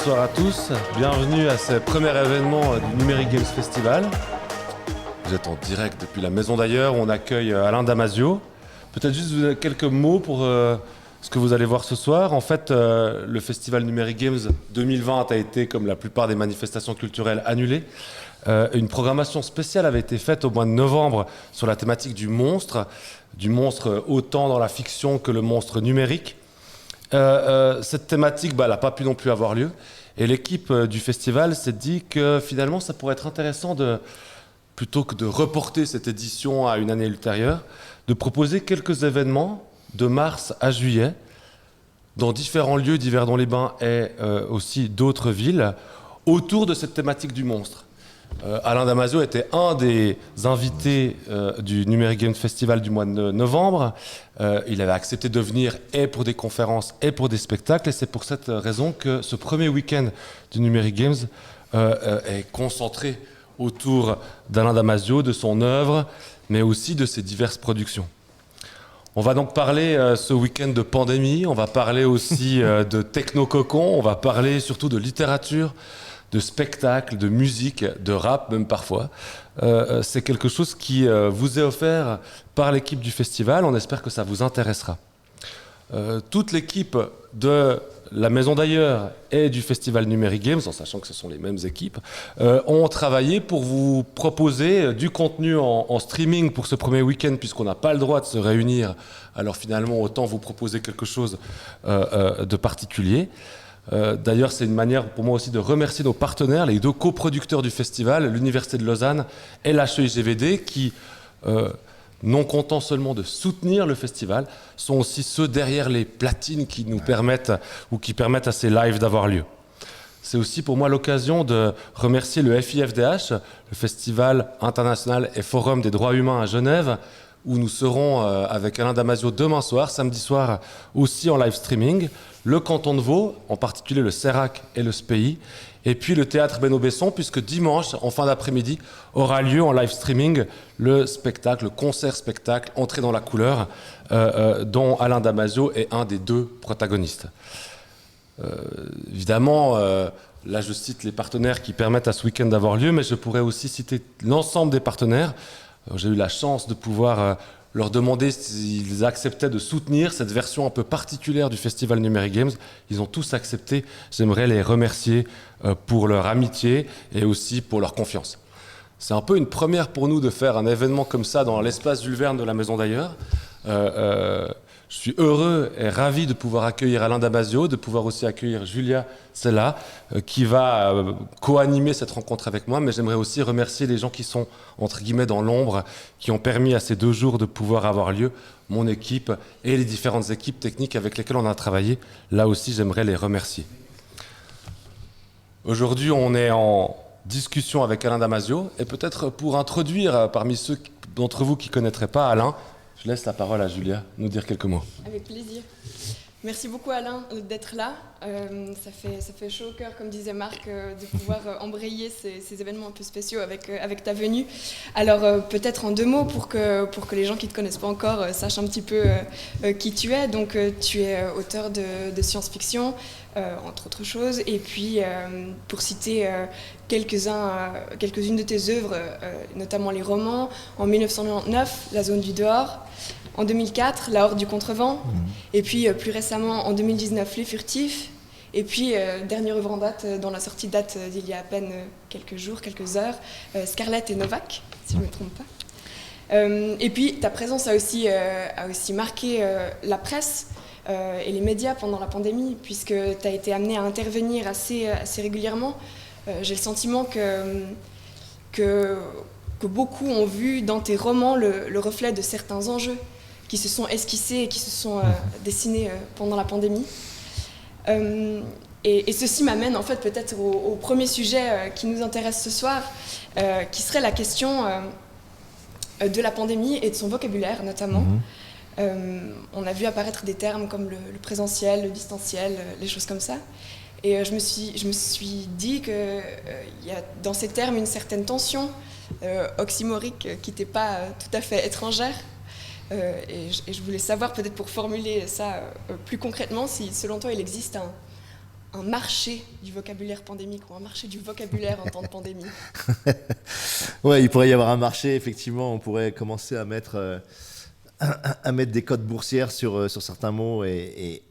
Bonsoir à tous, bienvenue à ce premier événement du Numérique Games Festival. Vous êtes en direct depuis la Maison d'Ailleurs, où on accueille Alain Damasio. Peut-être juste quelques mots pour ce que vous allez voir ce soir. En fait, le Festival Numérique Games 2020 a été, comme la plupart des manifestations culturelles, annulé. Une programmation spéciale avait été faite au mois de novembre sur la thématique du monstre autant dans la fiction que le monstre numérique. Cette thématique n'a pas pu non plus avoir lieu. Et l'équipe du festival s'est dit que finalement, ça pourrait être intéressant plutôt que de reporter cette édition à une année ultérieure, de proposer quelques événements de mars à juillet dans différents lieux d'Yverdon-les-Bains et aussi d'autres villes autour de cette thématique du monstre. Alain Damasio était un des invités du Numérique Games Festival du mois de novembre. Il avait accepté de venir et pour des conférences et pour des spectacles. Et c'est pour cette raison que ce premier week-end du Numérique Games est concentré autour d'Alain Damasio, de son œuvre, mais aussi de ses diverses productions. On va donc parler ce week-end de pandémie, on va parler aussi de techno-cocon, on va parler surtout de littérature, de spectacle, de musique, de rap même parfois. C'est quelque chose qui vous est offert par l'équipe du festival. On espère que ça vous intéressera. Toute l'équipe de la Maison d'Ailleurs et du Festival Numérique Games, en sachant que ce sont les mêmes équipes, ont travaillé pour vous proposer du contenu en streaming pour ce premier week-end, puisqu'on n'a pas le droit de se réunir. Alors finalement, autant vous proposer quelque chose de particulier. D'ailleurs, c'est une manière pour moi aussi de remercier nos partenaires, les deux coproducteurs du festival, l'Université de Lausanne et l'HEIGVD, qui, non content seulement de soutenir le festival, sont aussi ceux derrière les platines qui nous permettent ou qui permettent à ces lives d'avoir lieu. C'est aussi pour moi l'occasion de remercier le FIFDH, le Festival international et forum des droits humains à Genève, où nous serons avec Alain Damasio demain soir, samedi soir aussi en live streaming, le canton de Vaud, en particulier le CERAC et le SPI, et puis le théâtre Benoît-Besson, puisque dimanche, en fin d'après-midi, aura lieu en live streaming le spectacle, le concert-spectacle Entrée dans la couleur, dont Alain Damasio est un des deux protagonistes. Évidemment, là je cite les partenaires qui permettent à ce week-end d'avoir lieu, mais je pourrais aussi citer l'ensemble des partenaires. J'ai eu la chance de pouvoir leur demander s'ils acceptaient de soutenir cette version un peu particulière du Festival Numérique Games. Ils ont tous accepté. J'aimerais les remercier pour leur amitié et aussi pour leur confiance. C'est un peu une première pour nous de faire un événement comme ça dans l'espace Jules Verne de la Maison d'Ailleurs. Je suis heureux et ravi de pouvoir accueillir Alain Damasio, de pouvoir aussi accueillir Julia Sella, qui va co-animer cette rencontre avec moi. Mais j'aimerais aussi remercier les gens qui sont, entre guillemets, dans l'ombre, qui ont permis à ces 2 jours de pouvoir avoir lieu, mon équipe et les différentes équipes techniques avec lesquelles on a travaillé. Là aussi, j'aimerais les remercier. Aujourd'hui, on est en discussion avec Alain Damasio. Et peut-être pour introduire parmi ceux d'entre vous qui ne connaîtraient pas Alain, je laisse la parole à Julia, nous dire quelques mots. Avec plaisir. Merci beaucoup Alain d'être là. Ça fait chaud au cœur, comme disait Marc, de pouvoir embrayer ces événements un peu spéciaux avec ta venue. Alors peut-être en 2 mots pour que les gens qui ne te connaissent pas encore sachent un petit peu qui tu es. Donc tu es auteur de science-fiction, entre autres choses. Et puis pour citer quelques-unes de tes œuvres, notamment les romans, en 1999, La zone du dehors. En 2004, La horde du contrevent, et puis plus récemment en 2019, Les furtifs, et puis dernière œuvre en date, dont la sortie date d'il y a à peine quelques jours, quelques heures, Scarlett et Novak, si je ne me trompe pas. Et puis ta présence a aussi marqué la presse et les médias pendant la pandémie, puisque tu as été amené à intervenir assez régulièrement. J'ai le sentiment que beaucoup ont vu dans tes romans le reflet de certains enjeux qui se sont esquissés et qui se sont dessinés pendant la pandémie. Et ceci m'amène en fait peut-être au premier sujet qui nous intéresse ce soir, qui serait la question de la pandémie et de son vocabulaire notamment. On a vu apparaître des termes comme le présentiel, le distanciel, les choses comme ça. Et je me suis dit qu'il y a dans ces termes une certaine tension oxymorique qui n'était pas tout à fait étrangère. Et je voulais savoir, peut-être pour formuler ça plus concrètement, si selon toi il existe un marché du vocabulaire pandémique ou un marché du vocabulaire en temps de pandémie. Ouais, il pourrait y avoir un marché, effectivement, on pourrait commencer à mettre des cotes boursières sur certains mots et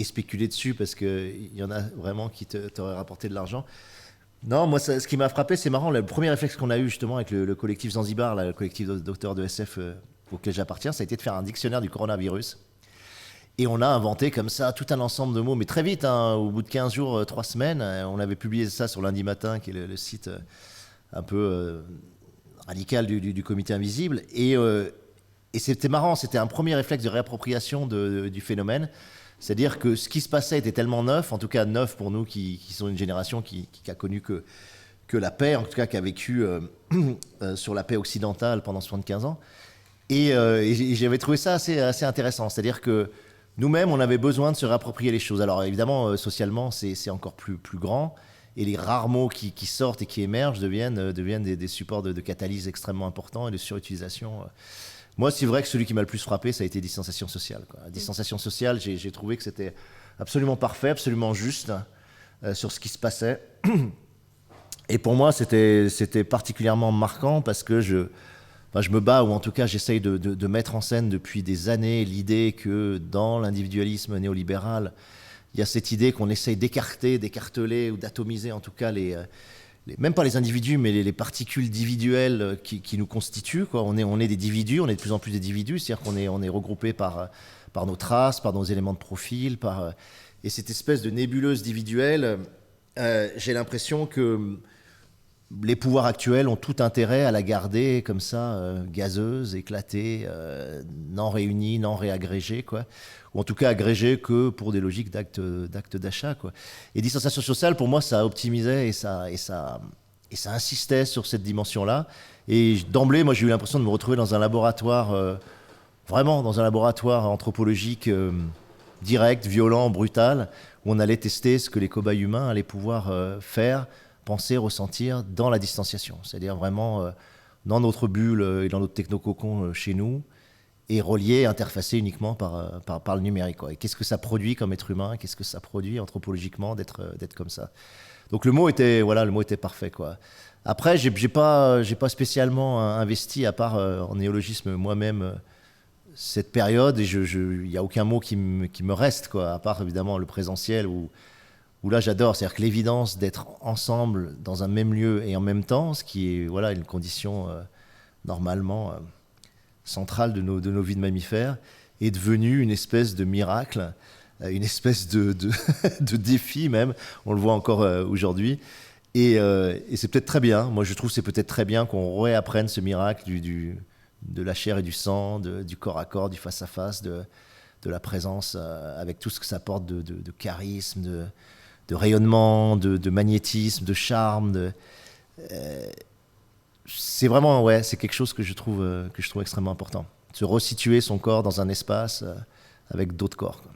spéculer dessus parce qu'il y en a vraiment qui t'auraient rapporté de l'argent. Non, moi, ce qui m'a frappé, c'est marrant, le premier réflexe qu'on a eu justement avec le collectif Zanzibar, là, le collectif d'auteurs de SF auquel j'appartiens, ça a été de faire un dictionnaire du coronavirus. Et on a inventé comme ça tout un ensemble de mots, mais très vite, hein, au bout de 15 jours, 3 semaines, on avait publié ça sur Lundi Matin, qui est le site un peu radical du Comité Invisible. Et c'était marrant, c'était un premier réflexe de réappropriation du phénomène. C'est-à-dire que ce qui se passait était tellement neuf, en tout cas neuf pour nous qui sont une génération qui a connu que la paix, en tout cas qui a vécu sur la paix occidentale pendant 75 ans. Et j'avais trouvé ça assez intéressant. C'est-à-dire que nous-mêmes, on avait besoin de se réapproprier les choses. Alors évidemment, socialement, c'est encore plus grand. Et les rares mots qui sortent et qui émergent deviennent des supports de catalyse extrêmement importants et de surutilisation. Moi, c'est vrai que celui qui m'a le plus frappé, ça a été distanciation sociale, quoi. Distanciation sociale, j'ai trouvé que c'était absolument parfait, absolument juste sur ce qui se passait. Et pour moi, c'était particulièrement marquant parce que je me bats, ou en tout cas j'essaye de mettre en scène depuis des années l'idée que dans l'individualisme néolibéral, il y a cette idée qu'on essaye d'écarteler ou d'atomiser en tout cas même pas les individus, mais les particules individuelles qui nous constituent, quoi. On est des individus, on est de plus en plus des individus, c'est-à-dire qu'on est regroupés par nos traces, par nos éléments de profil, et cette espèce de nébuleuse individuelle, j'ai l'impression que les pouvoirs actuels ont tout intérêt à la garder comme ça, gazeuse, éclatée, non réunie, non réagrégée, quoi. Ou en tout cas agrégée que pour des logiques d'actes d'achat, quoi. Et distanciation sociale, pour moi, ça optimisait et ça insistait sur cette dimension-là. Et d'emblée, moi, j'ai eu l'impression de me retrouver dans un laboratoire, vraiment dans un laboratoire anthropologique direct, violent, brutal, où on allait tester ce que les cobayes humains allaient pouvoir faire, penser, ressentir dans la distanciation. C'est-à-dire vraiment dans notre bulle et dans notre technococon chez nous, et relié, interfacé uniquement par le numérique, quoi. Et qu'est-ce que ça produit comme être humain, qu'est-ce que ça produit anthropologiquement d'être comme ça. Donc le mot était parfait, quoi. Après, j'ai pas spécialement investi, à part en néologisme moi-même, cette période, et il n'y a aucun mot qui me reste, quoi, à part évidemment le présentiel, où là j'adore, c'est-à-dire que l'évidence d'être ensemble dans un même lieu et en même temps, ce qui est une condition normalement centrale de nos vies de mammifères, est devenue une espèce de miracle, une espèce de défi même, on le voit encore aujourd'hui, et c'est peut-être très bien, moi je trouve que c'est peut-être très bien qu'on réapprenne ce miracle de la chair et du sang, du corps à corps, du face-à-face, de la présence, avec tout ce que ça porte de charisme, de rayonnement, de magnétisme, de charme. C'est vraiment, c'est quelque chose que je trouve extrêmement important. Se resituer son corps dans un espace avec d'autres corps, quoi.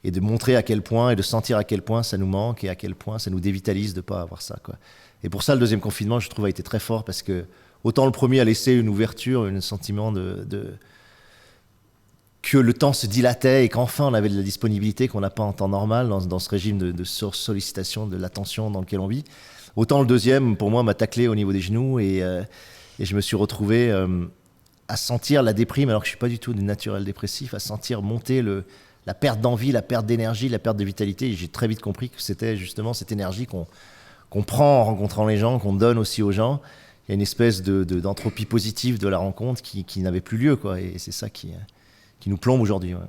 Et de montrer à quel point, et de sentir à quel point ça nous manque, et à quel point ça nous dévitalise de ne pas avoir ça, quoi. Et pour ça, le deuxième confinement, je trouve, a été très fort, parce que autant le premier a laissé une ouverture, un sentiment que le temps se dilatait et qu'enfin on avait de la disponibilité qu'on n'a pas en temps normal dans ce régime de sollicitation de l'attention dans lequel on vit. Autant le deuxième, pour moi, m'a taclé au niveau des genoux et je me suis retrouvé à sentir la déprime, alors que je ne suis pas du tout du naturel dépressif, à sentir monter la perte d'envie, la perte d'énergie, la perte de vitalité. Et j'ai très vite compris que c'était justement cette énergie qu'on prend en rencontrant les gens, qu'on donne aussi aux gens. Il y a une espèce d'entropie positive de la rencontre qui n'avait plus lieu, quoi. Et c'est ça qui nous plombe aujourd'hui. Ouais.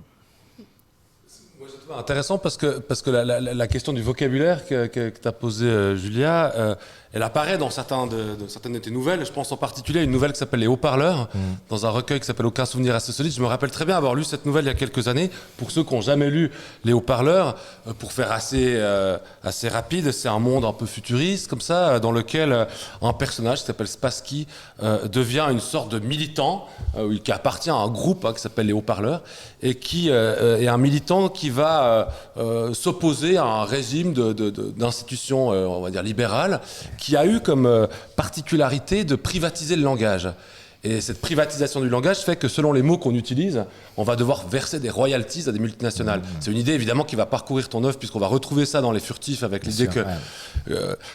Moi, je trouve intéressant parce que la question du vocabulaire que tu as posée, Julia, elle apparaît dans certaines de tes nouvelles. Je pense en particulier à une nouvelle qui s'appelle Les Haut-Parleurs, dans un recueil qui s'appelle Aucun souvenir assez solide. Je me rappelle très bien avoir lu cette nouvelle il y a quelques années. Pour ceux qui n'ont jamais lu Les Haut-Parleurs, pour faire assez rapide, c'est un monde un peu futuriste, comme ça, dans lequel un personnage qui s'appelle Spassky devient une sorte de militant qui appartient à un groupe qui s'appelle Les Haut-Parleurs, et qui est un militant qui va s'opposer à un régime d'institutions, on va dire, libérales, qui a eu comme particularité de privatiser le langage. Et cette privatisation du langage fait que selon les mots qu'on utilise, on va devoir verser des royalties à des multinationales. C'est une idée évidemment qui va parcourir ton œuvre puisqu'on va retrouver ça dans les furtifs avec l'idée que...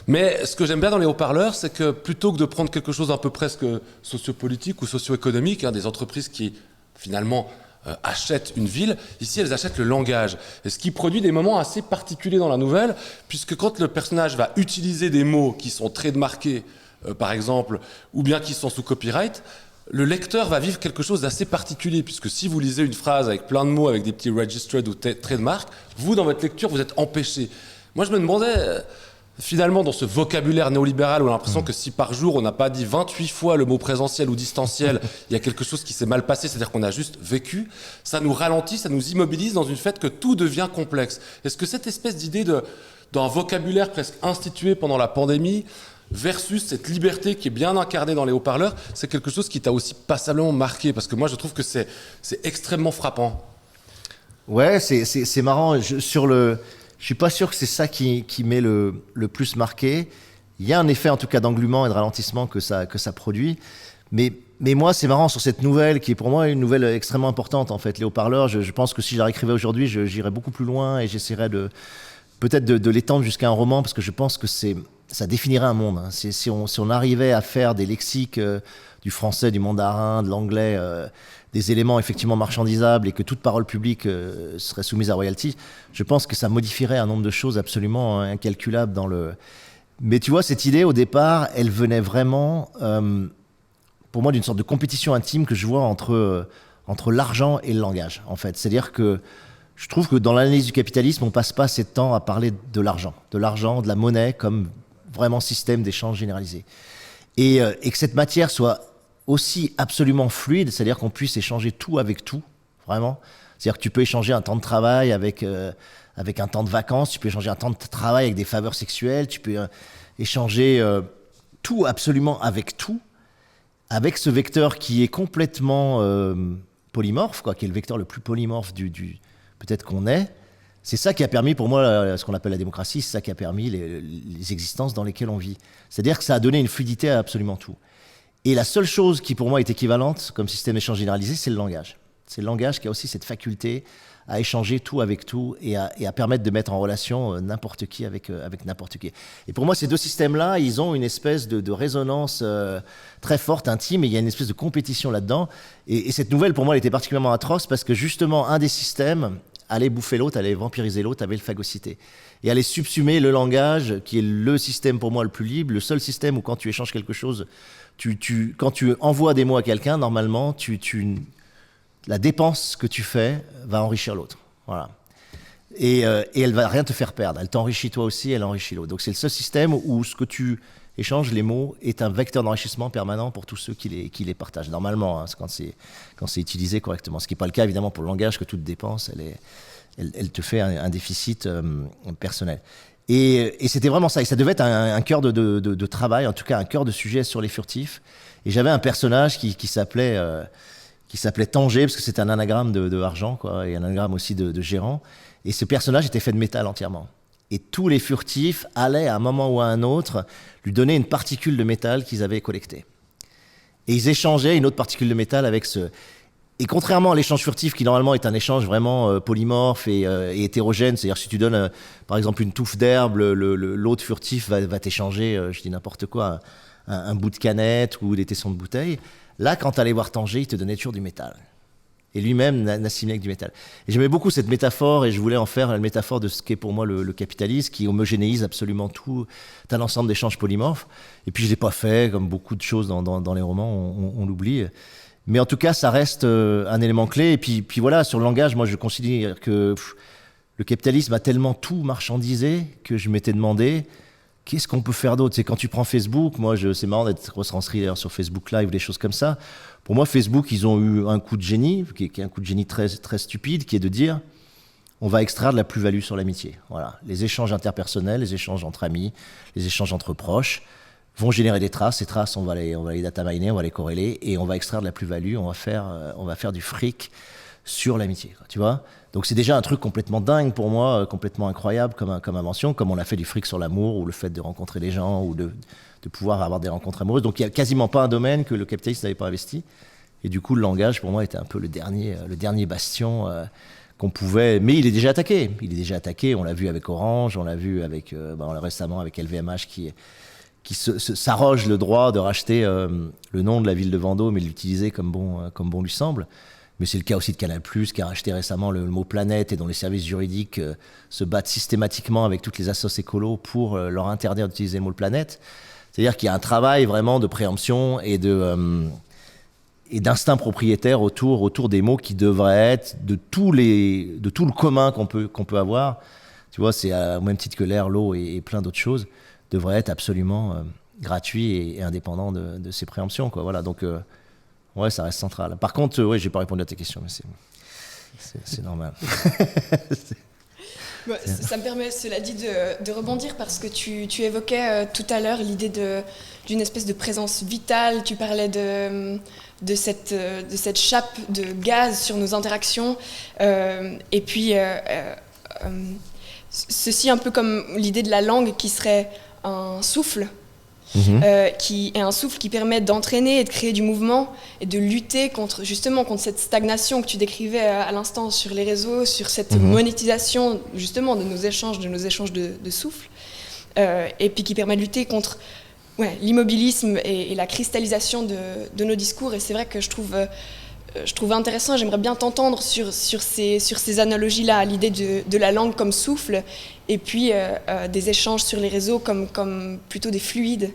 mais ce que j'aime bien dans les haut-parleurs, c'est que plutôt que de prendre quelque chose un peu presque sociopolitique ou socio-économique, des entreprises qui finalement achètent une ville, ici elles achètent le langage. Et ce qui produit des moments assez particuliers dans la nouvelle, puisque quand le personnage va utiliser des mots qui sont trademarqués, par exemple, ou bien qui sont sous copyright, le lecteur va vivre quelque chose d'assez particulier, puisque si vous lisez une phrase avec plein de mots, avec des petits registered ou trademark, vous, dans votre lecture, vous êtes empêché. Moi, je me demandais, finalement, dans ce vocabulaire néolibéral, on a l'impression que si par jour, on n'a pas dit 28 fois le mot présentiel ou distanciel, il y a quelque chose qui s'est mal passé, c'est-à-dire qu'on a juste vécu, ça nous ralentit, ça nous immobilise dans une fait que tout devient complexe. Est-ce que cette espèce d'idée d'un vocabulaire presque institué pendant la pandémie, versus cette liberté qui est bien incarnée dans les haut-parleurs, c'est quelque chose qui t'a aussi passablement marqué, parce que moi je trouve que c'est extrêmement frappant. Ouais, c'est marrant. Je suis pas sûr que c'est ça qui m'est le plus marqué. Il y a un effet en tout cas d'englument et de ralentissement que ça produit. Mais moi, c'est marrant sur cette nouvelle qui est pour moi une nouvelle extrêmement importante en fait. Les haut-parleurs, je pense que si je la réécrivais aujourd'hui, j'irais beaucoup plus loin et j'essaierais peut-être de l'étendre jusqu'à un roman, parce que je pense que ça définirait un monde. Hein. Si on arrivait à faire des lexiques du français, du mandarin, de l'anglais, des éléments effectivement marchandisables et que toute parole publique serait soumise à royalty, je pense que ça modifierait un nombre de choses absolument incalculables dans le... Mais tu vois, cette idée, au départ, elle venait vraiment, pour moi, d'une sorte de compétition intime que je vois entre l'argent et le langage, en fait. C'est-à-dire que je trouve que dans l'analyse du capitalisme, on passe pas assez de temps à parler de l'argent, de la monnaie comme vraiment système d'échange généralisé. Et que cette matière soit aussi absolument fluide, c'est-à-dire qu'on puisse échanger tout avec tout, vraiment. C'est-à-dire que tu peux échanger un temps de travail avec un temps de vacances, tu peux échanger un temps de travail avec des faveurs sexuelles, tu peux échanger tout absolument avec tout, avec ce vecteur qui est complètement polymorphe, quoi, qui est le vecteur le plus polymorphe peut-être qu'on est. C'est ça qui a permis pour moi ce qu'on appelle la démocratie, c'est ça qui a permis les existences dans lesquelles on vit. C'est-à-dire que ça a donné une fluidité à absolument tout. Et la seule chose qui pour moi est équivalente comme système d'échange généralisé, c'est le langage. C'est le langage qui a aussi cette faculté à échanger tout avec tout et à permettre de mettre en relation n'importe qui avec n'importe qui. Et pour moi, ces deux systèmes-là, ils ont une espèce de résonance très forte, intime, et il y a une espèce de compétition là-dedans. Et cette nouvelle, pour moi, elle était particulièrement atroce parce que justement, un des systèmes allait bouffer l'autre, allait vampiriser l'autre, allait le phagocyter. Et allait subsumer le langage, qui est le système pour moi le plus libre, le seul système où quand tu échanges quelque chose, quand tu envoies des mots à quelqu'un, normalement, la dépense que tu fais va enrichir l'autre. Voilà. Et elle va rien te faire perdre. Elle t'enrichit toi aussi, elle enrichit l'autre. Donc c'est le seul système où ce que tu échanges, les mots, est un vecteur d'enrichissement permanent pour tous ceux qui les partagent. Normalement, hein, quand c'est utilisé correctement. Ce qui n'est pas le cas évidemment pour le langage, que toute dépense, elle te fait un déficit personnel. Et c'était vraiment ça. Et ça devait être un cœur de travail, en tout cas un cœur de sujet sur les furtifs. Et j'avais un personnage qui s'appelait Tanger, parce que c'était un anagramme de argent, quoi, et un anagramme aussi de gérant. Et ce personnage était fait de métal entièrement. Et tous les furtifs allaient, à un moment ou à un autre, lui donner une particule de métal qu'ils avaient collectée. Et ils échangeaient une autre particule de métal avec ce... Et contrairement à l'échange furtif, qui normalement est un échange vraiment polymorphe et hétérogène, c'est-à-dire si tu donnes par exemple une touffe d'herbe, l'autre furtif va t'échanger, je dis n'importe quoi, un bout de canette ou des tessons de bouteille. Là, quand tu allais voir Tanger, il te donnait toujours du métal. Et lui-même n'assimilait que du métal. Et j'aimais beaucoup cette métaphore, et je voulais en faire une métaphore de ce qu'est pour moi le capitalisme, qui homogénéise absolument tout un ensemble d'échanges polymorphes. Et puis je ne l'ai pas fait, comme beaucoup de choses dans les romans, on l'oublie. Mais en tout cas, ça reste un élément clé. Et puis voilà, sur le langage, moi je considère que le capitalisme a tellement tout marchandisé que je m'étais demandé qu'est-ce qu'on peut faire d'autre. C'est quand tu prends Facebook, moi c'est marrant d'être retranscrit d'ailleurs sur Facebook Live, des choses comme ça. Pour moi, Facebook, ils ont eu un coup de génie, qui est un coup de génie très, très stupide, qui est de dire on va extraire de la plus-value sur l'amitié. Voilà. Les échanges interpersonnels, les échanges entre amis, les échanges entre proches vont générer des traces. Ces traces, on va les data miner, on va les corréler et on va extraire de la plus-value, on va faire du fric sur l'amitié, quoi, tu vois. Donc c'est déjà un truc complètement dingue pour moi, complètement incroyable comme invention, comme on a fait du fric sur l'amour, ou le fait de rencontrer les gens, ou de pouvoir avoir des rencontres amoureuses. Donc il n'y a quasiment pas un domaine que le capitalisme n'avait pas investi. Et du coup, le langage, pour moi, était un peu le dernier bastion qu'on pouvait... Mais il est déjà attaqué. On l'a vu avec Orange, on l'a vu avec, récemment avec LVMH qui s'arroge le droit de racheter le nom de la ville de Vendôme et de l'utiliser comme bon lui semble. Mais c'est le cas aussi de Canal+, qui a racheté récemment le mot planète et dont les services juridiques se battent systématiquement avec toutes les assos écolos pour leur interdire d'utiliser le mot planète. C'est-à-dire qu'il y a un travail vraiment de préemption et d'instinct propriétaire autour des mots qui devraient être de tout le commun qu'on peut avoir. Tu vois, c'est au même titre que l'air, l'eau et plein d'autres choses, devraient être absolument gratuits et indépendants de ces préemptions, quoi. Voilà, donc ouais, ça reste central. Par contre, ouais, j'ai pas répondu à tes questions, mais c'est normal. Ça me permet, cela dit, de rebondir parce que tu évoquais tout à l'heure l'idée d'une espèce de présence vitale. Tu parlais de cette chape de gaz sur nos interactions. Et puis, ceci un peu comme l'idée de la langue qui serait un souffle. Qui est un souffle qui permet d'entraîner et de créer du mouvement et de lutter contre cette stagnation que tu décrivais à l'instant sur les réseaux, sur cette monétisation justement de nos échanges de souffle, et puis qui permet de lutter contre l'immobilisme et la cristallisation de nos discours. Et c'est vrai que je trouve intéressant, j'aimerais bien t'entendre sur ces analogies-là, l'idée de la langue comme souffle, et puis des échanges sur les réseaux comme plutôt des fluides,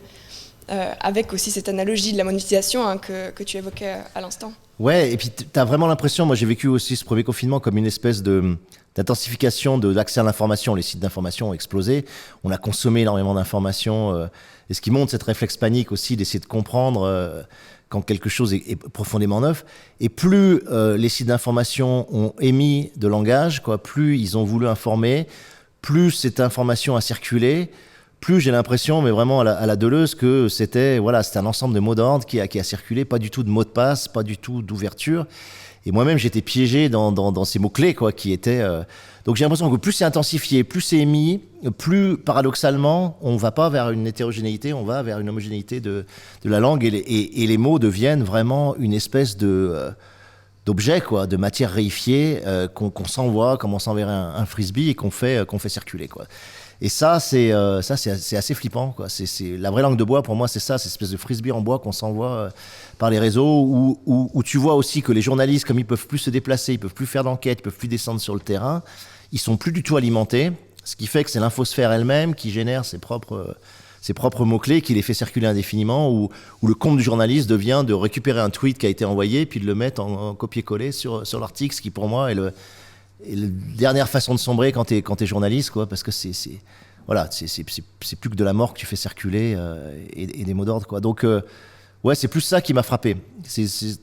avec aussi cette analogie de la monétisation que tu évoquais à l'instant. Ouais, et puis tu as vraiment l'impression, moi j'ai vécu aussi ce premier confinement comme une espèce d'intensification de l'accès à l'information. Les sites d'information ont explosé, on a consommé énormément d'informations, et ce qui montre cette réflexe panique aussi d'essayer de comprendre quand quelque chose est profondément neuf. Et plus les sites d'information ont émis de langage, plus ils ont voulu informer, plus cette information a circulé, plus j'ai l'impression, mais vraiment à la Deleuze, que c'était un ensemble de mots d'ordre qui a circulé, pas du tout de mots de passe, pas du tout d'ouverture. Et moi-même, j'étais piégé dans ces mots-clés, qui étaient... Donc j'ai l'impression que plus c'est intensifié, plus c'est émis, plus paradoxalement, on ne va pas vers une hétérogénéité, on va vers une homogénéité de la langue, et les mots deviennent vraiment une espèce d'objet, de matière réifiée qu'on s'envoie comme on s'enverrait un frisbee et qu'on fait circuler, Et ça, c'est assez flippant, C'est la vraie langue de bois, pour moi, c'est ça, cette espèce de frisbee en bois qu'on s'envoie par les réseaux, où tu vois aussi que les journalistes, comme ils peuvent plus se déplacer, ils peuvent plus faire d'enquête, ils peuvent plus descendre sur le terrain, ils sont plus du tout alimentés, ce qui fait que c'est l'infosphère elle-même qui génère ses propres mots-clés, qui les fait circuler indéfiniment, où le compte du journaliste devient de récupérer un tweet qui a été envoyé, puis de le mettre en copier-coller sur l'article, ce qui pour moi est la dernière façon de sombrer quand t'es journaliste, parce que c'est plus que de la mort que tu fais circuler et des mots d'ordre, Donc c'est plus ça qui m'a frappé.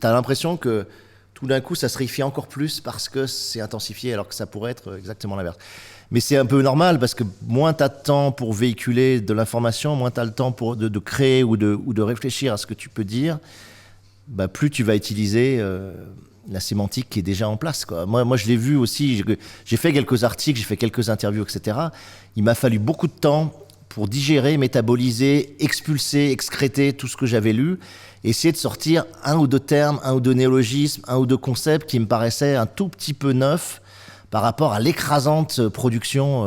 T'as l'impression que tout d'un coup ça se réifie encore plus parce que c'est intensifié, alors que ça pourrait être exactement l'inverse. Mais c'est un peu normal parce que moins t'as de temps pour véhiculer de l'information, moins t'as le temps de créer ou de réfléchir à ce que tu peux dire, plus tu vas utiliser la sémantique qui est déjà en place, Moi, je l'ai vu aussi, j'ai fait quelques articles, j'ai fait quelques interviews, etc. Il m'a fallu beaucoup de temps pour digérer, métaboliser, expulser, excréter tout ce que j'avais lu, essayer de sortir un ou deux termes, un ou deux néologismes, un ou deux concepts qui me paraissaient un tout petit peu neufs par rapport à l'écrasante production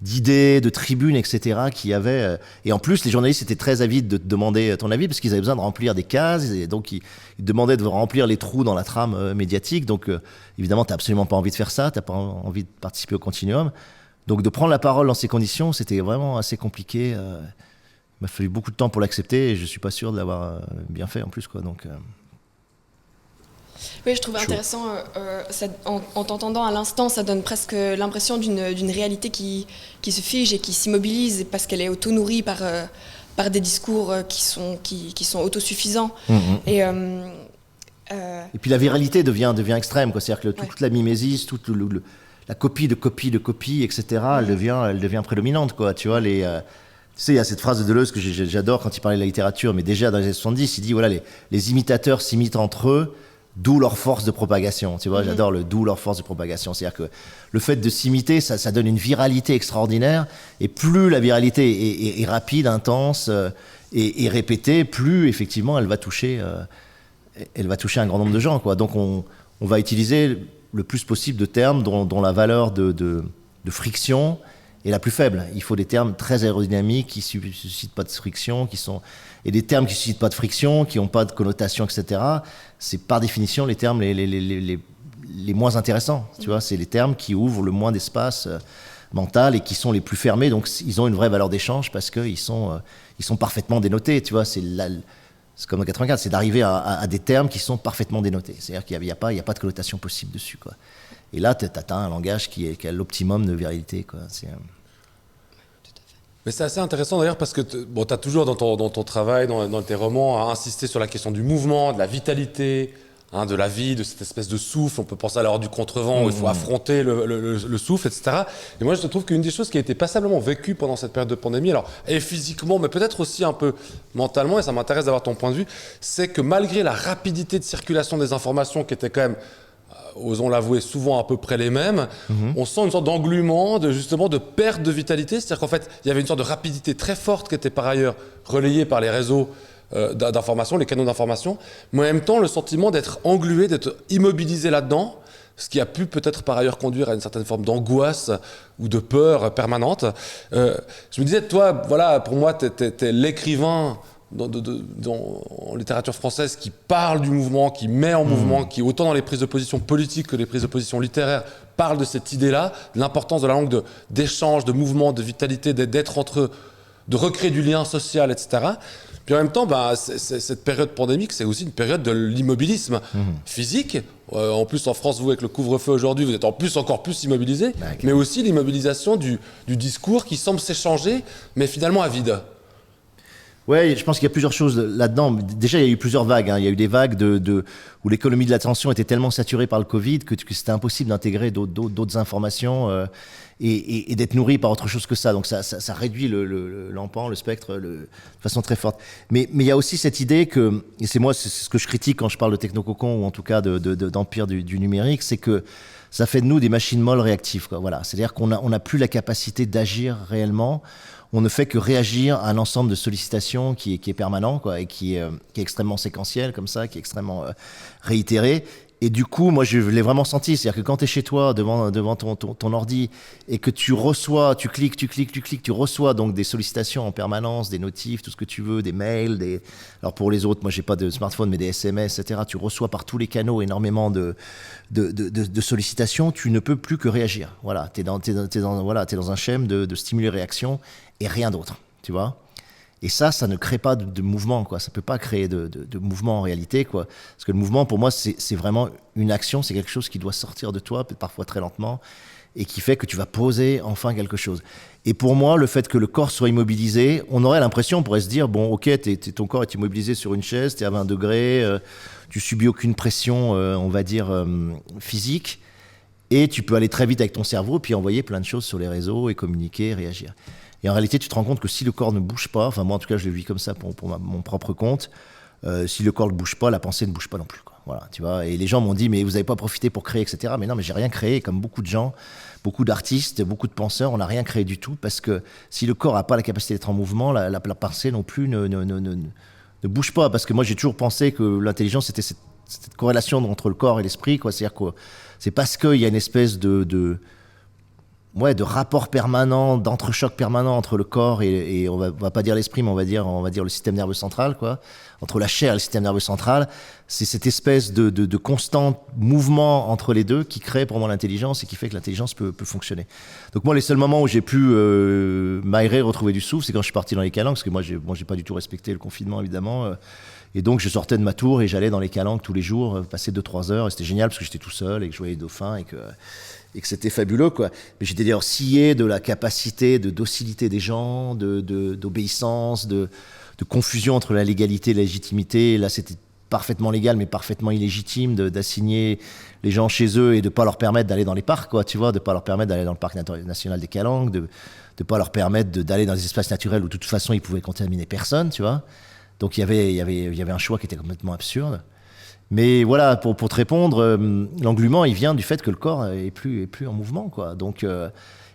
d'idées, de tribunes, etc. qu'il y avait. Et en plus, les journalistes étaient très avides de te demander ton avis parce qu'ils avaient besoin de remplir des cases. Et donc, ils demandaient de remplir les trous dans la trame médiatique. Donc, évidemment, tu n'as absolument pas envie de faire ça. Tu n'as pas envie de participer au continuum. Donc, de prendre la parole dans ces conditions, c'était vraiment assez compliqué. Il m'a fallu beaucoup de temps pour l'accepter et je ne suis pas sûr de l'avoir bien fait en plus, Donc... Oui, je trouvais intéressant, en t'entendant à l'instant, ça donne presque l'impression d'une réalité qui se fige et qui s'immobilise parce qu'elle est auto-nourrie par des discours qui sont autosuffisants. Et puis la viralité devient extrême, C'est-à-dire que toute la mimésis, toute la copie de copie, etc., elle devient prédominante, Tu vois, tu sais, il y a cette phrase de Deleuze que j'adore quand il parlait de la littérature, mais déjà dans les années 70, il dit, les imitateurs s'imitent entre eux, D'où leur force de propagation, tu vois, j'adore le d'où leur force de propagation. C'est-à-dire que le fait de s'imiter, ça donne une viralité extraordinaire, et plus la viralité est rapide, intense et répétée, plus effectivement elle va toucher un grand nombre de gens, quoi. Donc on va utiliser le plus possible de termes dont la valeur de friction est la plus faible. Il faut des termes très aérodynamiques qui ne suscitent pas de friction, et des termes qui ne suscitent pas de friction, qui n'ont pas de connotation, etc. C'est par définition les termes les moins intéressants. Tu vois, c'est les termes qui ouvrent le moins d'espace mental et qui sont les plus fermés. Donc ils ont une vraie valeur d'échange parce qu'ils sont parfaitement dénotés. Tu vois, c'est comme en 84, c'est d'arriver à des termes qui sont parfaitement dénotés. C'est-à-dire qu'il n'y a pas de connotation possible dessus, quoi. Et là, tu atteins un langage qui a l'optimum de virilité, quoi. Mais c'est assez intéressant d'ailleurs parce que tu as toujours dans ton travail, dans tes romans, insisté sur la question du mouvement, de la vitalité, de la vie, de cette espèce de souffle. On peut penser à l'heure du contrevent où il faut affronter le souffle, etc. Et moi, je trouve qu'une des choses qui a été passablement vécue pendant cette période de pandémie, alors et physiquement, mais peut-être aussi un peu mentalement, et ça m'intéresse d'avoir ton point de vue, c'est que malgré la rapidité de circulation des informations qui était quand même, osons l'avouer, souvent à peu près les mêmes, on sent une sorte d'engluement, de perte de vitalité. C'est-à-dire qu'en fait, il y avait une sorte de rapidité très forte qui était par ailleurs relayée par les réseaux d'information, les canaux d'information, mais en même temps, le sentiment d'être englué, d'être immobilisé là-dedans, ce qui a pu peut-être par ailleurs conduire à une certaine forme d'angoisse ou de peur permanente. Je me disais, toi, voilà, pour moi, t'es l'écrivain en littérature française qui parle du mouvement, qui met en mouvement, qui autant dans les prises de position politiques que les prises de position littéraires parle de cette idée-là, de l'importance de la langue d'échange, de mouvement, de vitalité, d'être entre eux, de recréer du lien social, etc. Puis en même temps, cette période pandémique, c'est aussi une période de l'immobilisme physique. En plus, en France, vous, avec le couvre-feu aujourd'hui, vous êtes encore plus immobilisés, mais aussi l'immobilisation du discours qui semble s'échanger, mais finalement à vide. Ouais, je pense qu'il y a plusieurs choses là-dedans. Déjà, il y a eu plusieurs vagues. Il y a eu des vagues où l'économie de l'attention était tellement saturée par le Covid que c'était impossible d'intégrer d'autres informations et d'être nourri par autre chose que ça. Donc ça réduit l'empan, le spectre de façon très forte. Mais il y a aussi cette idée que, et c'est ce que je critique quand je parle de technococon ou en tout cas d'empire du numérique, c'est que ça fait de nous des machines molles réactives, quoi. Voilà. C'est-à-dire qu'on n'a plus la capacité d'agir réellement. On ne fait que réagir à un ensemble de sollicitations qui est permanent, quoi, et qui est extrêmement séquentiel, comme ça, qui est extrêmement réitéré. Et du coup, moi, je l'ai vraiment senti. C'est-à-dire que quand tu es chez toi, devant ton ordi, et que tu reçois, tu cliques, tu reçois donc des sollicitations en permanence, des notifs, tout ce que tu veux, des mails, alors pour les autres, moi, j'ai pas de smartphone, mais des SMS, etc. Tu reçois par tous les canaux énormément de sollicitations. Tu ne peux plus que réagir. Voilà. T'es dans un schème de stimuli-réaction et rien d'autre, tu vois. Et ça ne crée pas de mouvement, quoi. Ça peut pas créer de mouvement en réalité, quoi. Parce que le mouvement, pour moi, c'est vraiment une action, c'est quelque chose qui doit sortir de toi, parfois très lentement, et qui fait que tu vas poser enfin quelque chose. Et pour moi, le fait que le corps soit immobilisé, on aurait l'impression, on pourrait se dire, bon, ok, ton corps est immobilisé sur une chaise, t'es à 20 degrés, tu subis aucune pression, on va dire, physique, et tu peux aller très vite avec ton cerveau, puis envoyer plein de choses sur les réseaux et communiquer, réagir. Et en réalité, tu te rends compte que si le corps ne bouge pas, enfin moi en tout cas je le vis comme ça pour mon propre compte, si le corps ne bouge pas, la pensée ne bouge pas non plus, quoi. Voilà, tu vois. Et les gens m'ont dit, mais vous n'avez pas profité pour créer, etc. Mais non, mais j'ai rien créé, comme beaucoup de gens, beaucoup d'artistes, beaucoup de penseurs, on n'a rien créé du tout, parce que si le corps n'a pas la capacité d'être en mouvement, la pensée non plus ne bouge pas. Parce que moi j'ai toujours pensé que l'intelligence c'était cette corrélation entre le corps et l'esprit, quoi. C'est-à-dire que c'est parce qu'il y a une espèce de rapport permanent, d'entrechoc permanent entre le corps et on va pas dire l'esprit, mais on va dire le système nerveux central, quoi. Entre la chair et le système nerveux central, c'est cette espèce de constant mouvement entre les deux qui crée pour moi l'intelligence et qui fait que l'intelligence peut fonctionner. Donc moi, les seuls moments où j'ai pu m'aérer, retrouver du souffle, c'est quand je suis parti dans les calanques, parce que moi, j'ai pas du tout respecté le confinement, évidemment. Et donc, je sortais de ma tour et j'allais dans les calanques tous les jours, passer 2-3 heures. Et c'était génial parce que j'étais tout seul et que je voyais les dauphins et que c'était fabuleux, quoi. Mais j'étais d'ailleurs scié de la capacité de docilité des gens, d'obéissance, de confusion entre la légalité et la légitimité. Là, c'était parfaitement légal, mais parfaitement illégitime d'assigner les gens chez eux et de pas leur permettre d'aller dans les parcs, quoi, tu vois, de pas leur permettre d'aller dans le parc national des Calanques, de pas leur permettre d'aller dans des espaces naturels où de toute façon ils pouvaient contaminer personne, tu vois. Donc il y avait un choix qui était complètement absurde. Mais voilà, pour te répondre, l'englument, il vient du fait que le corps est plus en mouvement, quoi. Donc,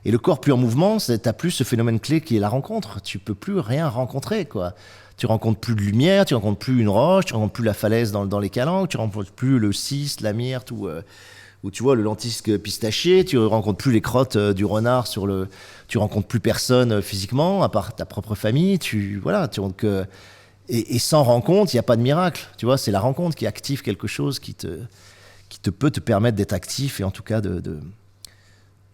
et le corps plus en mouvement, t'as plus ce phénomène clé qui est la rencontre. Tu peux plus rien rencontrer, quoi. Tu rencontres plus de lumière, tu rencontres plus une roche, tu rencontres plus la falaise dans les calanques, tu rencontres plus le cyste, la myrte ou tu vois le lentisque pistachier, tu rencontres plus les crottes du renard tu rencontres plus personne physiquement à part ta propre famille. Et sans rencontre, il n'y a pas de miracle. Tu vois, c'est la rencontre qui active quelque chose qui peut te permettre d'être actif et en tout cas de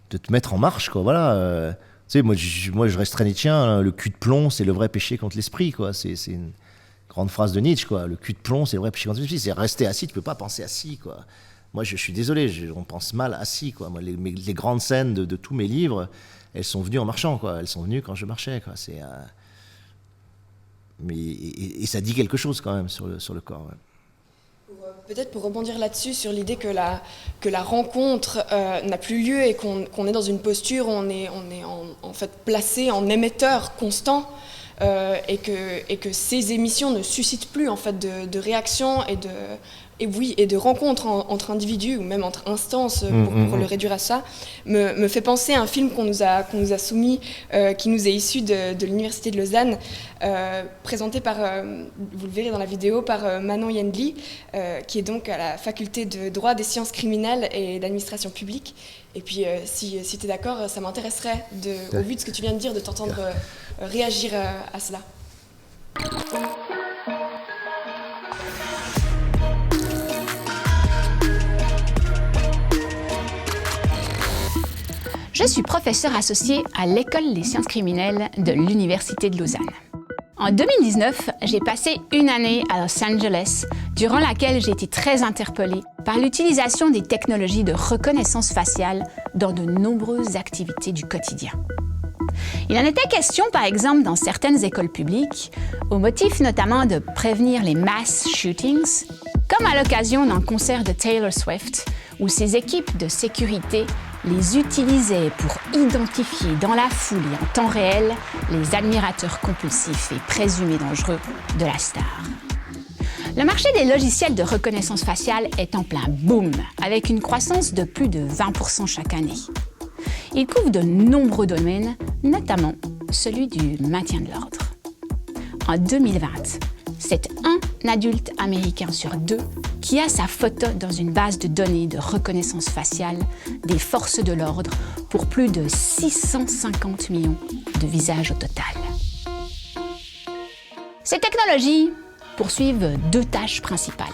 te mettre en marche, quoi. Voilà. Tu sais, moi, je reste très nietzschéen. Hein, le cul de plomb, c'est le vrai péché contre l'esprit, quoi. C'est une grande phrase de Nietzsche, quoi. Le cul de plomb, c'est le vrai péché contre l'esprit. C'est rester assis, tu peux pas penser assis, quoi. Moi, je suis désolé, on pense mal assis, quoi. Moi, les grandes scènes de tous mes livres, elles sont venues en marchant, quoi. Elles sont venues quand je marchais, quoi. Et ça dit quelque chose quand même sur le corps. Ouais. Peut-être pour rebondir là-dessus, sur l'idée que la rencontre n'a plus lieu et qu'on est dans une posture où on est en fait placé en émetteur constant et que ces émissions ne suscitent plus en fait de réactions et de rencontres entre individus ou même entre instances, pour le réduire à ça, me fait penser à un film qu'on nous a soumis, qui nous est issu de l'Université de Lausanne, présenté par, vous le verrez dans la vidéo, par Manon Yendli, qui est donc à la faculté de droit des sciences criminelles et d'administration publique. Et puis, si tu es d'accord, ça m'intéresserait, au vu de ce que tu viens de dire, de t'entendre réagir à cela. Je suis professeure associée à l'École des sciences criminelles de l'Université de Lausanne. En 2019, j'ai passé une année à Los Angeles, durant laquelle j'ai été très interpellée par l'utilisation des technologies de reconnaissance faciale dans de nombreuses activités du quotidien. Il en était question, par exemple, dans certaines écoles publiques, au motif notamment de prévenir les mass shootings, comme à l'occasion d'un concert de Taylor Swift, où ses équipes de sécurité les utilisaient pour identifier dans la foule et en temps réel les admirateurs compulsifs et présumés dangereux de la star. Le marché des logiciels de reconnaissance faciale est en plein boom, avec une croissance de plus de 20% chaque année. Il couvre de nombreux domaines, notamment celui du maintien de l'ordre. En 2020, c'est un adulte américain sur 2 qui a sa photo dans une base de données de reconnaissance faciale des forces de l'ordre pour plus de 650 millions de visages au total. Ces technologies poursuivent 2 tâches principales.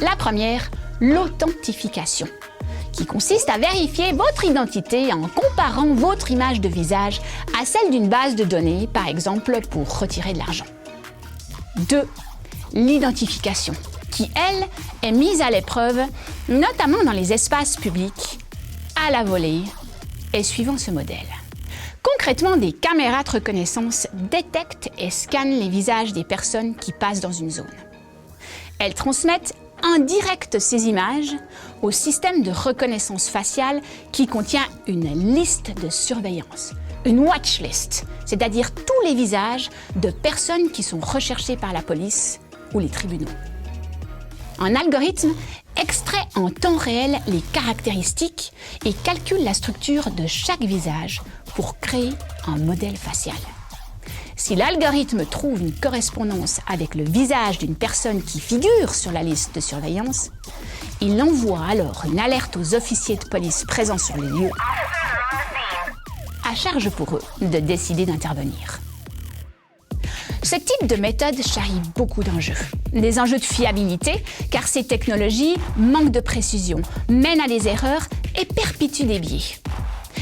La première, l'authentification, qui consiste à vérifier votre identité en comparant votre image de visage à celle d'une base de données, par exemple pour retirer de l'argent. 2. L'identification, qui, elle, est mise à l'épreuve, notamment dans les espaces publics, à la volée, et suivant ce modèle. Concrètement, des caméras de reconnaissance détectent et scannent les visages des personnes qui passent dans une zone. Elles transmettent en direct ces images au système de reconnaissance faciale qui contient une liste de surveillance, une watchlist, c'est-à-dire tous les visages de personnes qui sont recherchées par la police ou les tribunaux. Un algorithme extrait en temps réel les caractéristiques et calcule la structure de chaque visage pour créer un modèle facial. Si l'algorithme trouve une correspondance avec le visage d'une personne qui figure sur la liste de surveillance, il envoie alors une alerte aux officiers de police présents sur les lieux. À charge pour eux de décider d'intervenir. Ce type de méthode charrie beaucoup d'enjeux. Des enjeux de fiabilité, car ces technologies manquent de précision, mènent à des erreurs et perpétuent des biais.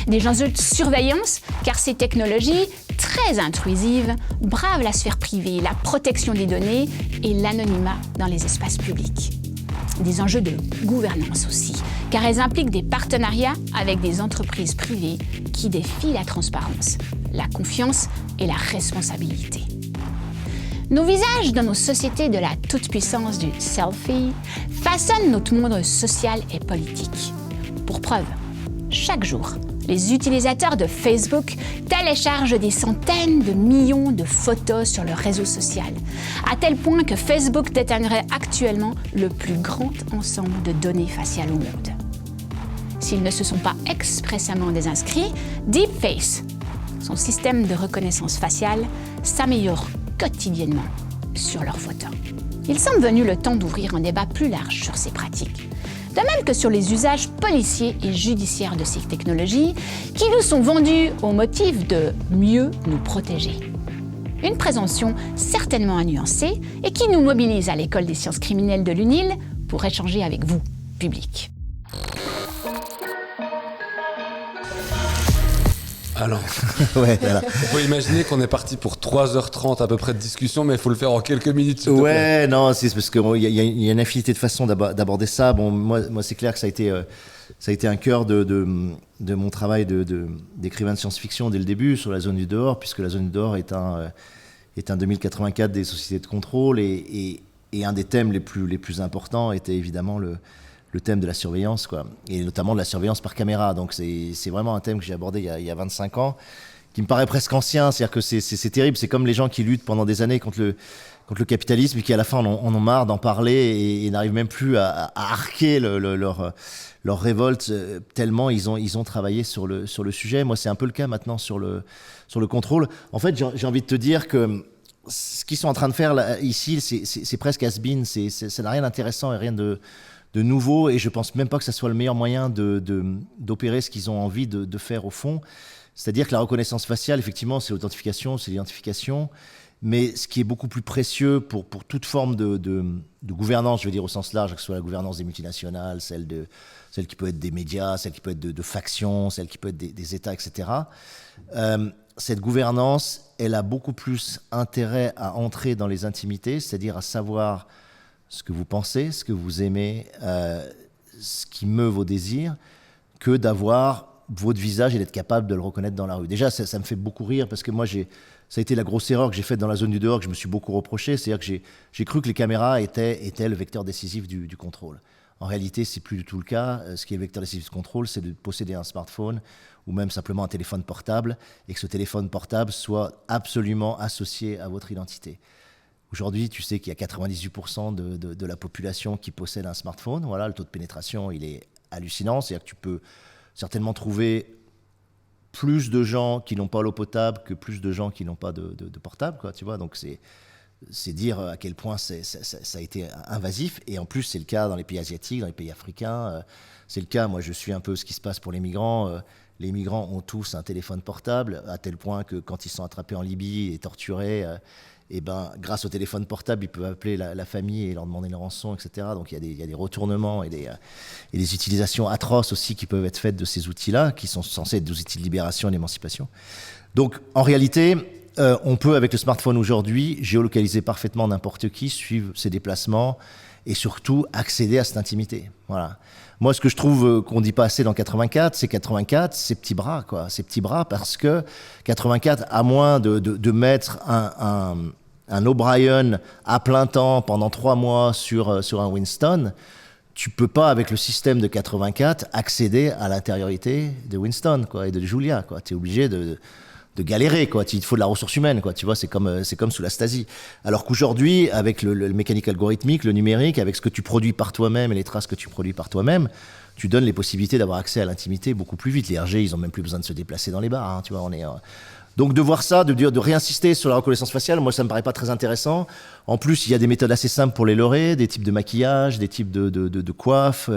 Des enjeux de surveillance, car ces technologies, très intrusives, bravent la sphère privée, la protection des données et l'anonymat dans les espaces publics. Des enjeux de gouvernance aussi, car elles impliquent des partenariats avec des entreprises privées qui défient la transparence, la confiance et la responsabilité. Nos visages dans nos sociétés de la toute-puissance du selfie façonnent notre monde social et politique. Pour preuve, chaque jour, Les utilisateurs de Facebook téléchargent des centaines de millions de photos sur le réseau social, à tel point que Facebook détiendrait actuellement le plus grand ensemble de données faciales au monde. S'ils ne se sont pas expressément désinscrits, DeepFace, son système de reconnaissance faciale, s'améliore quotidiennement sur leurs photos. Il semble venu le temps d'ouvrir un débat plus large sur ces pratiques, de même que sur les usages policiers et judiciaires de ces technologies qui nous sont vendues au motif de mieux nous protéger. Une présomption certainement à nuancer et qui nous mobilise à l'École des sciences criminelles de l'UNIL pour échanger avec vous, public. Alors, Ouais, voilà. on peut imaginer qu'on est parti pour 3h30 à peu près de discussion, mais il faut le faire en quelques minutes, s'il te plaît. Ouais, non, c'est parce qu'il y a une infinité de façons d'aborder ça. Bon, moi c'est clair que ça a été un cœur de mon travail d'écrivain de science-fiction dès le début sur la zone du dehors, puisque la zone du dehors est un 2084 des sociétés de contrôle et un des thèmes les plus importants était évidemment le thème de la surveillance, quoi, et notamment de la surveillance par caméra. Donc c'est vraiment un thème que j'ai abordé il y a 25 ans, qui me paraît presque ancien. C'est-à-dire que c'est terrible. C'est comme les gens qui luttent pendant des années contre le capitalisme et qui à la fin en ont marre d'en parler et n'arrivent même plus à arquer leur révolte tellement ils ont travaillé sur le sujet. Moi, c'est un peu le cas maintenant sur le contrôle. En fait, j'ai envie de te dire que ce qu'ils sont en train de faire là, ici, c'est presque has-been. Ça n'a rien d'intéressant et rien de nouveau, et je pense même pas que ça soit le meilleur moyen d'opérer ce qu'ils ont envie de faire au fond. C'est-à-dire que la reconnaissance faciale, effectivement, c'est l'authentification, c'est l'identification, mais ce qui est beaucoup plus précieux pour toute forme de gouvernance, je veux dire au sens large, que ce soit la gouvernance des multinationales, celle qui peut être des médias, celle qui peut être de factions, celle qui peut être des États, etc. Cette gouvernance, elle a beaucoup plus intérêt à entrer dans les intimités, c'est-à-dire à savoir ce que vous pensez, ce que vous aimez, ce qui meut vos désirs, que d'avoir votre visage et d'être capable de le reconnaître dans la rue. Déjà, ça me fait beaucoup rire parce que moi, ça a été la grosse erreur que j'ai faite dans la zone du dehors, que je me suis beaucoup reproché, c'est-à-dire que j'ai cru que les caméras étaient le vecteur décisif du contrôle. En réalité, c'est plus du tout le cas. Ce qui est le vecteur décisif du contrôle, c'est de posséder un smartphone ou même simplement un téléphone portable, et que ce téléphone portable soit absolument associé à votre identité. Aujourd'hui, tu sais qu'il y a 98% de la population qui possède un smartphone. Voilà, le taux de pénétration, il est hallucinant. C'est-à-dire que tu peux certainement trouver plus de gens qui n'ont pas l'eau potable que plus de gens qui n'ont pas de portable, quoi, tu vois. Donc c'est dire à quel point ça a été invasif. Et en plus, c'est le cas dans les pays asiatiques, dans les pays africains. C'est le cas, moi je suis un peu ce qui se passe pour les migrants. Les migrants ont tous un téléphone portable, à tel point que quand ils sont attrapés en Libye et torturés, et ben, grâce au téléphone portable, ils peuvent appeler la famille et leur demander une rançon, etc. Donc il y a des retournements et des utilisations atroces aussi qui peuvent être faites de ces outils-là, qui sont censés être des outils de libération et d'émancipation. Donc en réalité, on peut, avec le smartphone aujourd'hui, géolocaliser parfaitement n'importe qui, suivre ses déplacements et surtout accéder à cette intimité. Voilà. Moi, ce que je trouve qu'on ne dit pas assez dans 84, c'est 84, ces petits bras, quoi. Ces petits bras, parce que 84, à moins de mettre un O'Brien à plein temps pendant 3 mois sur un Winston, tu peux pas, avec le système de 84, accéder à l'intériorité de Winston, quoi, et de Julia, quoi. Tu es obligé de galérer, quoi. Il te faut de la ressource humaine, quoi. Tu vois, c'est comme sous la Stasi. Alors qu'aujourd'hui, avec le mécanique algorithmique, le numérique, avec ce que tu produis par toi-même et les traces que tu produis par toi-même, tu donnes les possibilités d'avoir accès à l'intimité beaucoup plus vite. Les RG, ils ont même plus besoin de se déplacer dans les bars, hein, tu vois. Donc de voir ça, de réinsister sur la reconnaissance faciale, moi ça me paraît pas très intéressant. En plus, il y a des méthodes assez simples pour les leurrer, des types de maquillage, des types de coiffes.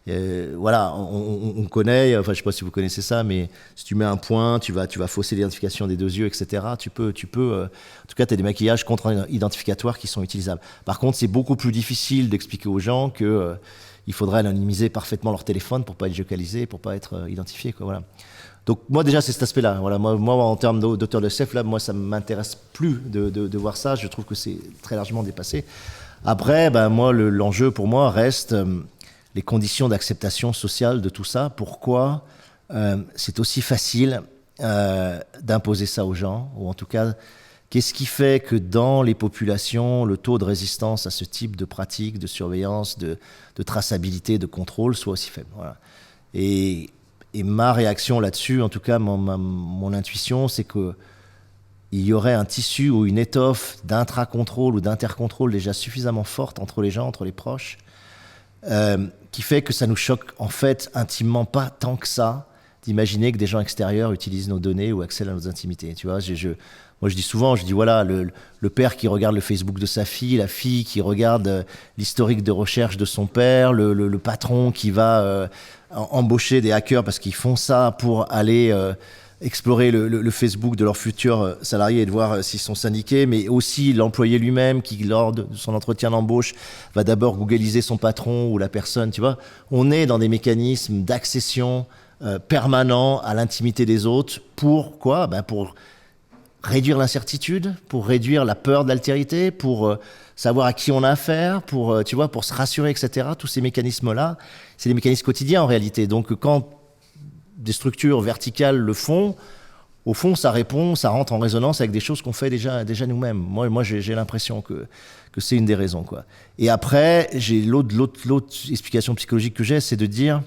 Voilà, on connaît, enfin je sais pas si vous connaissez ça, mais si tu mets un point, tu vas fausser l'identification des 2 yeux, etc. Tu peux, en tout cas, tu as des maquillages contre-identificatoires qui sont utilisables. Par contre, c'est beaucoup plus difficile d'expliquer aux gens que il faudrait anonymiser parfaitement leur téléphone pour pas être géolocalisé, pour pas être identifié, quoi. Voilà. Donc moi déjà c'est cet aspect-là. Voilà, moi en termes d'auteur de SF, là, moi ça m'intéresse plus de voir ça. Je trouve que c'est très largement dépassé. Après, ben moi l'enjeu pour moi reste les conditions d'acceptation sociale de tout ça. Pourquoi c'est aussi facile d'imposer ça aux gens, ou en tout cas qu'est-ce qui fait que dans les populations le taux de résistance à ce type de pratique, de surveillance, de traçabilité, de contrôle soit aussi faible. Voilà. ma réaction là-dessus, en tout cas mon intuition, c'est que il y aurait un tissu ou une étoffe d'intra-contrôle ou d'inter-contrôle déjà suffisamment forte entre les gens, entre les proches, qui fait que ça nous choque en fait intimement pas tant que ça d'imaginer que des gens extérieurs utilisent nos données ou accèdent à nos intimités. Tu vois, moi je dis souvent, voilà, le père qui regarde le Facebook de sa fille, la fille qui regarde l'historique de recherche de son père, le patron qui va embaucher des hackers parce qu'ils font ça pour aller explorer le Facebook de leurs futurs salariés et de voir s'ils sont syndiqués, mais aussi l'employé lui-même qui, lors de son entretien d'embauche, va d'abord googliser son patron ou la personne, tu vois. On est dans des mécanismes d'accession permanents à l'intimité des autres. Pour quoi ? Pour réduire l'incertitude, pour réduire la peur de l'altérité, pour savoir à qui on a affaire, pour se rassurer, etc. Tous ces mécanismes-là, c'est des mécanismes quotidiens en réalité. Donc quand des structures verticales le font, au fond, ça rentre en résonance avec des choses qu'on fait déjà nous-mêmes. Moi j'ai l'impression que c'est une des raisons, quoi. Et après, l'autre explication psychologique que j'ai, c'est de dire,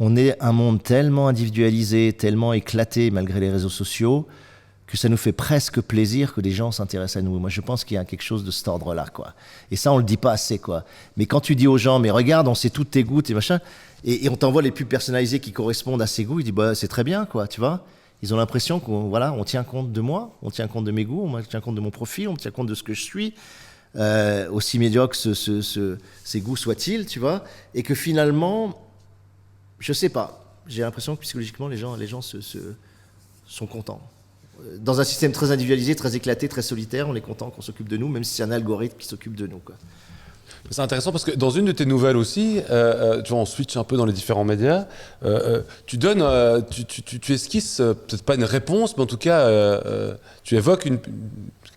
on est un monde tellement individualisé, tellement éclaté malgré les réseaux sociaux, que ça nous fait presque plaisir que des gens s'intéressent à nous. Moi, je pense qu'il y a quelque chose de cet ordre-là, quoi. Et ça, on le dit pas assez, quoi. Mais quand tu dis aux gens, mais regarde, on sait toutes tes goûts, tes machins, et on t'envoie les pubs personnalisées qui correspondent à ses goûts, ils disent, bah, c'est très bien, quoi, tu vois. Ils ont l'impression qu'on tient compte de moi, on tient compte de mes goûts, on tient compte de mon profil, on tient compte de ce que je suis, aussi médiocre ces goûts soient-ils, tu vois. Et que finalement, je sais pas, j'ai l'impression que psychologiquement, les gens sont contents. Dans un système très individualisé, très éclaté, très solitaire, on est content qu'on s'occupe de nous, même si c'est un algorithme qui s'occupe de nous, quoi. C'est intéressant parce que dans une de tes nouvelles aussi, tu vois, on switch un peu dans les différents médias, tu donnes, tu esquisses, peut-être pas une réponse, mais en tout cas, tu évoques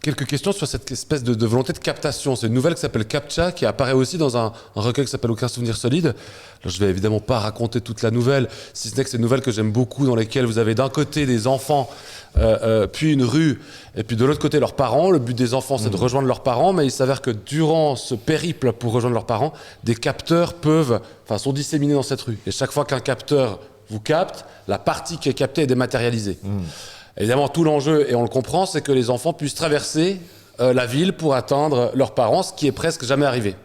quelques questions sur cette espèce de volonté de captation. C'est une nouvelle qui s'appelle Captcha, qui apparaît aussi dans un recueil qui s'appelle Aucun souvenir solide. Alors, je vais évidemment pas raconter toute la nouvelle, si ce n'est que c'est une nouvelle que j'aime beaucoup, dans lesquelles vous avez d'un côté des enfants, puis une rue, et puis de l'autre côté leurs parents. Le but des enfants, c'est de rejoindre leurs parents, mais il s'avère que durant ce périple pour rejoindre leurs parents, des capteurs sont disséminés dans cette rue. Et chaque fois qu'un capteur vous capte, la partie qui est captée est dématérialisée. Évidemment, tout l'enjeu, et on le comprend, c'est que les enfants puissent traverser la ville pour atteindre leurs parents, ce qui est presque jamais arrivé.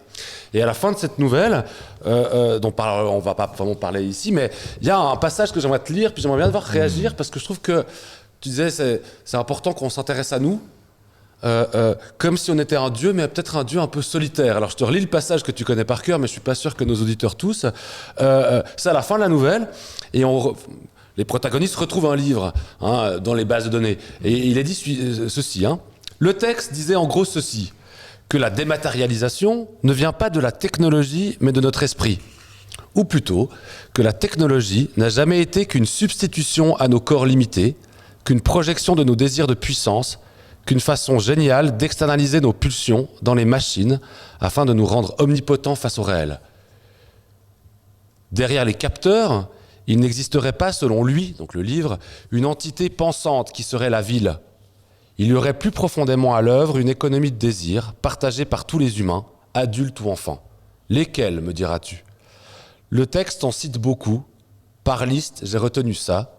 Et à la fin de cette nouvelle, dont on va pas vraiment parler ici, mais il y a un passage que j'aimerais te lire, puis j'aimerais bien te voir réagir, parce que je trouve que, tu disais, c'est important qu'on s'intéresse à nous, comme si on était un dieu, mais peut-être un dieu un peu solitaire. Alors je te relis le passage que tu connais par cœur, mais je suis pas sûr que nos auditeurs tous. C'est à la fin de la nouvelle, et les protagonistes retrouvent un livre dans les bases de données. Et il est dit ceci. Le texte disait en gros ceci, que la dématérialisation ne vient pas de la technologie, mais de notre esprit. Ou plutôt, que la technologie n'a jamais été qu'une substitution à nos corps limités, qu'une projection de nos désirs de puissance, qu'une façon géniale d'externaliser nos pulsions dans les machines afin de nous rendre omnipotents face au réel. Derrière les capteurs, il n'existerait pas, selon lui, donc le livre, une entité pensante qui serait la ville. Il y aurait plus profondément à l'œuvre une économie de désir partagée par tous les humains, adultes ou enfants. Lesquels, me diras-tu ? Le texte en cite beaucoup. Par liste, j'ai retenu ça.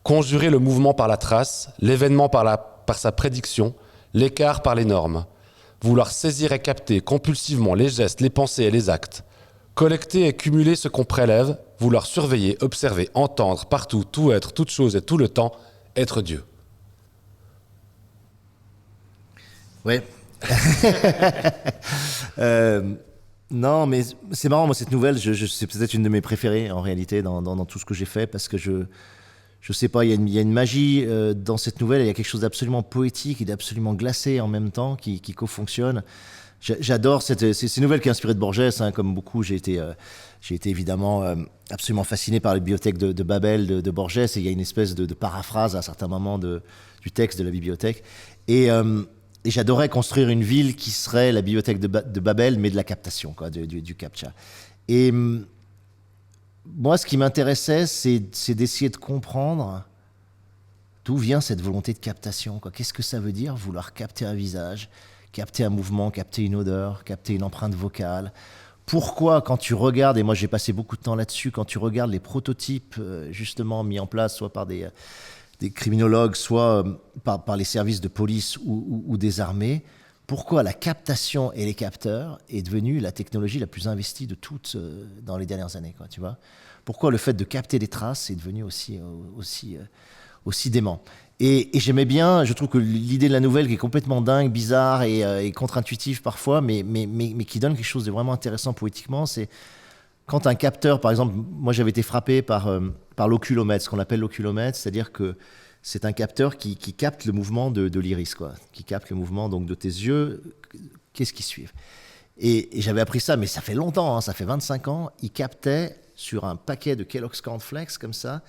Conjurer le mouvement par la trace, l'événement par sa prédiction, l'écart par les normes. Vouloir saisir et capter compulsivement les gestes, les pensées et les actes. Collecter et cumuler ce qu'on prélève, vouloir surveiller, observer, entendre, partout, tout être, toute chose et tout le temps, être Dieu. Ouais. Non, mais c'est marrant, moi, cette nouvelle, c'est peut-être une de mes préférées, en réalité, dans tout ce que j'ai fait, parce que je sais pas, il y a une magie dans cette nouvelle, il y a quelque chose d'absolument poétique et d'absolument glacé en même temps qui co-fonctionne. J'adore c'est une nouvelle qui est inspirée de Borges, comme beaucoup. J'ai été évidemment absolument fasciné par la bibliothèque de Babel de Borges, et il y a une espèce de paraphrase à certains moments du texte de la bibliothèque. Et j'adorais construire une ville qui serait la bibliothèque de Babel, mais de la captation, quoi, du captcha. Et moi, ce qui m'intéressait, c'est d'essayer de comprendre d'où vient cette volonté de captation, quoi. Qu'est-ce que ça veut dire, vouloir capter un visage, capter un mouvement, capter une odeur, capter une empreinte vocale, pourquoi, quand tu regardes, et moi j'ai passé beaucoup de temps là-dessus, quand tu regardes les prototypes justement mis en place, soit par des criminologues, soit par les services de police ou des armées, pourquoi la captation et les capteurs est devenue la technologie la plus investie de toutes dans les dernières années, quoi, tu vois ? Pourquoi le fait de capter des traces est devenu aussi dément ? Et j'aimais bien, je trouve que l'idée de la nouvelle qui est complètement dingue, bizarre et contre-intuitive parfois, mais qui donne quelque chose de vraiment intéressant poétiquement, c'est quand un capteur, par exemple, moi j'avais été frappé par l'oculomètre, ce qu'on appelle l'oculomètre, c'est-à-dire que c'est un capteur qui capte le mouvement de l'iris, quoi, qui capte le mouvement donc, de tes yeux, qu'est-ce qu'ils suivent. Et j'avais appris ça, mais ça fait longtemps, hein, ça fait 25 ans, il captait sur un paquet de Kellogg's Cornflakes, comme ça,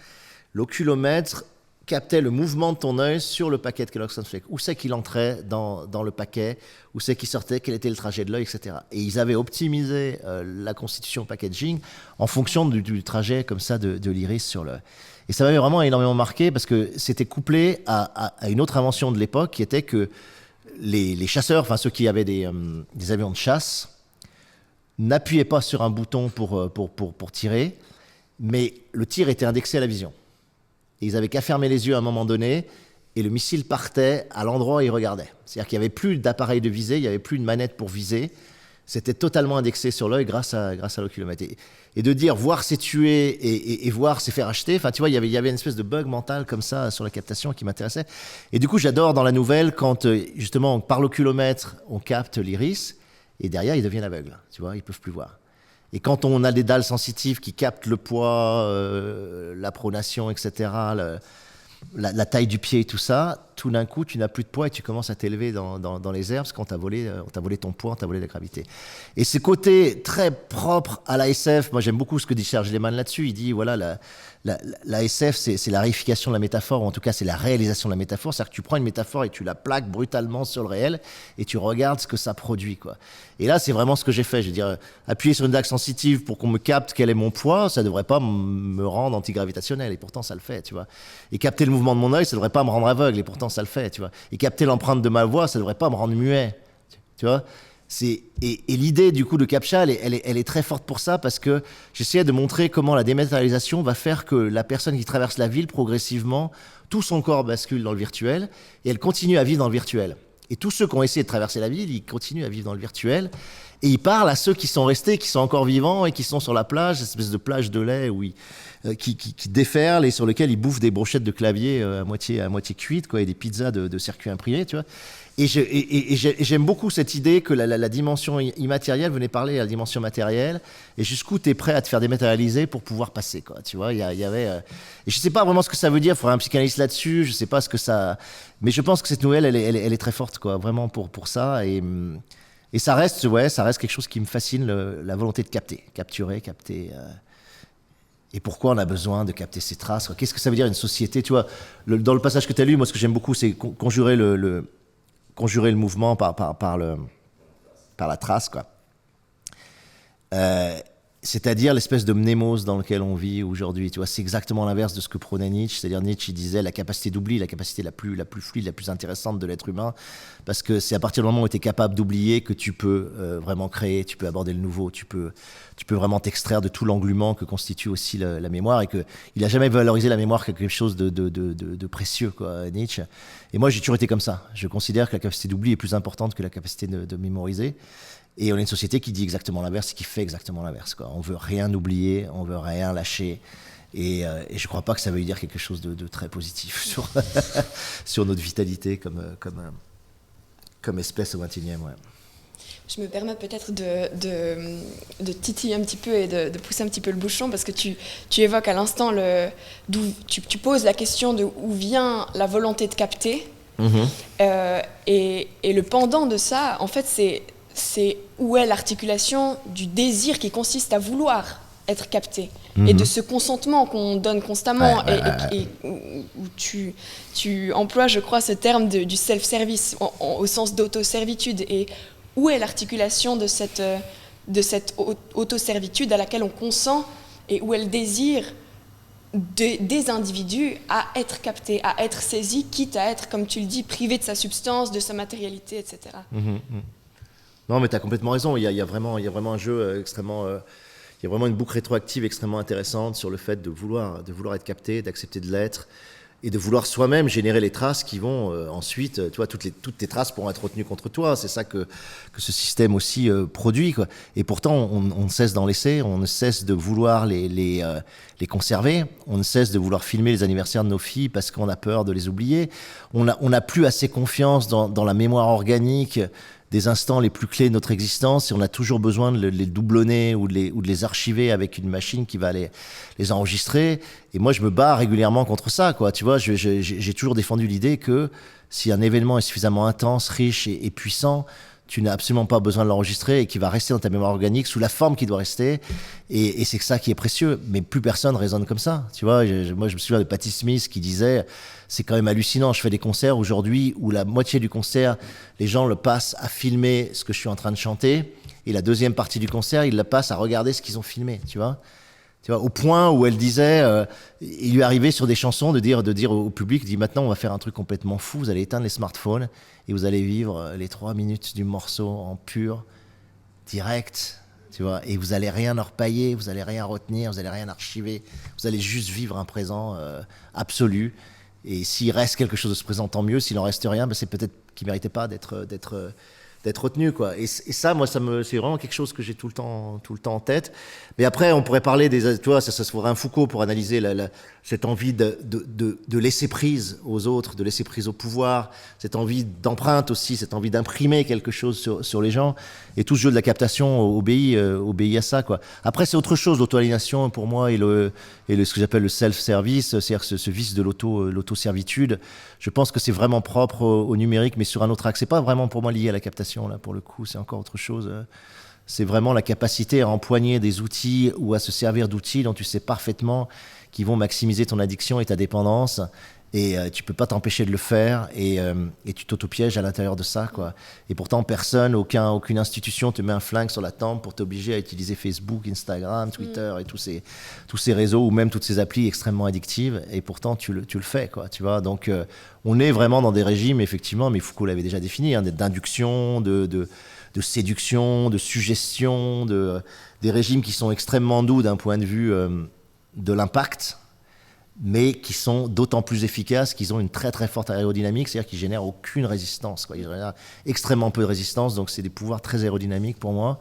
l'oculomètre captait le mouvement de ton œil sur le paquet de Kellogg's Cornflakes. Où c'est qu'il entrait dans le paquet, où c'est qu'il sortait, quel était le trajet de l'œil, etc. Et ils avaient optimisé la constitution packaging en fonction du trajet comme ça de l'iris sur le... Et ça m'avait vraiment énormément marqué parce que c'était couplé à une autre invention de l'époque qui était que les chasseurs, enfin ceux qui avaient des avions de chasse, n'appuyaient pas sur un bouton pour tirer, mais le tir était indexé à la vision. Et ils n'avaient qu'à fermer les yeux à un moment donné et le missile partait à l'endroit où ils regardaient. C'est-à-dire qu'il n'y avait plus d'appareil de visée, il n'y avait plus de manette pour viser. C'était totalement indexé sur l'œil grâce à l'oculomètre. Et de dire voir c'est tuer et voir c'est faire acheter, enfin tu vois, il y avait une espèce de bug mental comme ça sur la captation qui m'intéressait. Et du coup, j'adore dans la nouvelle quand justement par l'oculomètre, on capte l'iris et derrière, ils deviennent aveugles. Tu vois, ils ne peuvent plus voir. Et quand on a des dalles sensitives qui captent le poids, la pronation, etc., la taille du pied et tout ça, tout d'un coup, tu n'as plus de poids et tu commences à t'élever dans les airs parce qu'on t'a volé ton poids, on t'a volé la gravité. Et ce côté très propre à la SF, moi j'aime beaucoup ce que dit Serge Lehmann là-dessus. Il dit, voilà, la SF, c'est la réification de la métaphore, ou en tout cas, c'est la réalisation de la métaphore. C'est-à-dire que tu prends une métaphore et tu la plaques brutalement sur le réel et tu regardes ce que ça produit, quoi. Et là, c'est vraiment ce que j'ai fait. Je veux dire, appuyer sur une dalle sensitive pour qu'on me capte quel est mon poids, ça ne devrait pas me rendre antigravitationnel. Et pourtant, ça le fait, tu vois. Et capter le mouvement de mon œil, ça ne devrait pas me rendre aveugle. Et pourtant, ça le fait, tu vois. Et capter l'empreinte de ma voix, ça ne devrait pas me rendre muet, tu vois. Et l'idée du coup de CAPTCHA, elle est très forte pour ça, parce que j'essayais de montrer comment la dématérialisation va faire que la personne qui traverse la ville, progressivement, tout son corps bascule dans le virtuel et elle continue à vivre dans le virtuel. Et tous ceux qui ont essayé de traverser la ville, ils continuent à vivre dans le virtuel. Et ils parlent à ceux qui sont restés, qui sont encore vivants et qui sont sur la plage, cette espèce de plage de lait où qui déferlent et sur lesquels ils bouffent des brochettes de clavier à moitié cuites, quoi, et des pizzas de circuits imprimés, tu vois. Et j'aime beaucoup cette idée que la dimension immatérielle venait parler à la dimension matérielle, et jusqu'où tu es prêt à te faire dématérialiser pour pouvoir passer, quoi. Tu vois, il y avait... Et je sais pas vraiment ce que ça veut dire, il faudrait un psychanalyste là-dessus, je sais pas ce que ça... Mais je pense que cette nouvelle, elle est très forte, quoi, vraiment pour ça, et ça reste quelque chose qui me fascine, la volonté de capturer. Et pourquoi on a besoin de capter ces traces, quoi. Qu'est-ce que ça veut dire une société, tu vois, dans le passage que tu as lu, moi ce que j'aime beaucoup, c'est conjurer le mouvement par la trace, quoi. C'est-à-dire l'espèce de mnémose dans lequel on vit aujourd'hui. Tu vois, c'est exactement l'inverse de ce que prônait Nietzsche. C'est-à-dire Nietzsche, il disait la capacité d'oubli, la capacité la plus fluide, la plus intéressante de l'être humain, parce que c'est à partir du moment où tu es capable d'oublier que tu peux vraiment créer, tu peux aborder le nouveau, tu peux vraiment t'extraire de tout l'englument que constitue aussi la mémoire, et qu'il n'a jamais valorisé la mémoire comme quelque chose de précieux, quoi, Nietzsche. Et moi, j'ai toujours été comme ça. Je considère que la capacité d'oubli est plus importante que la capacité de mémoriser. Et on est une société qui dit exactement l'inverse et qui fait exactement l'inverse, quoi. On veut rien oublier, on veut rien lâcher. Et je crois pas que ça veuille dire quelque chose de très positif sur notre vitalité comme espèce au XXIe. Ouais. Je me permets peut-être de titiller un petit peu et de pousser un petit peu le bouchon, parce que tu évoques à l'instant, tu poses la question de où vient la volonté de capter. Mm-hmm. Et le pendant de ça, en fait, c'est où est l'articulation du désir qui consiste à vouloir être capté, et de ce consentement qu'on donne constamment, et où tu emploies, je crois, ce terme du self-service au sens d'autoservitude, et où est l'articulation de cette autoservitude à laquelle on consent, et où est le désir des individus à être captés, à être saisis, quitte à être, comme tu le dis, privé de sa substance, de sa matérialité, etc. Non, mais tu as complètement raison. Il y a vraiment un jeu extrêmement... il y a vraiment une boucle rétroactive extrêmement intéressante sur le fait de vouloir être capté, d'accepter de l'être, et de vouloir soi-même générer les traces qui vont ensuite, tu vois, toutes tes traces pourront être retenues contre toi. C'est ça que ce système aussi produit, quoi. Et pourtant, on ne cesse d'en laisser, on ne cesse de vouloir les conserver, on ne cesse de vouloir filmer les anniversaires de nos filles parce qu'on a peur de les oublier. On n'a plus assez confiance dans la mémoire organique des instants les plus clés de notre existence, et on a toujours besoin de les doublonner ou de les archiver avec une machine qui va les enregistrer. Et moi, je me bats régulièrement contre ça, quoi. Tu vois, j'ai toujours défendu l'idée que si un événement est suffisamment intense, riche et puissant, tu n'as absolument pas besoin de l'enregistrer et qui va rester dans ta mémoire organique sous la forme qui doit rester. Et c'est ça qui est précieux. Mais plus personne raisonne comme ça. Tu vois, moi, je me souviens de Patti Smith qui disait, c'est quand même hallucinant. Je fais des concerts aujourd'hui où la moitié du concert, les gens le passent à filmer ce que je suis en train de chanter. Et la deuxième partie du concert, ils la passent à regarder ce qu'ils ont filmé, tu vois. Tu vois, au point où elle disait, il lui arrivait sur des chansons de dire au public, dit maintenant on va faire un truc complètement fou, vous allez éteindre les smartphones et vous allez vivre les 3 minutes du morceau en pur, direct, tu vois, et vous allez rien repailler, vous allez rien retenir, vous allez rien archiver, vous allez juste vivre un présent absolu. Et s'il reste quelque chose de ce présent, tant mieux. S'il en reste rien, ben c'est peut-être qu'il méritait pas d'être retenu, quoi. Et ça, moi, c'est vraiment quelque chose que j'ai tout le temps en tête. Mais après, on pourrait parler tu vois, ça se ferait un Foucault pour analyser cette envie de laisser prise aux autres, de laisser prise au pouvoir, cette envie d'empreinte aussi, cette envie d'imprimer quelque chose sur les gens. Et tout ce jeu de la captation obéit à ça, quoi. Après, c'est autre chose, l'auto-aliénation, pour moi, et ce que j'appelle le self-service, c'est-à-dire ce vice de l'auto-servitude. Je pense que c'est vraiment propre au numérique, mais sur un autre axe. C'est pas vraiment pour moi lié à la captation, là, pour le coup, c'est encore autre chose. C'est vraiment la capacité à empoigner des outils ou à se servir d'outils dont tu sais parfaitement qu'ils vont maximiser ton addiction et ta dépendance. Et tu peux pas t'empêcher de le faire, et tu t'auto-pièges à l'intérieur de ça, quoi. Et pourtant, aucune institution te met un flingue sur la tempe pour t'obliger à utiliser Facebook, Instagram, Twitter et tous ces réseaux, ou même toutes ces applis extrêmement addictives. Et pourtant, tu le fais, quoi. Tu vois. Donc, on est vraiment dans des régimes, effectivement, mais Foucault l'avait déjà défini, hein, d'induction, de séduction, de suggestion, des régimes qui sont extrêmement doux d'un point de vue de l'impact, mais qui sont d'autant plus efficaces qu'ils ont une très très forte aérodynamique, c'est-à-dire qu'ils génèrent aucune résistance, quoi. Ils génèrent extrêmement peu de résistance, donc c'est des pouvoirs très aérodynamiques pour moi.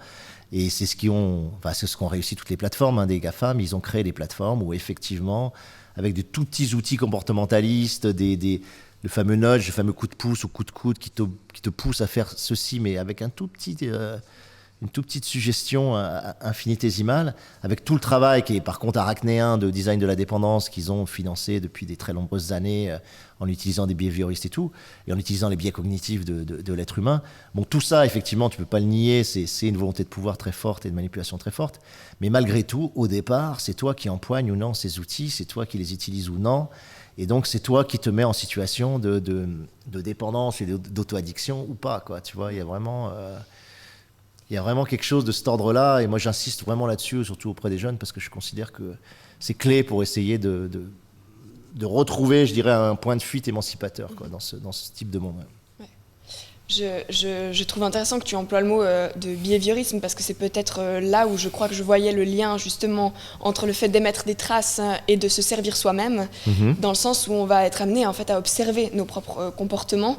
Et c'est ce qu'ont réussi toutes les plateformes, hein, des GAFAM. Ils ont créé des plateformes où effectivement, avec de tout petits outils comportementalistes, le fameux nudge, le fameux coup de pouce ou coup de coude qui te pousse à faire ceci, mais avec une toute petite suggestion infinitésimale, avec tout le travail qui est par contre arachnéen de design de la dépendance qu'ils ont financé depuis des très nombreuses années en utilisant des behavioristes et tout, et en utilisant les biais cognitifs de l'être humain. Bon, tout ça, effectivement, tu peux pas le nier, c'est une volonté de pouvoir très forte et de manipulation très forte, mais malgré tout, au départ, c'est toi qui empoignes ou non ces outils, c'est toi qui les utilises ou non, et donc c'est toi qui te mets en situation de dépendance et d'auto-addiction ou pas, quoi. Tu vois, il y a vraiment quelque chose de cet ordre-là, et moi j'insiste vraiment là-dessus, surtout auprès des jeunes, parce que je considère que c'est clé pour essayer de retrouver, je dirais, un point de fuite émancipateur, quoi, dans ce type de monde. Ouais. Je trouve intéressant que tu emploies le mot de behaviorisme, parce que c'est peut-être là où je crois que je voyais le lien justement entre le fait d'émettre des traces et de se servir soi-même, dans le sens où on va être amené en fait à observer nos propres comportements,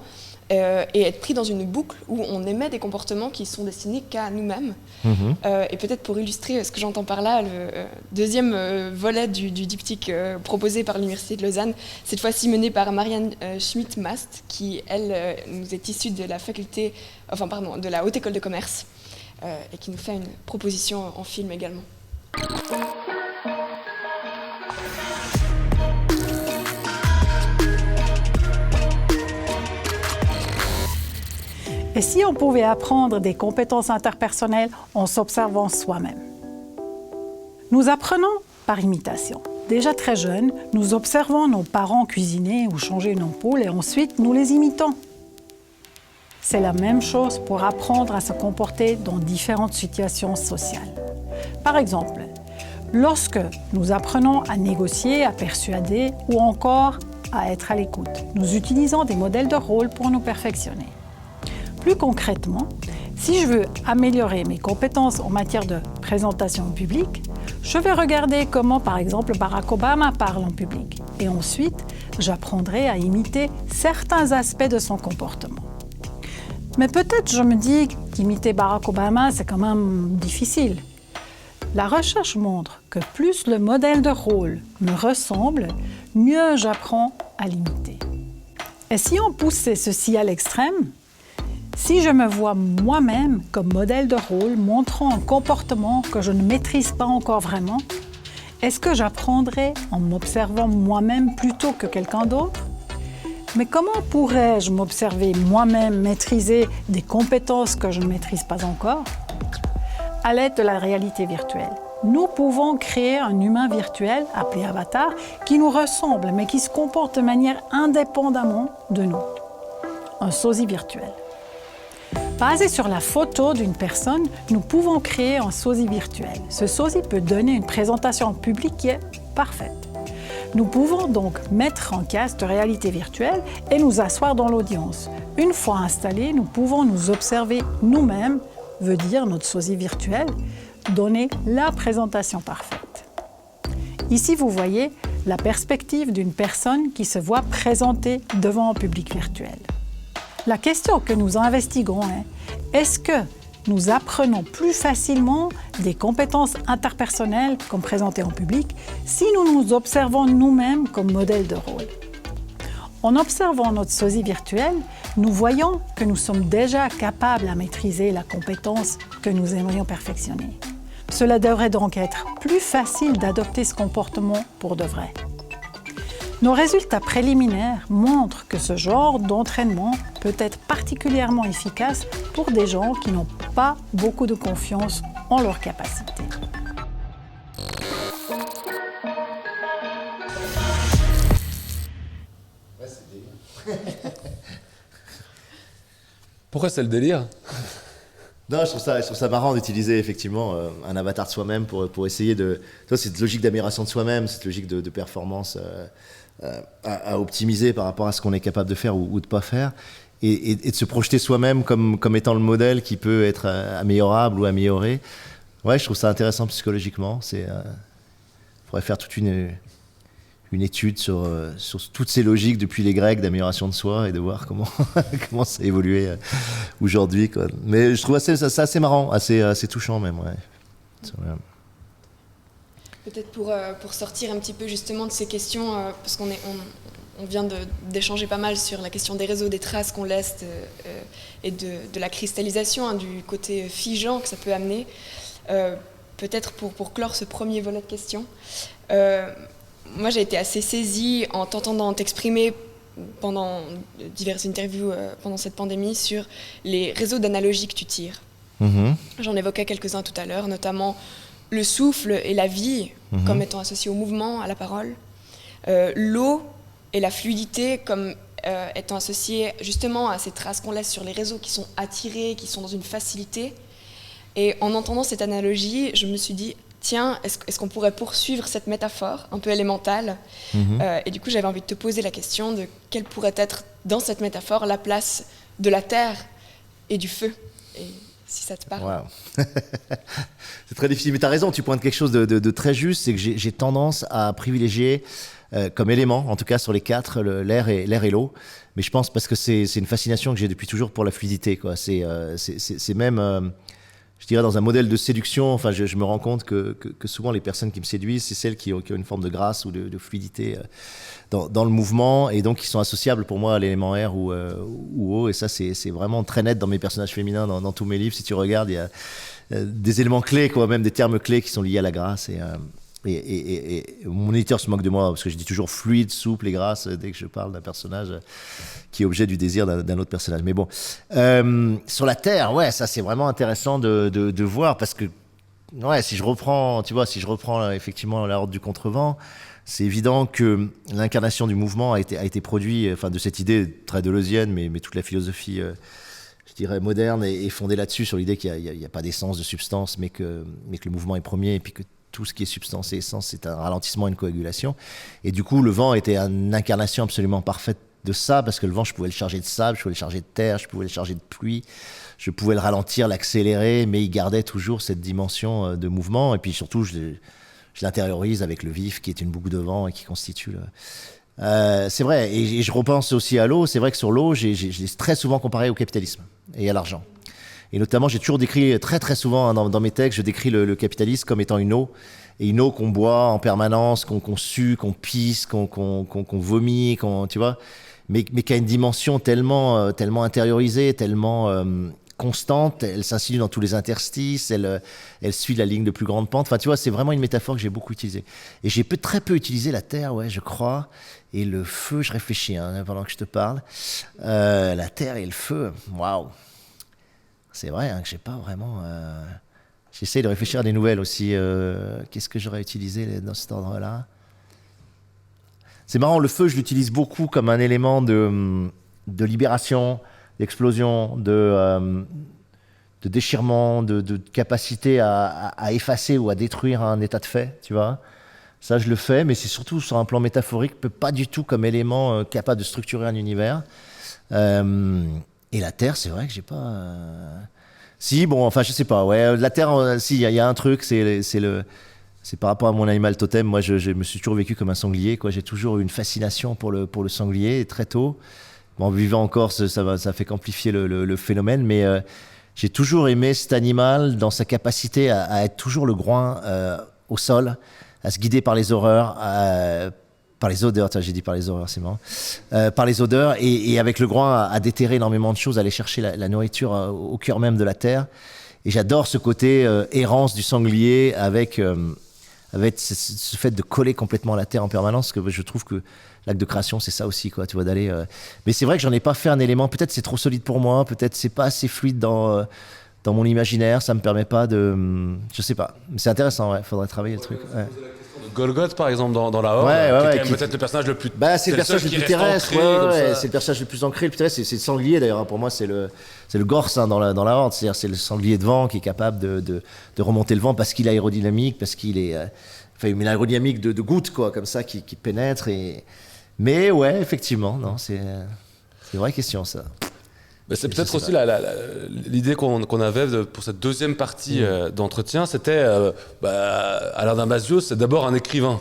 et être pris dans une boucle où on émet des comportements qui sont destinés qu'à nous-mêmes. Et peut-être pour illustrer ce que j'entends par là, le deuxième volet du diptyque proposé par l'Université de Lausanne, cette fois-ci mené par Marianne Schmidt-Mast, qui, elle, nous est issue de de la Haute École de Commerce, et qui nous fait une proposition en film également. Et si on pouvait apprendre des compétences interpersonnelles en s'observant soi-même? Nous apprenons par imitation. Déjà très jeunes, nous observons nos parents cuisiner ou changer une ampoule et ensuite nous les imitons. C'est la même chose pour apprendre à se comporter dans différentes situations sociales. Par exemple, lorsque nous apprenons à négocier, à persuader ou encore à être à l'écoute, nous utilisons des modèles de rôle pour nous perfectionner. Plus concrètement, Si je veux améliorer mes compétences en matière de présentation en public, je vais regarder comment, par exemple, Barack Obama parle en public. Et ensuite, j'apprendrai à imiter certains aspects de son comportement. Mais peut-être je me dis qu'imiter Barack Obama, c'est quand même difficile. La recherche montre que plus le modèle de rôle me ressemble, mieux j'apprends à l'imiter. Et si on poussait ceci à l'extrême, si je me vois moi-même comme modèle de rôle montrant un comportement que je ne maîtrise pas encore vraiment, est-ce que j'apprendrai en m'observant moi-même plutôt que quelqu'un d'autre? Mais comment pourrais-je m'observer moi-même maîtriser des compétences que je ne maîtrise pas encore? À l'aide de la réalité virtuelle, nous pouvons créer un humain virtuel, appelé avatar, qui nous ressemble mais qui se comporte de manière indépendamment de nous. Un sosie virtuel. Basé sur la photo d'une personne, nous pouvons créer un sosie virtuel. Ce sosie peut donner une présentation en public qui est parfaite. Nous pouvons donc mettre un casque de réalité virtuelle et nous asseoir dans l'audience. Une fois installés, nous pouvons nous observer nous-mêmes, veut dire notre sosie virtuel, donner la présentation parfaite. Ici, vous voyez la perspective d'une personne qui se voit présenter devant un public virtuel. La question que nous investiguons est, est-ce que nous apprenons plus facilement des compétences interpersonnelles comme présentées en public si nous nous observons nous-mêmes comme modèle de rôle? En observant notre sosie virtuelle, nous voyons que nous sommes déjà capables à maîtriser la compétence que nous aimerions perfectionner. Cela devrait donc être plus facile d'adopter ce comportement pour de vrai. Nos résultats préliminaires montrent que ce genre d'entraînement peut être particulièrement efficace pour des gens qui n'ont pas beaucoup de confiance en leurs capacités. Pourquoi c'est le délire? Non, je trouve ça marrant d'utiliser effectivement un avatar de soi-même pour essayer de... Toi, cette logique d'amélioration de soi-même, cette logique de performance à optimiser par rapport à ce qu'on est capable de faire ou de ne pas faire, et de se projeter soi-même comme étant le modèle qui peut être améliorable ou amélioré. Ouais, je trouve ça intéressant psychologiquement. Il faudrait faire toute une étude sur toutes ces logiques depuis les Grecs d'amélioration de soi et de voir comment ça a évolué aujourd'hui, quoi. Mais je trouve ça assez marrant, assez touchant même. Ouais. Peut-être pour sortir un petit peu justement de ces questions, parce qu'on vient d'échanger pas mal sur la question des réseaux, des traces qu'on laisse et de la cristallisation, du côté figeant que ça peut amener. Peut-être pour clore ce premier volet de questions, moi j'ai été assez saisie en t'entendant t'exprimer pendant diverses interviews pendant cette pandémie sur les réseaux d'analogie que tu tires. J'en évoquais quelques-uns tout à l'heure, notamment le souffle et la vie comme étant associés au mouvement, à la parole, l'eau et la fluidité comme étant associées justement à ces traces qu'on laisse sur les réseaux qui sont attirés, qui sont dans une facilité. Et en entendant cette analogie, je me suis dit, tiens, est-ce qu'on pourrait poursuivre cette métaphore un peu élémentale? Et du coup, j'avais envie de te poser la question de quelle pourrait être dans cette métaphore la place de la terre et du feu, et si ça te parle. Wow. C'est très difficile, mais tu as raison, tu pointes quelque chose de très juste, c'est que j'ai tendance à privilégier comme élément, en tout cas sur les quatre, l'air et l'eau. Mais je pense parce que c'est une fascination que j'ai depuis toujours pour la fluidité, quoi. C'est même... je dirais dans un modèle de séduction, enfin, je me rends compte que souvent les personnes qui me séduisent, c'est celles qui ont une forme de grâce ou de fluidité dans le mouvement, et donc qui sont associables pour moi à l'élément air ou eau. Et ça, c'est vraiment très net dans mes personnages féminins, dans tous mes livres. Si tu regardes, il y a des éléments clés, quoi, même des termes clés qui sont liés à la grâce. Et mon éditeur se moque de moi parce que je dis toujours fluide, souple et grasse dès que je parle d'un personnage qui est objet du désir d'un autre personnage. Mais bon, sur la Terre, ouais, ça c'est vraiment intéressant de voir, parce que ouais, si je reprends effectivement la Horde du Contrevent, c'est évident que l'incarnation du mouvement a été produite, enfin de cette idée très deleuzienne, mais toute la philosophie, je dirais moderne, est fondée là-dessus, sur l'idée qu'il n'y a pas d'essence, de substance, mais que le mouvement est premier, et puis que tout ce qui est substance et essence, c'est un ralentissement, une coagulation. Et du coup, le vent était une incarnation absolument parfaite de ça, parce que le vent, je pouvais le charger de sable, je pouvais le charger de terre, je pouvais le charger de pluie, je pouvais le ralentir, l'accélérer, mais il gardait toujours cette dimension de mouvement. Et puis surtout, je l'intériorise avec le vif, qui est une boucle de vent et qui constitue c'est vrai, et je repense aussi à l'eau. C'est vrai que sur l'eau, je l'ai très souvent comparé au capitalisme et à l'argent. Et notamment, j'ai toujours décrit très très souvent dans mes textes, je décris le capitalisme comme étant une eau. Et une eau qu'on boit en permanence, qu'on sue, qu'on pisse, qu'on vomit, tu vois, mais qui a une dimension tellement intériorisée, tellement constante. Elle s'insinue dans tous les interstices, elle suit la ligne de plus grande pente. Enfin, tu vois, c'est vraiment une métaphore que j'ai beaucoup utilisée. Et j'ai très peu utilisé la terre, ouais, je crois. Et le feu, je réfléchis pendant que je te parle. La terre et le feu, waouh. C'est vrai que j'ai pas vraiment... J'essaie de réfléchir à des nouvelles aussi. Qu'est-ce que j'aurais utilisé dans cet ordre-là? C'est marrant, le feu, je l'utilise beaucoup comme un élément de libération, d'explosion, de déchirement, de capacité à effacer ou à détruire un état de fait, tu vois. Ça, je le fais, mais c'est surtout sur un plan métaphorique, pas du tout comme élément capable de structurer un univers. Et la Terre, c'est vrai que j'ai pas... Si, bon, enfin, je sais pas. Ouais, la Terre, si, il y a un truc, c'est par rapport à mon animal totem. Moi, je me suis toujours vécu comme un sanglier, quoi. J'ai toujours eu une fascination pour le sanglier, très tôt. Bon, vivant en Corse, ça fait qu'amplifier le phénomène, mais j'ai toujours aimé cet animal dans sa capacité à être toujours le groin au sol, à se guider par les horreurs, par les odeurs, j'ai dit par les horreurs, c'est marrant, par les odeurs, et avec le groin à déterrer énormément de choses, aller chercher la nourriture au cœur même de la terre. Et j'adore ce côté errance du sanglier avec ce fait de coller complètement à la terre en permanence, parce que je trouve que l'acte de création, c'est ça aussi, quoi, tu vois, d'aller... Mais c'est vrai que j'en ai pas fait un élément, peut-être c'est trop solide pour moi, peut-être c'est pas assez fluide dans mon imaginaire, ça me permet pas de... je sais pas, mais c'est intéressant, ouais, faudrait travailler le truc. Ouais. Golgoth, par exemple, dans la Horde, qui est peut-être le personnage le plus... c'est le personnage le plus terrestre, c'est le personnage le plus ancré, le plus terrestre, c'est le sanglier d'ailleurs, pour moi c'est le Gorse dans la Horde, c'est-à-dire c'est le sanglier de vent qui est capable de remonter le vent parce qu'il est aérodynamique, parce qu'il est... Enfin, une aérodynamique de gouttes, quoi, comme ça, qui pénètre. Mais ouais, effectivement, non, c'est une vraie question, ça. C'est peut-être aussi l'idée qu'on avait pour cette deuxième partie d'entretien, c'était Alain Damasio, c'est d'abord un écrivain.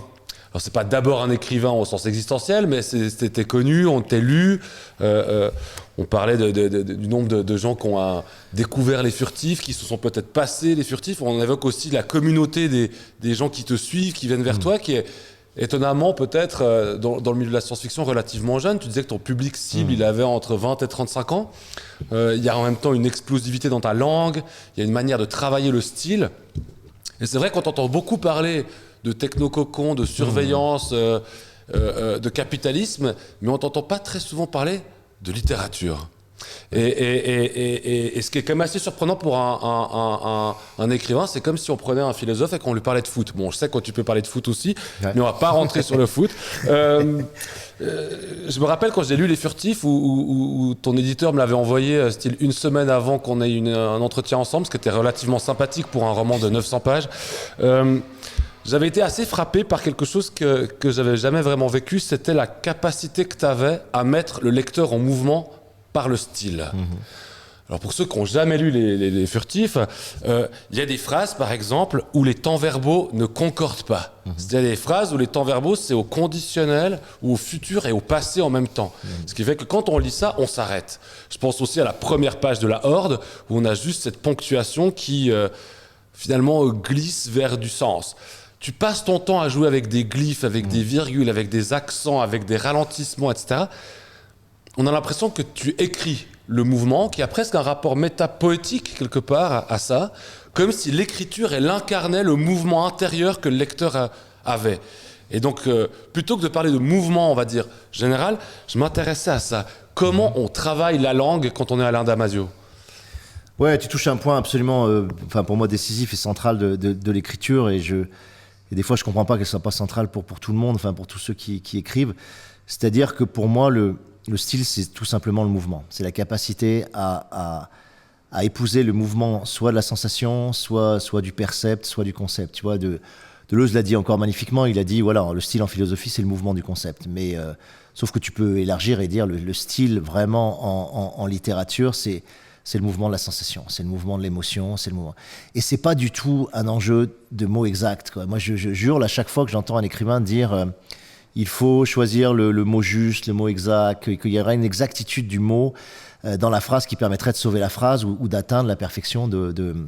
Alors c'est pas d'abord un écrivain au sens existentiel, mais c'était connu, on t'a lu. On parlait du nombre de gens qui ont découvert les furtifs, qui se sont peut-être passés les furtifs. On évoque aussi la communauté des gens qui te suivent, qui viennent vers toi, qui est étonnamment peut-être dans le milieu de la science-fiction relativement jeune. Tu disais que ton public cible, il avait entre 20 et 35 ans. Il y a en même temps une explosivité dans ta langue, il y a une manière de travailler le style. Et c'est vrai qu'on t'entend beaucoup parler de technococon, de surveillance, de capitalisme, mais on t'entend pas très souvent parler de littérature. Et ce qui est quand même assez surprenant pour un écrivain, c'est comme si on prenait un philosophe et qu'on lui parlait de foot. Bon, je sais que tu peux parler de foot aussi, mais on va pas rentrer sur le foot. Je me rappelle quand j'ai lu Les Furtifs, où ton éditeur me l'avait envoyé style une semaine avant qu'on ait un entretien ensemble, ce qui était relativement sympathique pour un roman de 900 pages. J'avais été assez frappé par quelque chose que j'avais jamais vraiment vécu, c'était la capacité que tu avais à mettre le lecteur en mouvement par le style. Alors pour ceux qui n'ont jamais lu les Furtifs, il y a des phrases par exemple où les temps verbaux ne concordent pas. C'est-à-dire des phrases où les temps verbaux c'est au conditionnel ou au futur et au passé en même temps. Ce qui fait que quand on lit ça, on s'arrête. Je pense aussi à la première page de la Horde où on a juste cette ponctuation qui finalement glisse vers du sens. Tu passes ton temps à jouer avec des glyphes, avec des virgules, avec des accents, avec des ralentissements, etc. On a l'impression que tu écris le mouvement, qui a presque un rapport métapoétique quelque part à ça, comme si l'écriture, elle incarnait le mouvement intérieur que le lecteur avait. Et donc, plutôt que de parler de mouvement, on va dire, général, je m'intéressais à ça. Comment on travaille la langue quand on est Alain Damasio ? Ouais, tu touches un point absolument, pour moi, décisif et central de l'écriture, et des fois, je comprends pas qu'elle soit pas centrale pour tout le monde, pour tous ceux qui écrivent. C'est-à-dire que pour moi, le style, c'est tout simplement le mouvement. C'est la capacité à épouser le mouvement, soit de la sensation, soit du percept, soit du concept. Tu vois, de Deleuze l'a dit encore magnifiquement, il a dit, voilà, le style en philosophie, c'est le mouvement du concept. Mais sauf que tu peux élargir et dire le style vraiment en littérature, c'est le mouvement de la sensation, c'est le mouvement de l'émotion, c'est le mouvement. Et c'est pas du tout un enjeu de mots exacts, quoi. Moi, je jure, à chaque fois que j'entends un écrivain dire il faut choisir le mot juste, le mot exact, qu'il y aura une exactitude du mot dans la phrase qui permettrait de sauver la phrase ou d'atteindre la perfection de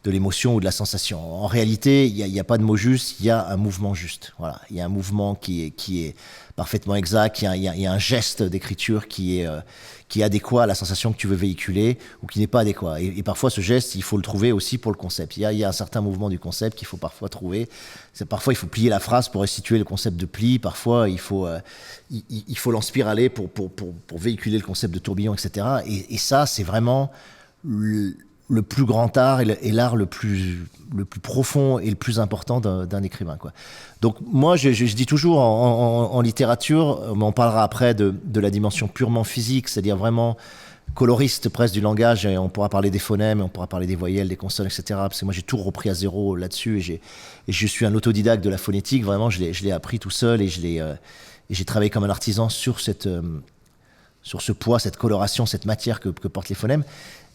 l'émotion ou de la sensation. En réalité, il n'y a pas de mot juste, il y a un mouvement juste. Voilà. Il y a un mouvement qui est parfaitement exact, il y a un geste d'écriture qui est adéquat à la sensation que tu veux véhiculer ou qui n'est pas adéquat. Et parfois, ce geste, il faut le trouver aussi pour le concept. Il y a un certain mouvement du concept qu'il faut parfois trouver. Parfois, il faut plier la phrase pour restituer le concept de pli. Parfois, il faut l'enspiraler pour véhiculer le concept de tourbillon, etc. Et ça, c'est vraiment le plus grand art et l'art le plus profond et le plus important d'un écrivain, quoi. Donc moi, je dis toujours en littérature, on parlera après de la dimension purement physique, c'est-à-dire vraiment coloriste presque du langage, et on pourra parler des phonèmes, on pourra parler des voyelles, des consonnes, etc. Parce que moi, j'ai tout repris à zéro là-dessus, et je suis un autodidacte de la phonétique, vraiment, je l'ai appris tout seul, et j'ai travaillé comme un artisan sur ce poids, cette coloration, cette matière que portent les phonèmes.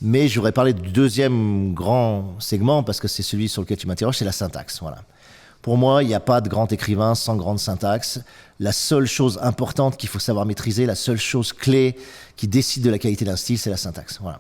Mais j'aurais parlé du deuxième grand segment, parce que c'est celui sur lequel tu m'interroges, c'est la syntaxe. Voilà. Pour moi, il n'y a pas de grand écrivain sans grande syntaxe. La seule chose importante qu'il faut savoir maîtriser, la seule chose clé qui décide de la qualité d'un style, c'est la syntaxe. Voilà.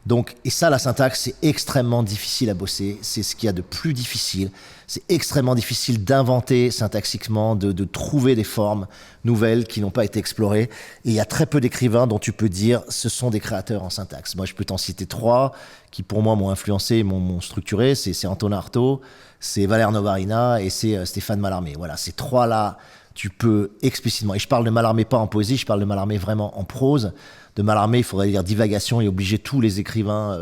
Donc, et ça, la syntaxe, c'est extrêmement difficile à bosser. C'est ce qu'il y a de plus difficile. C'est extrêmement difficile d'inventer syntaxiquement, de trouver des formes nouvelles qui n'ont pas été explorées. Et il y a très peu d'écrivains dont tu peux dire ce sont des créateurs en syntaxe. Moi, je peux t'en citer 3 qui, pour moi, m'ont influencé et m'ont structuré. C'est Antonin Artaud, c'est Valère Novarina et c'est Stéphane Mallarmé. Voilà, ces 3-là, tu peux explicitement. Et je parle de Mallarmé pas en poésie, je parle de Mallarmé vraiment en prose. De Mallarmé, il faudrait lire Divagation et obliger tous les écrivains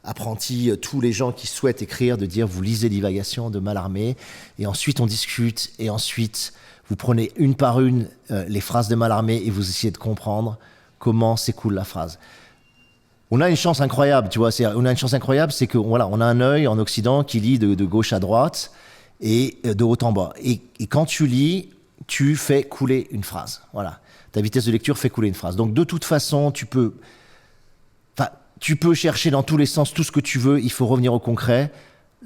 apprentis, tous les gens qui souhaitent écrire, de dire vous lisez Divagation de Mallarmé, et ensuite on discute, et ensuite vous prenez une par une les phrases de Mallarmé et vous essayez de comprendre comment s'écoule la phrase. On a une chance incroyable, tu vois. On a une chance incroyable, c'est que voilà, on a un œil en Occident qui lit de gauche à droite et de haut en bas. Et quand tu lis, tu fais couler une phrase. Voilà. Ta vitesse de lecture fait couler une phrase. Donc de toute façon, tu peux chercher dans tous les sens tout ce que tu veux, il faut revenir au concret.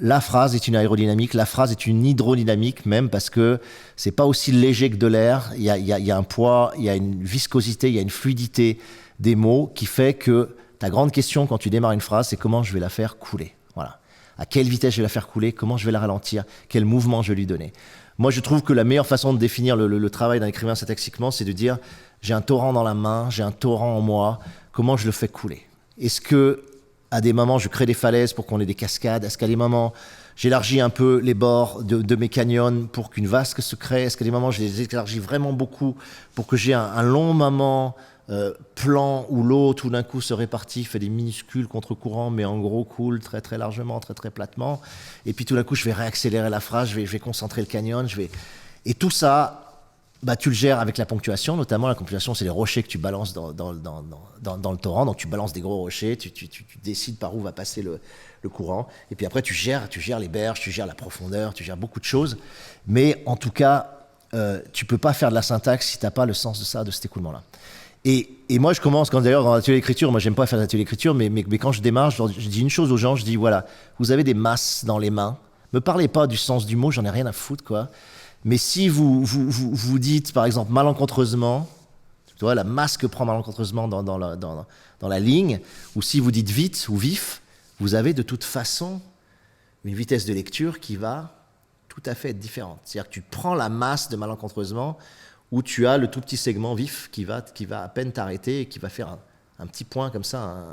La phrase est une aérodynamique, la phrase est une hydrodynamique même, parce que c'est pas aussi léger que de l'air. Il y a un poids, il y a une viscosité, il y a une fluidité des mots qui fait que ta grande question quand tu démarres une phrase, c'est comment je vais la faire couler. Voilà. À quelle vitesse je vais la faire couler, comment je vais la ralentir, quel mouvement je vais lui donner. Moi, je trouve que la meilleure façon de définir le travail d'un écrivain syntaxiquement, c'est de dire j'ai un torrent dans la main, j'ai un torrent en moi, comment je le fais couler. Est-ce que, à des moments, je crée des falaises pour qu'on ait des cascades? Est-ce qu'à des moments, j'élargis un peu les bords de mes canyons pour qu'une vasque se crée? Est-ce qu'à des moments, je les élargis vraiment beaucoup pour que j'ai un long moment plan où l'eau, tout d'un coup, se répartit, fait des minuscules contre-courants, mais en gros coule très très largement, très très platement. Et puis tout d'un coup, je vais réaccélérer la phrase, je vais concentrer le canyon, Et tout ça, tu le gères avec la ponctuation, notamment la ponctuation, c'est les rochers que tu balances dans le torrent. Donc tu balances des gros rochers, tu décides par où va passer le courant. Et puis après, tu gères les berges, tu gères la profondeur, tu gères beaucoup de choses. Mais en tout cas, tu peux pas faire de la syntaxe si t'as pas le sens de ça, de cet écoulement-là. Et moi, je commence, d'ailleurs dans l'atelier d'écriture, moi j'aime pas faire l'atelier d'écriture, mais quand je démarre, je dis une chose aux gens, je dis voilà, vous avez des masses dans les mains, me parlez pas du sens du mot, j'en ai rien à foutre, quoi. Mais si vous dites, par exemple, malencontreusement, tu vois, la masse que prend malencontreusement dans la ligne, ou si vous dites vite ou vif, vous avez de toute façon une vitesse de lecture qui va tout à fait être différente. C'est-à-dire que tu prends la masse de malencontreusement, où tu as le tout petit segment vif qui va à peine t'arrêter et qui va faire un petit point comme ça,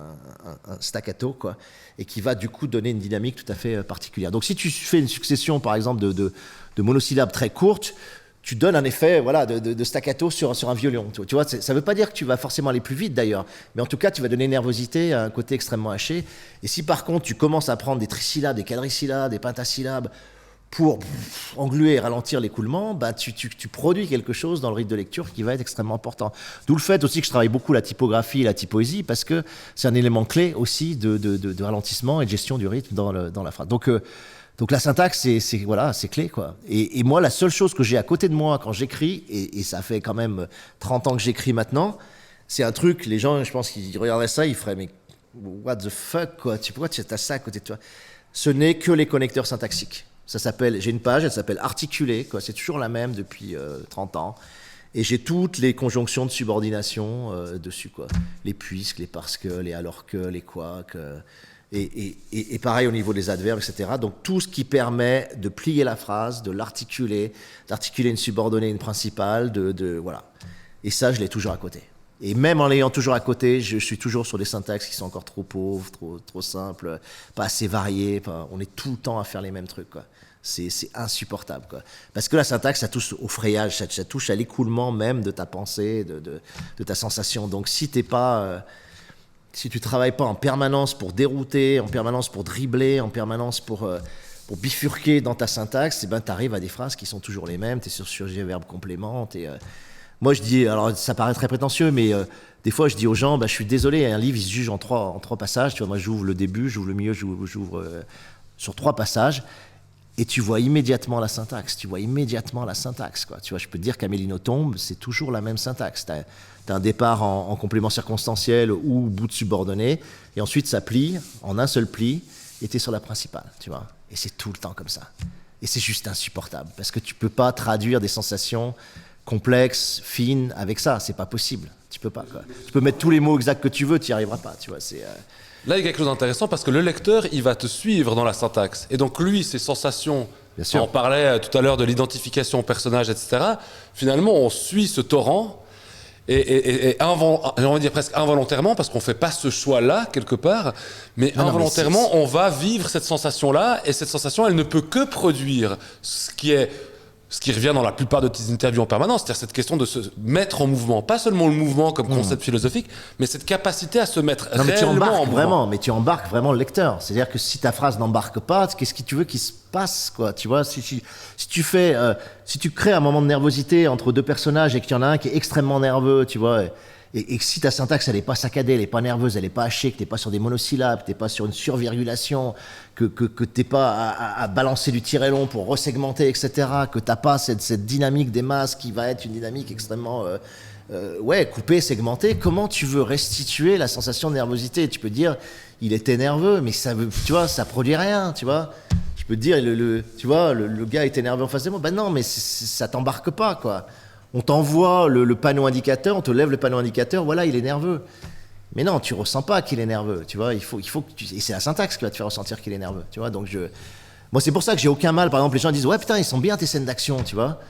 un staccato, quoi, et qui va du coup donner une dynamique tout à fait particulière. Donc si tu fais une succession, par exemple, de monosyllabes très courtes, tu donnes un effet de staccato sur un violon. Tu vois, ça ne veut pas dire que tu vas forcément aller plus vite d'ailleurs, mais en tout cas, tu vas donner une nervosité à un côté extrêmement haché. Et si par contre, tu commences à prendre des trisyllabes, des quadrisyllabes, des pentasyllabes, pour engluer et ralentir l'écoulement, tu produis quelque chose dans le rythme de lecture qui va être extrêmement important. D'où le fait aussi que je travaille beaucoup la typographie et la typoésie, parce que c'est un élément clé aussi de ralentissement et de gestion du rythme dans la phrase. Donc Donc la syntaxe, c'est clé, quoi. Et moi, la seule chose que j'ai à côté de moi quand j'écris, et ça fait quand même 30 ans que j'écris maintenant, c'est un truc, les gens, je pense qu'ils regarderaient ça, ils feraient, mais what the fuck, quoi. Pourquoi tu as ça à côté de toi? Ce n'est que les connecteurs syntaxiques. Ça s'appelle, j'ai une page, elle s'appelle articulé, quoi. C'est toujours la même depuis 30 ans. Et j'ai toutes les conjonctions de subordination dessus, quoi. Les puisque, les parce que, les alors que, les quoi que... Et pareil au niveau des adverbes, etc. Donc tout ce qui permet de plier la phrase, de l'articuler, d'articuler une subordonnée, une principale, voilà. Et ça, je l'ai toujours à côté. Et même en l'ayant toujours à côté, je suis toujours sur des syntaxes qui sont encore trop pauvres, trop simples, pas assez variées. On est tout le temps à faire les mêmes trucs, quoi. C'est insupportable, quoi. Parce que la syntaxe, ça touche au frayage, ça touche à l'écoulement même de ta pensée, de ta sensation. Donc si tu travailles pas en permanence pour dérouter, en permanence pour dribbler, en permanence pour bifurquer dans ta syntaxe, eh ben, tu arrives à des phrases qui sont toujours les mêmes, tu es sur sujet, verbe, complément. Moi, je dis, alors ça paraît très prétentieux, mais des fois, je dis aux gens, je suis désolé, un livre, il se juge en trois passages. Tu vois, moi, j'ouvre le début, j'ouvre le milieu, j'ouvre sur 3 passages. Et tu vois immédiatement la syntaxe. Tu vois, quoi. Tu vois, je peux te dire qu'Amélie Nothomb, c'est toujours la même syntaxe. T'as un départ en complément circonstanciel ou bout de subordonné, et ensuite ça plie en un seul pli, et t'es sur la principale, tu vois. Et c'est tout le temps comme ça. Et c'est juste insupportable, parce que tu peux pas traduire des sensations complexes, fines, avec ça. C'est pas possible. Tu peux pas, quoi. Tu peux mettre tous les mots exacts que tu veux, tu n'y arriveras pas, tu vois. Là, il y a quelque chose d'intéressant parce que le lecteur, il va te suivre dans la syntaxe. Et donc, lui, ses sensations, on parlait tout à l'heure de l'identification au personnage, etc. Finalement, on suit ce torrent et j'ai envie de dire presque involontairement, parce qu'on ne fait pas ce choix-là, quelque part, mais involontairement, on va vivre cette sensation-là, et cette sensation, elle ne peut que produire ce qui revient dans la plupart de tes interviews en permanence, c'est-à-dire cette question de se mettre en mouvement. Pas seulement le mouvement comme concept philosophique, mais cette capacité à se mettre réellement en mouvement. Mais tu embarques vraiment le lecteur. C'est-à-dire que si ta phrase n'embarque pas, qu'est-ce que tu veux qu'il se passe, quoi? Tu vois, si tu crées un moment de nervosité entre 2 personnages et qu'il y en a un qui est extrêmement nerveux, tu vois, et que si ta syntaxe, elle n'est pas saccadée, elle n'est pas nerveuse, elle n'est pas hachée, que tu n'es pas sur des monosyllabes, que tu n'es pas sur une survirgulation, que tu n'es pas à balancer du tiret long pour resegmenter, etc., que tu n'as pas cette dynamique des masses qui va être une dynamique extrêmement coupée, segmentée, comment tu veux restituer la sensation de nervosité? Tu peux dire, il était nerveux, mais ça produit rien, tu vois. Je peux te dire, le gars était nerveux en face de moi. Ben non, mais ça t'embarque pas, quoi. On t'envoie le panneau indicateur, on te lève le panneau indicateur, voilà, il est nerveux. Mais non, tu ressens pas qu'il est nerveux, tu vois. Il faut et c'est la syntaxe qui va te faire ressentir qu'il est nerveux, tu vois. Donc moi, c'est pour ça que j'ai aucun mal. Par exemple, les gens disent, ouais, putain, ils sont bien tes scènes d'action, tu vois.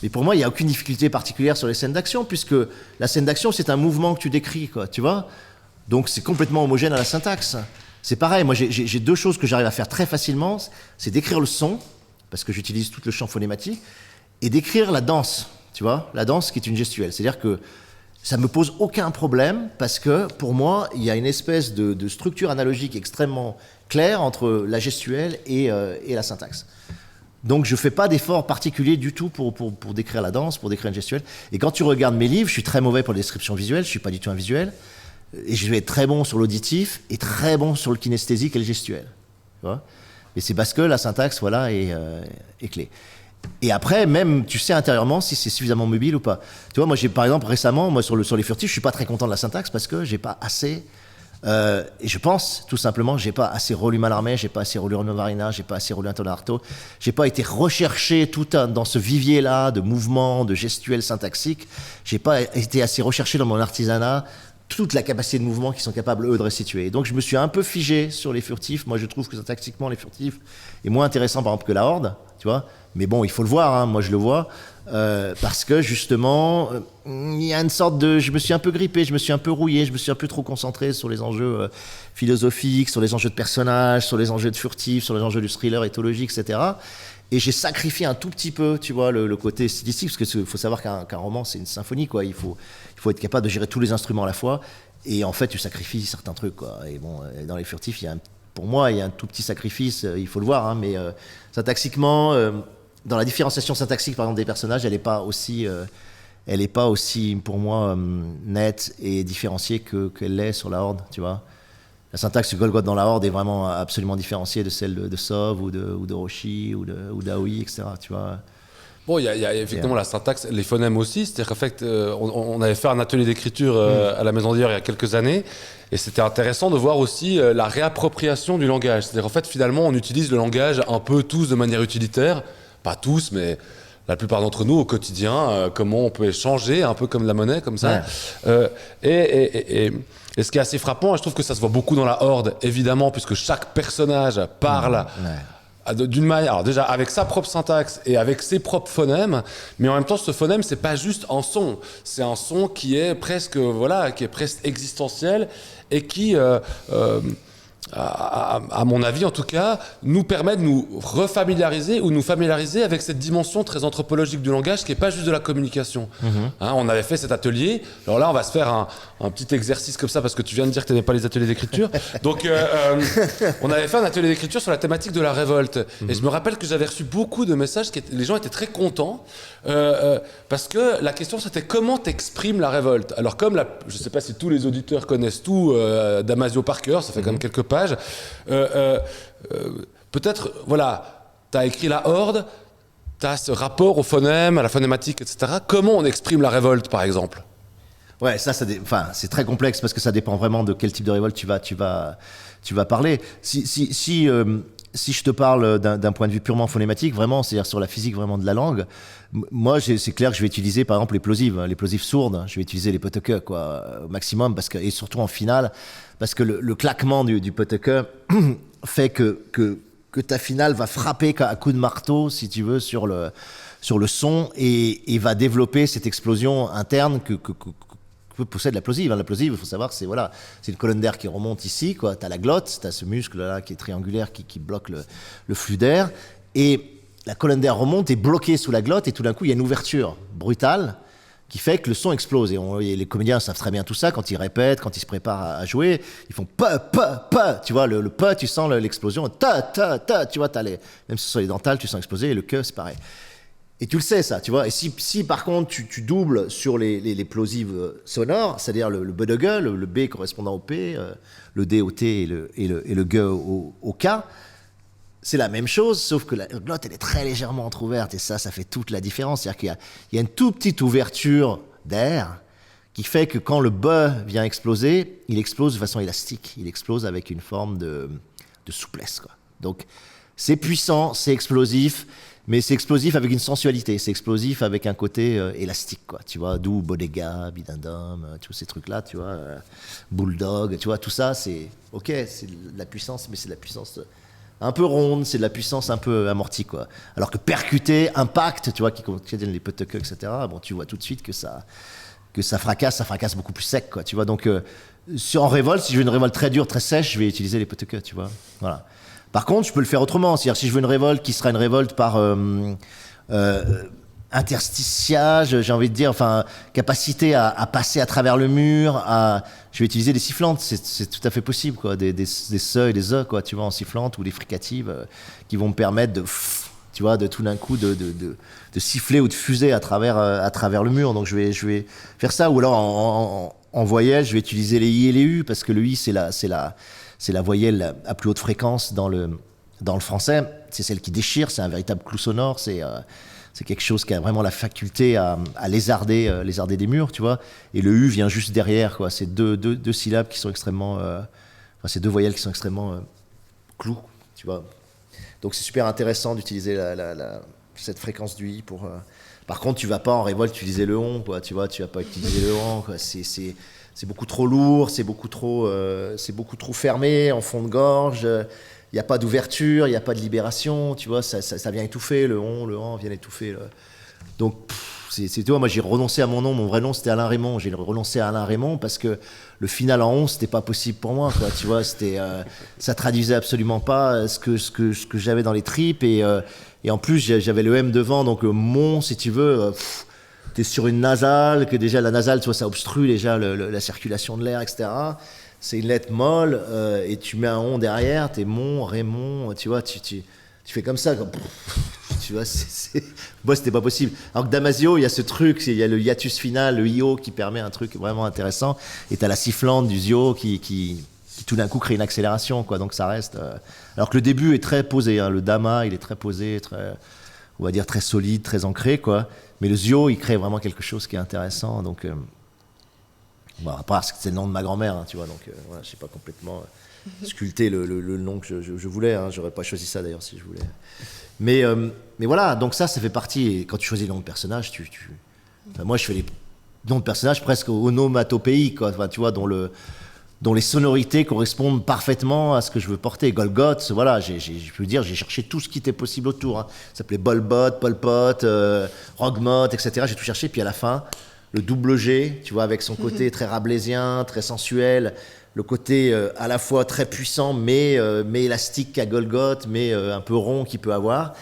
Mais pour moi, il y a aucune difficulté particulière sur les scènes d'action, puisque la scène d'action, c'est un mouvement que tu décris, quoi, tu vois. Donc c'est complètement homogène à la syntaxe. C'est pareil. Moi, j'ai 2 choses que j'arrive à faire très facilement, c'est d'écrire le son, parce que j'utilise tout le champ phonématique, et d'écrire la danse. Tu vois, la danse qui est une gestuelle. C'est-à-dire que ça ne me pose aucun problème parce que, pour moi, il y a une espèce de structure analogique extrêmement claire entre la gestuelle et la syntaxe. Donc, je ne fais pas d'effort particulier du tout pour décrire la danse, pour décrire une gestuelle. Et quand tu regardes mes livres, je suis très mauvais pour les descriptions visuelles, je ne suis pas du tout un visuel. Et je vais être très bon sur l'auditif et très bon sur le kinesthésique et le gestuel. Tu vois. Et c'est parce que la syntaxe, voilà, est clé. Et après, même, tu sais intérieurement si c'est suffisamment mobile ou pas. Tu vois, moi, par exemple, récemment, moi, sur les furtifs, je suis pas très content de la syntaxe parce que j'ai pas assez, et je pense, tout simplement, j'ai pas assez relu Mallarmé, j'ai pas assez relu Renaud Varina, j'ai pas assez relu Antonin Artaud, j'ai pas été recherché dans ce vivier-là de mouvements, de gestuels syntaxiques, j'ai pas été assez recherché dans mon artisanat, toute la capacité de mouvement qu'ils sont capables, eux, de restituer. Et donc, je me suis un peu figé sur les furtifs. Moi, je trouve que syntaxiquement, les furtifs est moins intéressant, par exemple, que la Horde, tu vois. Mais bon, il faut le voir, hein, moi je le vois, parce que justement, il y a une sorte de... Je me suis un peu grippé, je me suis un peu rouillé, je me suis un peu trop concentré sur les enjeux philosophiques, sur les enjeux de personnages, sur les enjeux de furtifs, sur les enjeux du thriller éthologique, etc. Et j'ai sacrifié un tout petit peu, tu vois, le côté stylistique, parce qu'il faut savoir qu'un roman, c'est une symphonie, quoi. Il faut être capable de gérer tous les instruments à la fois, et en fait, tu sacrifies certains trucs, quoi. Et bon, dans les furtifs, pour moi, il y a un tout petit sacrifice, il faut le voir, hein, mais syntaxiquement... dans la différenciation syntaxique, par exemple, des personnages, elle n'est pas aussi, pour moi, nette et différenciée qu'elle l'est sur la Horde, tu vois. La syntaxe du Golgoth dans la Horde est vraiment absolument différenciée de celle de Sov ou de Roshi ou d'Aoi, etc. Tu vois. Bon, il y a effectivement la syntaxe, les phonèmes aussi. C'est-à-dire qu'en fait, on avait fait un atelier d'écriture à la Maison d'Ailleurs il y a quelques années. Et c'était intéressant de voir aussi la réappropriation du langage. C'est-à-dire en fait, finalement, on utilise le langage un peu tous de manière utilitaire. Pas tous, mais la plupart d'entre nous au quotidien. Comment on peut échanger, un peu comme la monnaie, comme ça. Ouais. Et ce qui est assez frappant, et je trouve que ça se voit beaucoup dans la Horde, évidemment, puisque chaque personnage parle... d'une manière, alors déjà avec sa propre syntaxe et avec ses propres phonèmes, mais en même temps ce phonème c'est pas juste un son, c'est un son qui est presque existentiel et qui à mon avis en tout cas, nous permet de nous refamiliariser ou nous familiariser avec cette dimension très anthropologique du langage qui n'est pas juste de la communication. On avait fait cet atelier, alors là on va se faire un petit exercice comme ça parce que tu viens de dire que tu n'aimais pas les ateliers d'écriture. Donc on avait fait un atelier d'écriture sur la thématique de la révolte. Et je me rappelle que j'avais reçu beaucoup de messages, les gens étaient très contents parce que la question c'était comment t'exprimes la révolte. Alors comme je ne sais pas si tous les auditeurs connaissent tout Damasio par cœur, ça fait quand même quelques pages. Peut-être, voilà, tu as écrit la Horde, tu as ce rapport au phonème, à la phonématique, etc. Comment on exprime la révolte, par exemple ? Ouais, c'est très complexe parce que ça dépend vraiment de quel type de révolte tu vas parler. Si je te parle d'un point de vue purement phonématique, vraiment, c'est-à-dire sur la physique vraiment de la langue, moi, c'est clair que je vais utiliser par exemple les plosives sourdes, je vais utiliser les poteke, quoi, au maximum, et surtout en finale, parce que le claquement du poteke fait que ta finale va frapper à coups de marteau, si tu veux, sur le son et va développer cette explosion interne que possède la plosive. La plosive, il faut savoir, c'est une colonne d'air qui remonte ici, quoi. T'as la glotte, t'as ce muscle-là qui est triangulaire qui bloque le flux d'air, et la colonne d'air remonte, est bloquée sous la glotte, et tout d'un coup, il y a une ouverture brutale qui fait que le son explose. Et les comédiens savent très bien tout ça, quand ils répètent, quand ils se préparent à jouer, ils font pa, tu vois, le pa, tu sens l'explosion, ta, tu vois, même si ce sont les dentales, tu sens exploser, et le que, c'est pareil. Et tu le sais, ça, tu vois. Et si par contre, tu doubles sur les plosives sonores, c'est-à-dire le B de G, le B correspondant au P, le D au T et le G au K, c'est la même chose, sauf que la glotte, elle est très légèrement entrouverte. Et ça fait toute la différence. C'est-à-dire qu'il y a une toute petite ouverture d'air qui fait que quand le B vient exploser, il explose de façon élastique. Il explose avec une forme de souplesse, quoi. Donc, c'est puissant, c'est explosif. Mais c'est explosif avec une sensualité, c'est explosif avec un côté élastique, quoi. Tu vois, d'où Bodega, Bidendum, tu vois, ces trucs-là, tu vois, Bulldog, tu vois, tout ça, c'est ok, c'est de la puissance, mais c'est de la puissance un peu ronde, c'est de la puissance un peu amortie, quoi. Alors que percuter, impact, tu vois, qui contiennent les poteke, etc., bon, tu vois tout de suite que ça fracasse beaucoup plus sec, quoi. Tu vois, donc, en révolte, si je veux une révolte très dure, très sèche, je vais utiliser les poteke, tu vois, voilà. Par contre, je peux le faire autrement. C'est-à-dire, si je veux une révolte qui sera une révolte par interstitiage, j'ai envie de dire, enfin, capacité à passer à travers le mur, je vais utiliser des sifflantes. C'est tout à fait possible, quoi. Des se et des ze, quoi, tu vois, en sifflante, ou des fricatives qui vont me permettre tu vois, de tout d'un coup de siffler ou de fuser à travers le mur. Donc, je vais faire ça. Ou alors, en voyelle, je vais utiliser les i et les u, parce que le i, c'est la voyelle à plus haute fréquence dans le français. C'est celle qui déchire, c'est un véritable clou sonore, c'est quelque chose qui a vraiment la faculté à lézarder des murs, tu vois. Et le U vient juste derrière, quoi. C'est deux syllabes qui sont extrêmement... c'est deux voyelles qui sont extrêmement clous, tu vois. Donc c'est super intéressant d'utiliser cette fréquence du I pour... Par contre, tu vas pas en révolte utiliser le on, quoi, tu vois. Tu vas pas utiliser le on, quoi. C'est beaucoup trop lourd, c'est beaucoup trop fermé en fond de gorge. Il n'y a pas d'ouverture, il n'y a pas de libération, tu vois, ça vient étouffer, le on vient étouffer. Donc, tu vois, moi j'ai renoncé à mon nom, mon vrai nom c'était Alain Raymond, j'ai renoncé à Alain Raymond parce que le final en on, c'était pas possible pour moi, quoi, tu vois, ça traduisait absolument pas ce que j'avais dans les tripes, et en plus j'avais le M devant, donc mon, si tu veux... t'es sur une nasale, que déjà la nasale, tu vois, ça obstrue déjà la circulation de l'air, etc. C'est une lettre molle, et tu mets un on derrière, t'es Mon, Raymond, tu vois, tu fais comme ça, comme, tu vois, moi c'était pas possible. Alors que Damasio, il y a ce truc, il y a le hiatus final, le io qui permet un truc vraiment intéressant, et t'as la sifflante du zio qui qui tout d'un coup crée une accélération, quoi. Donc ça reste. Alors que le début est très posé, hein. Le dama, il est très posé, très, on va dire très solide, très ancré, quoi. Mais le zio, il crée vraiment quelque chose qui est intéressant. Donc, bon, à part que c'est le nom de ma grand-mère, hein, tu vois. Donc, voilà, je sais pas complètement sculpté le nom que je voulais. Hein. J'aurais pas choisi ça d'ailleurs si je voulais. Mais voilà, donc ça fait partie. Et quand tu choisis le nom de personnage, enfin, moi, je fais les noms de personnages presque onomatopéiques, quoi. Enfin, tu vois, dont les sonorités correspondent parfaitement à ce que je veux porter. Golgoth, voilà, je peux dire, j'ai cherché tout ce qui était possible autour. Hein. Ça s'appelait Bolbot, Polpot, Rogmot, etc. J'ai tout cherché, puis à la fin, le double G, tu vois, avec son côté très rabelaisien, très sensuel, le côté à la fois très puissant, mais élastique qu'a Golgoth, mais un peu rond qu'il peut avoir,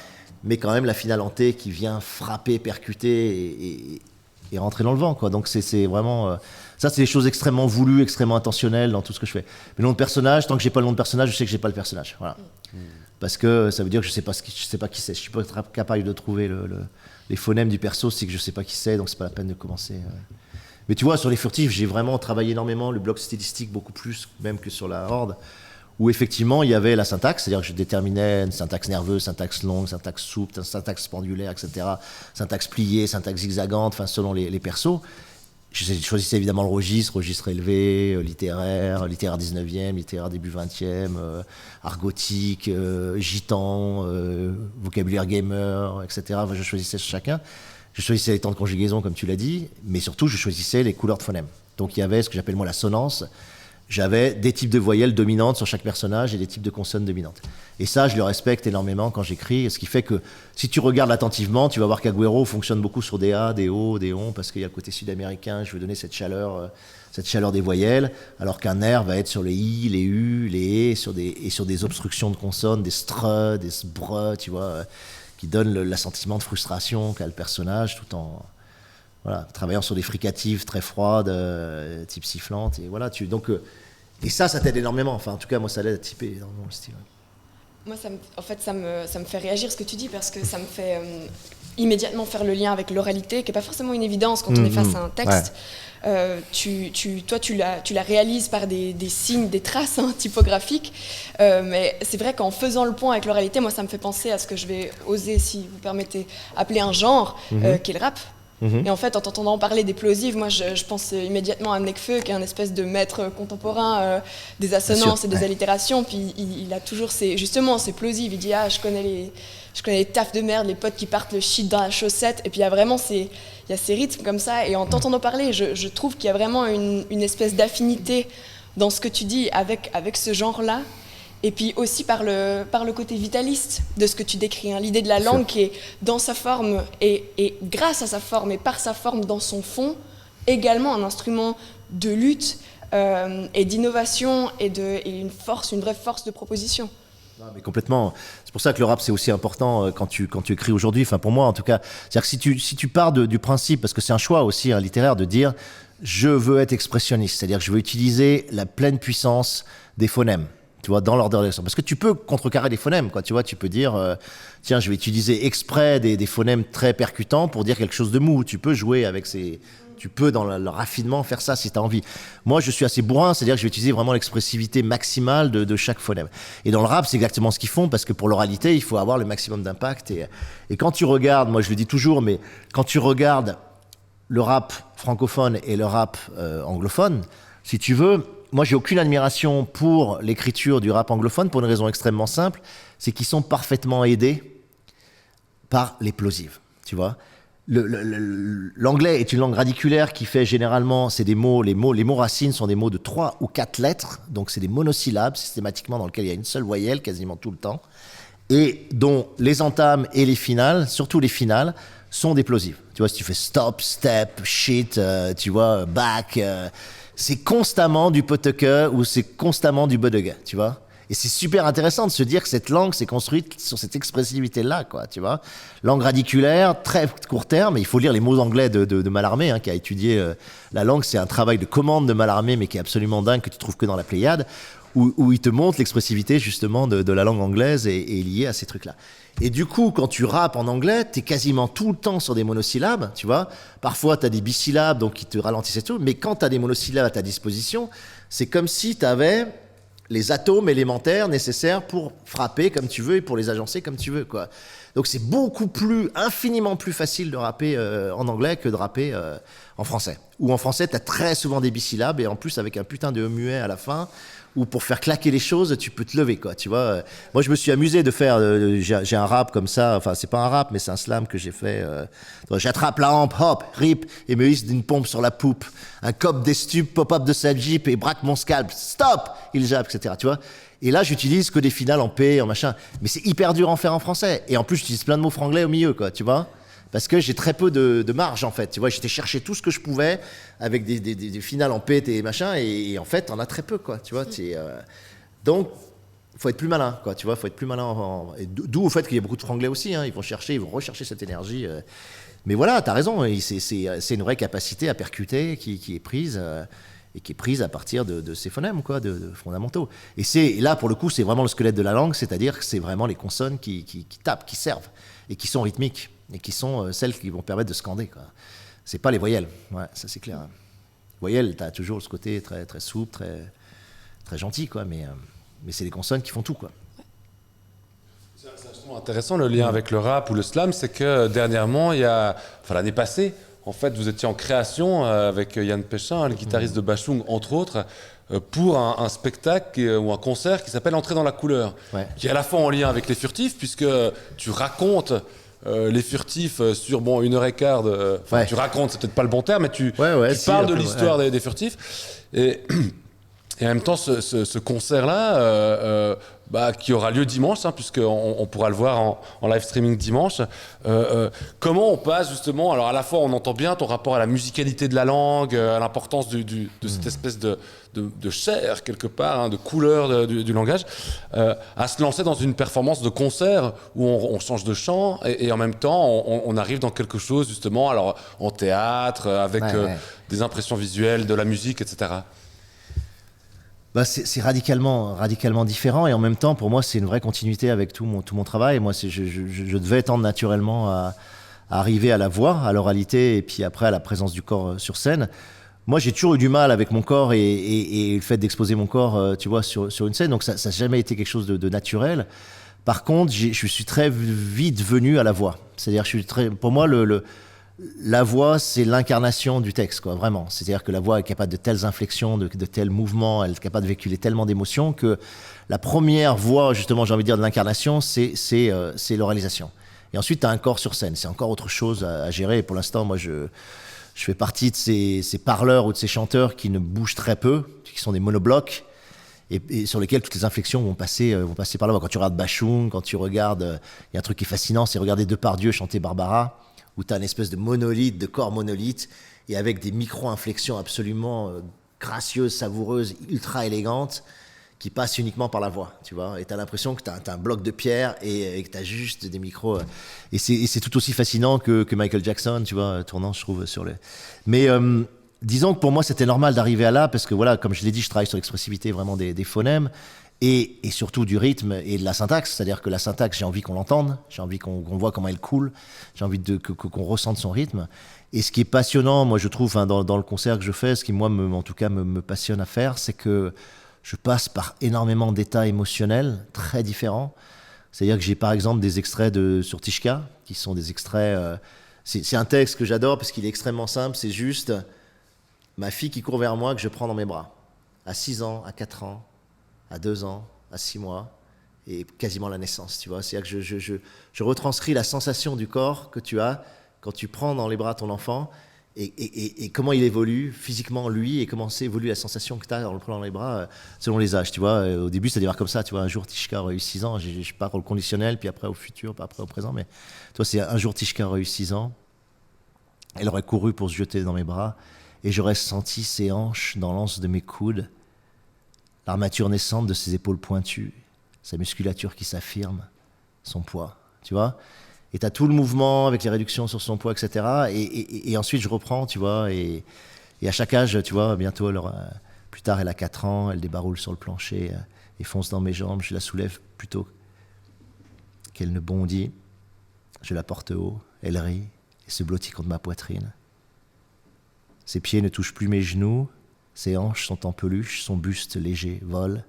mais quand même la finale en T qui vient frapper, percuter et rentrer dans le vent, quoi. Donc c'est vraiment... ça, c'est des choses extrêmement voulues, extrêmement intentionnelles dans tout ce que je fais. Mais le nom de personnage, tant que j'ai pas le nom de personnage, je sais que j'ai pas le personnage. Voilà. Parce que ça veut dire que je sais pas qui c'est. Je suis pas capable de trouver les phonèmes du perso, c'est que je sais pas qui c'est, donc c'est pas la peine de commencer. Mais tu vois, sur les furtifs, j'ai vraiment travaillé énormément le bloc stylistique, beaucoup plus même que sur la horde, où effectivement il y avait la syntaxe, c'est-à-dire que je déterminais une syntaxe nerveuse, syntaxe longue, syntaxe souple, syntaxe pendulaire, etc. Syntaxe pliée, syntaxe zigzagante, enfin selon les persos. Je choisissais évidemment le registre élevé, littéraire 19e, littéraire début 20e, argotique, gitan, vocabulaire gamer, etc. Enfin, je choisissais chacun. Je choisissais les temps de conjugaison, comme tu l'as dit, mais surtout je choisissais les couleurs de phonèmes. Donc il y avait ce que j'appelle moi la sonance. J'avais des types de voyelles dominantes sur chaque personnage et des types de consonnes dominantes. Et ça, je le respecte énormément quand j'écris, ce qui fait que si tu regardes attentivement, tu vas voir qu'Agüero fonctionne beaucoup sur des A, des O, des ON, parce qu'il y a le côté sud-américain, je veux donner cette chaleur des voyelles, alors qu'un R va être sur les I, les U, les E, sur des obstructions de consonnes, des str, des sbr, tu vois, qui donnent l'assentiment de frustration qu'a le personnage, tout en... Voilà, travaillant sur des fricatives très froides, type sifflante, et voilà, et ça t'aide énormément. Enfin, en tout cas, moi, ça l'aide à typer énormément le style. Moi, ça me fait réagir ce que tu dis, parce que ça me fait immédiatement faire le lien avec l'oralité, qui n'est pas forcément une évidence quand on est face à un texte. Ouais. Tu la réalises par des signes, des traces typographiques, mais c'est vrai qu'en faisant le point avec l'oralité, moi, ça me fait penser à ce que je vais oser, si vous permettez, appeler un genre, qui est le rap. Et en fait, en t'entendant parler des plosives, moi je pense immédiatement à Nekfeu, qui est un espèce de maître contemporain des assonances et des allitérations. Puis il a toujours ces plosives. Il dit je connais les tafs de merde, les potes qui partent le shit dans la chaussette. Et puis il y a vraiment ces rythmes comme ça. Et en t'entendant parler, je trouve qu'il y a vraiment une espèce d'affinité dans ce que tu dis avec ce genre-là. Et puis aussi par le côté vitaliste de ce que tu décris, hein. L'idée de la langue qui est dans sa forme et grâce à sa forme et par sa forme dans son fond, également un instrument de lutte et d'innovation et une vraie force de proposition. Non, mais complètement. C'est pour ça que le rap c'est aussi important quand tu écris aujourd'hui, enfin pour moi en tout cas. C'est-à-dire que si tu pars du principe, parce que c'est un choix aussi littéraire de dire je veux être expressionniste, c'est-à-dire que je veux utiliser la pleine puissance des phonèmes. Tu vois, dans l'ordre de l'action. Parce que tu peux contrecarrer des phonèmes, quoi. Tu vois, tu peux dire, tiens, je vais utiliser exprès des phonèmes très percutants pour dire quelque chose de mou. Tu peux jouer avec tu peux, dans le raffinement, faire ça si tu as envie. Moi, je suis assez bourrin, c'est-à-dire que je vais utiliser vraiment l'expressivité maximale de chaque phonème. Et dans le rap, c'est exactement ce qu'ils font, parce que pour l'oralité, il faut avoir le maximum d'impact. Et quand tu regardes, moi je le dis toujours, mais quand tu regardes le rap francophone et le rap anglophone, si tu veux... Moi, j'ai aucune admiration pour l'écriture du rap anglophone pour une raison extrêmement simple, c'est qu'ils sont parfaitement aidés par les plosives, tu vois. L'anglais est une langue radiculaire qui fait généralement, c'est des mots, les mots racines sont des mots de 3 ou 4 lettres, donc c'est des monosyllabes systématiquement dans lesquels il y a une seule voyelle quasiment tout le temps, et dont les entames et les finales, surtout les finales, sont des plosives. Tu vois, si tu fais stop, step, shit, tu vois, back... c'est constamment du poteke ou c'est constamment du bodege, tu vois. Et c'est super intéressant de se dire que cette langue s'est construite sur cette expressivité-là, quoi, tu vois. Langue radiculaire, très court terme, et il faut lire les mots anglais de Mallarmé, qui a étudié la langue. C'est un travail de commande de Mallarmé, mais qui est absolument dingue, que tu trouves que dans la Pléiade, où il te montre l'expressivité, justement, de la langue anglaise et liée à ces trucs-là. Et du coup, quand tu rappes en anglais, t'es quasiment tout le temps sur des monosyllabes, tu vois. Parfois, t'as des bisyllabes, donc qui te ralentissent et tout. Mais quand t'as des monosyllabes à ta disposition, c'est comme si t'avais les atomes élémentaires nécessaires pour frapper comme tu veux et pour les agencer comme tu veux, quoi. Donc c'est infiniment plus facile de rapper en anglais que de rapper en français. Ou en français, t'as très souvent des bisyllabes et en plus avec un putain de muet à la fin, où pour faire claquer les choses, tu peux te lever, quoi, tu vois. Moi, je me suis amusé de faire, j'ai un rap comme ça, enfin, c'est pas un rap, mais c'est un slam que j'ai fait. J'attrape la hampe, hop, rip, et me hisse d'une pompe sur la poupe. Un cop des stupes, pop-up de sa jeep et braque mon scalp. Stop! Il jappe, etc., tu vois. Et là, j'utilise que des finales en P, en machin. Mais c'est hyper dur à en faire en français. Et en plus, j'utilise plein de mots franglais au milieu, quoi, tu vois. Parce que j'ai très peu de marge, en fait. Tu vois, j'étais chercher tout ce que je pouvais avec des finales en P et machin. Et en fait, on a très peu, quoi, tu vois. Donc, faut être plus malin, quoi, tu vois. Faut être plus malin. D'où au fait qu'il y a beaucoup de franglais aussi. Hein, ils vont rechercher cette énergie. Mais voilà, t'as raison. C'est une vraie capacité à percuter qui est prise. Et qui est prise à partir de ces phonèmes, quoi, de fondamentaux. Et là, pour le coup, c'est vraiment le squelette de la langue, c'est-à-dire que c'est vraiment les consonnes qui tapent, qui servent, et qui sont rythmiques, et qui sont celles qui vont permettre de scander, quoi. C'est pas les voyelles, ouais, ça c'est clair. Voyelles, t'as toujours ce côté très, très souple, très, très gentil, quoi, mais c'est les consonnes qui font tout, quoi. C'est justement intéressant le lien avec le rap ou le slam, c'est que dernièrement, l'année passée, en fait, vous étiez en création avec Yann Péchin, le guitariste de Bachung, entre autres, pour un spectacle ou un concert qui s'appelle Entrer dans la couleur, ouais. Qui est à la fois en lien avec les furtifs, puisque tu racontes les furtifs sur 1h15. Ouais. Tu racontes, c'est peut-être pas le bon terme, mais tu parles de l'histoire des furtifs. Et en même temps, ce concert-là, qui aura lieu dimanche, hein, puisqu'on pourra le voir en live streaming dimanche. Comment on passe justement, alors à la fois on entend bien ton rapport à la musicalité de la langue, à l'importance de cette espèce de chair quelque part, hein, de couleur du langage, à se lancer dans une performance de concert où on change de chant et en même temps on arrive dans quelque chose justement, alors en théâtre, avec des impressions visuelles, de la musique, etc. C'est radicalement différent et en même temps pour moi c'est une vraie continuité avec tout mon travail. Moi je devais tendre naturellement à arriver à la voix, à l'oralité et puis après à la présence du corps sur scène. Moi j'ai toujours eu du mal avec mon corps et le fait d'exposer mon corps tu vois sur une scène, donc ça n'a jamais été quelque chose de naturel. Par contre je suis très vite venu à la voix, c'est-à-dire pour moi la voix, c'est l'incarnation du texte, quoi, vraiment. C'est-à-dire que la voix est capable de telles inflexions, de tels mouvements, elle est capable de véhiculer tellement d'émotions que la première voix, justement, j'ai envie de dire, de l'incarnation, c'est l'oralisation. Et ensuite, tu as un corps sur scène. C'est encore autre chose à gérer. Et pour l'instant, moi, je fais partie de ces parleurs ou de ces chanteurs qui ne bougent très peu, qui sont des monoblocs, et sur lesquels toutes les inflexions vont passer par là. Quand tu regardes Bachung, quand tu regardes... Il y a un truc qui est fascinant, c'est regarder Depardieu chanter Barbara, où tu as une espèce de monolithe, de corps monolithe, et avec des micro-inflexions absolument gracieuses, savoureuses, ultra élégantes, qui passent uniquement par la voix, tu vois. Et tu as l'impression que tu as un bloc de pierre et que tu as juste des micros. Et c'est tout aussi fascinant que Michael Jackson, tu vois, tournant, je trouve, sur le... Mais disons que pour moi, c'était normal d'arriver à là, parce que voilà, comme je l'ai dit, je travaille sur l'expressivité vraiment des phonèmes, et surtout du rythme et de la syntaxe, c'est-à-dire que la syntaxe, j'ai envie qu'on l'entende, j'ai envie qu'on voit comment elle coule, j'ai envie qu'on ressente son rythme. Et ce qui est passionnant, moi je trouve, hein, dans le concert que je fais, ce qui moi en tout cas me passionne à faire, c'est que je passe par énormément d'états émotionnels très différents. C'est-à-dire que j'ai par exemple des extraits sur Tishka, qui sont des extraits... c'est un texte que j'adore parce qu'il est extrêmement simple, c'est juste ma fille qui court vers moi que je prends dans mes bras, à 6 ans, à 4 ans, à 2 ans, à 6 mois, et quasiment la naissance, tu vois. C'est-à-dire que je retranscris la sensation du corps que tu as quand tu prends dans les bras ton enfant, et comment il évolue physiquement, lui, et comment évolue la sensation que tu as en le prenant dans les bras, selon les âges, tu vois. Au début, ça démarre comme ça, tu vois. Un jour, Tishka aurait eu 6 ans, je pars au conditionnel, puis après au futur, puis après au présent, mais toi, c'est un jour, Tishka aurait eu 6 ans, elle aurait couru pour se jeter dans mes bras, et j'aurais senti ses hanches dans l'anse de mes coudes, l'armature naissante de ses épaules pointues, sa musculature qui s'affirme, son poids, tu vois. Et t'as tout le mouvement avec les réductions sur son poids, etc. Et ensuite, je reprends, tu vois. Et à chaque âge, tu vois, bientôt, plus tard, elle a 4 ans, elle débaroule sur le plancher et fonce dans mes jambes. Je la soulève plutôt qu'elle ne bondit. Je la porte haut, elle rit et se blottit contre ma poitrine. Ses pieds ne touchent plus mes genoux. Ses hanches sont en peluche, son buste léger vole.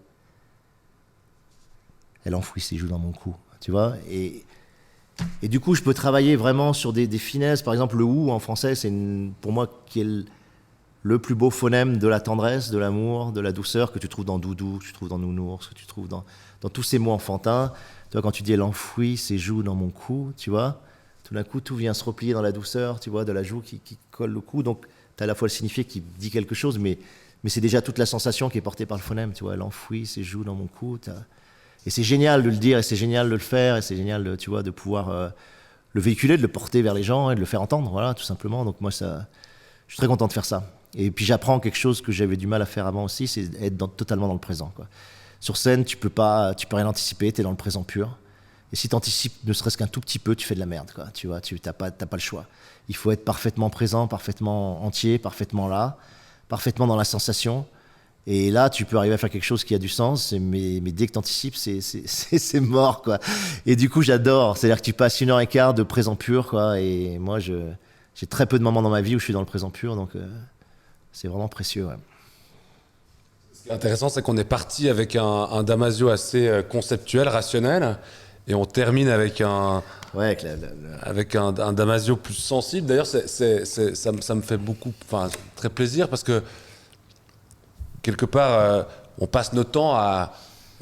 elle enfouit ses joues dans mon cou, tu vois. Et du coup, je peux travailler vraiment sur des finesses. Par exemple, le ou en français, c'est pour moi qui est le plus beau phonème de la tendresse, de l'amour, de la douceur que tu trouves dans doudou, que tu trouves dans nounours, que tu trouves dans tous ces mots enfantins. Tu vois, quand tu dis elle enfouit ses joues dans mon cou, tu vois, tout d'un coup, tout vient se replier dans la douceur, tu vois, de la joue qui colle le cou. Donc, tu as à la fois le signifié qui dit quelque chose, mais c'est déjà toute la sensation qui est portée par le phonème, tu vois, elle enfouit ses joues dans mon cou. Et c'est génial de le dire, et c'est génial de le faire, et c'est génial, tu vois, de pouvoir le véhiculer, de le porter vers les gens et de le faire entendre, voilà, tout simplement. Donc moi, je suis très content de faire ça. Et puis j'apprends quelque chose que j'avais du mal à faire avant aussi, c'est être totalement dans le présent, quoi. Sur scène, tu peux rien anticiper, tu es dans le présent pur. Et si tu anticipes ne serait-ce qu'un tout petit peu, tu fais de la merde, quoi. Tu vois, t'as pas le choix. Il faut être parfaitement présent, parfaitement entier, parfaitement là, parfaitement dans la sensation. Et là, tu peux arriver à faire quelque chose qui a du sens, mais dès que tu anticipes, c'est mort, quoi. Et du coup, j'adore. C'est-à-dire que tu passes 1h15 de présent pur, quoi. Et moi, j'ai très peu de moments dans ma vie où je suis dans le présent pur, donc c'est vraiment précieux, ouais. Ce qui est intéressant, c'est qu'on est parti avec un Damasio assez conceptuel, rationnel, et on termine avec avec un Damasio plus sensible. D'ailleurs, ça me fait très plaisir parce que quelque part, on passe notre temps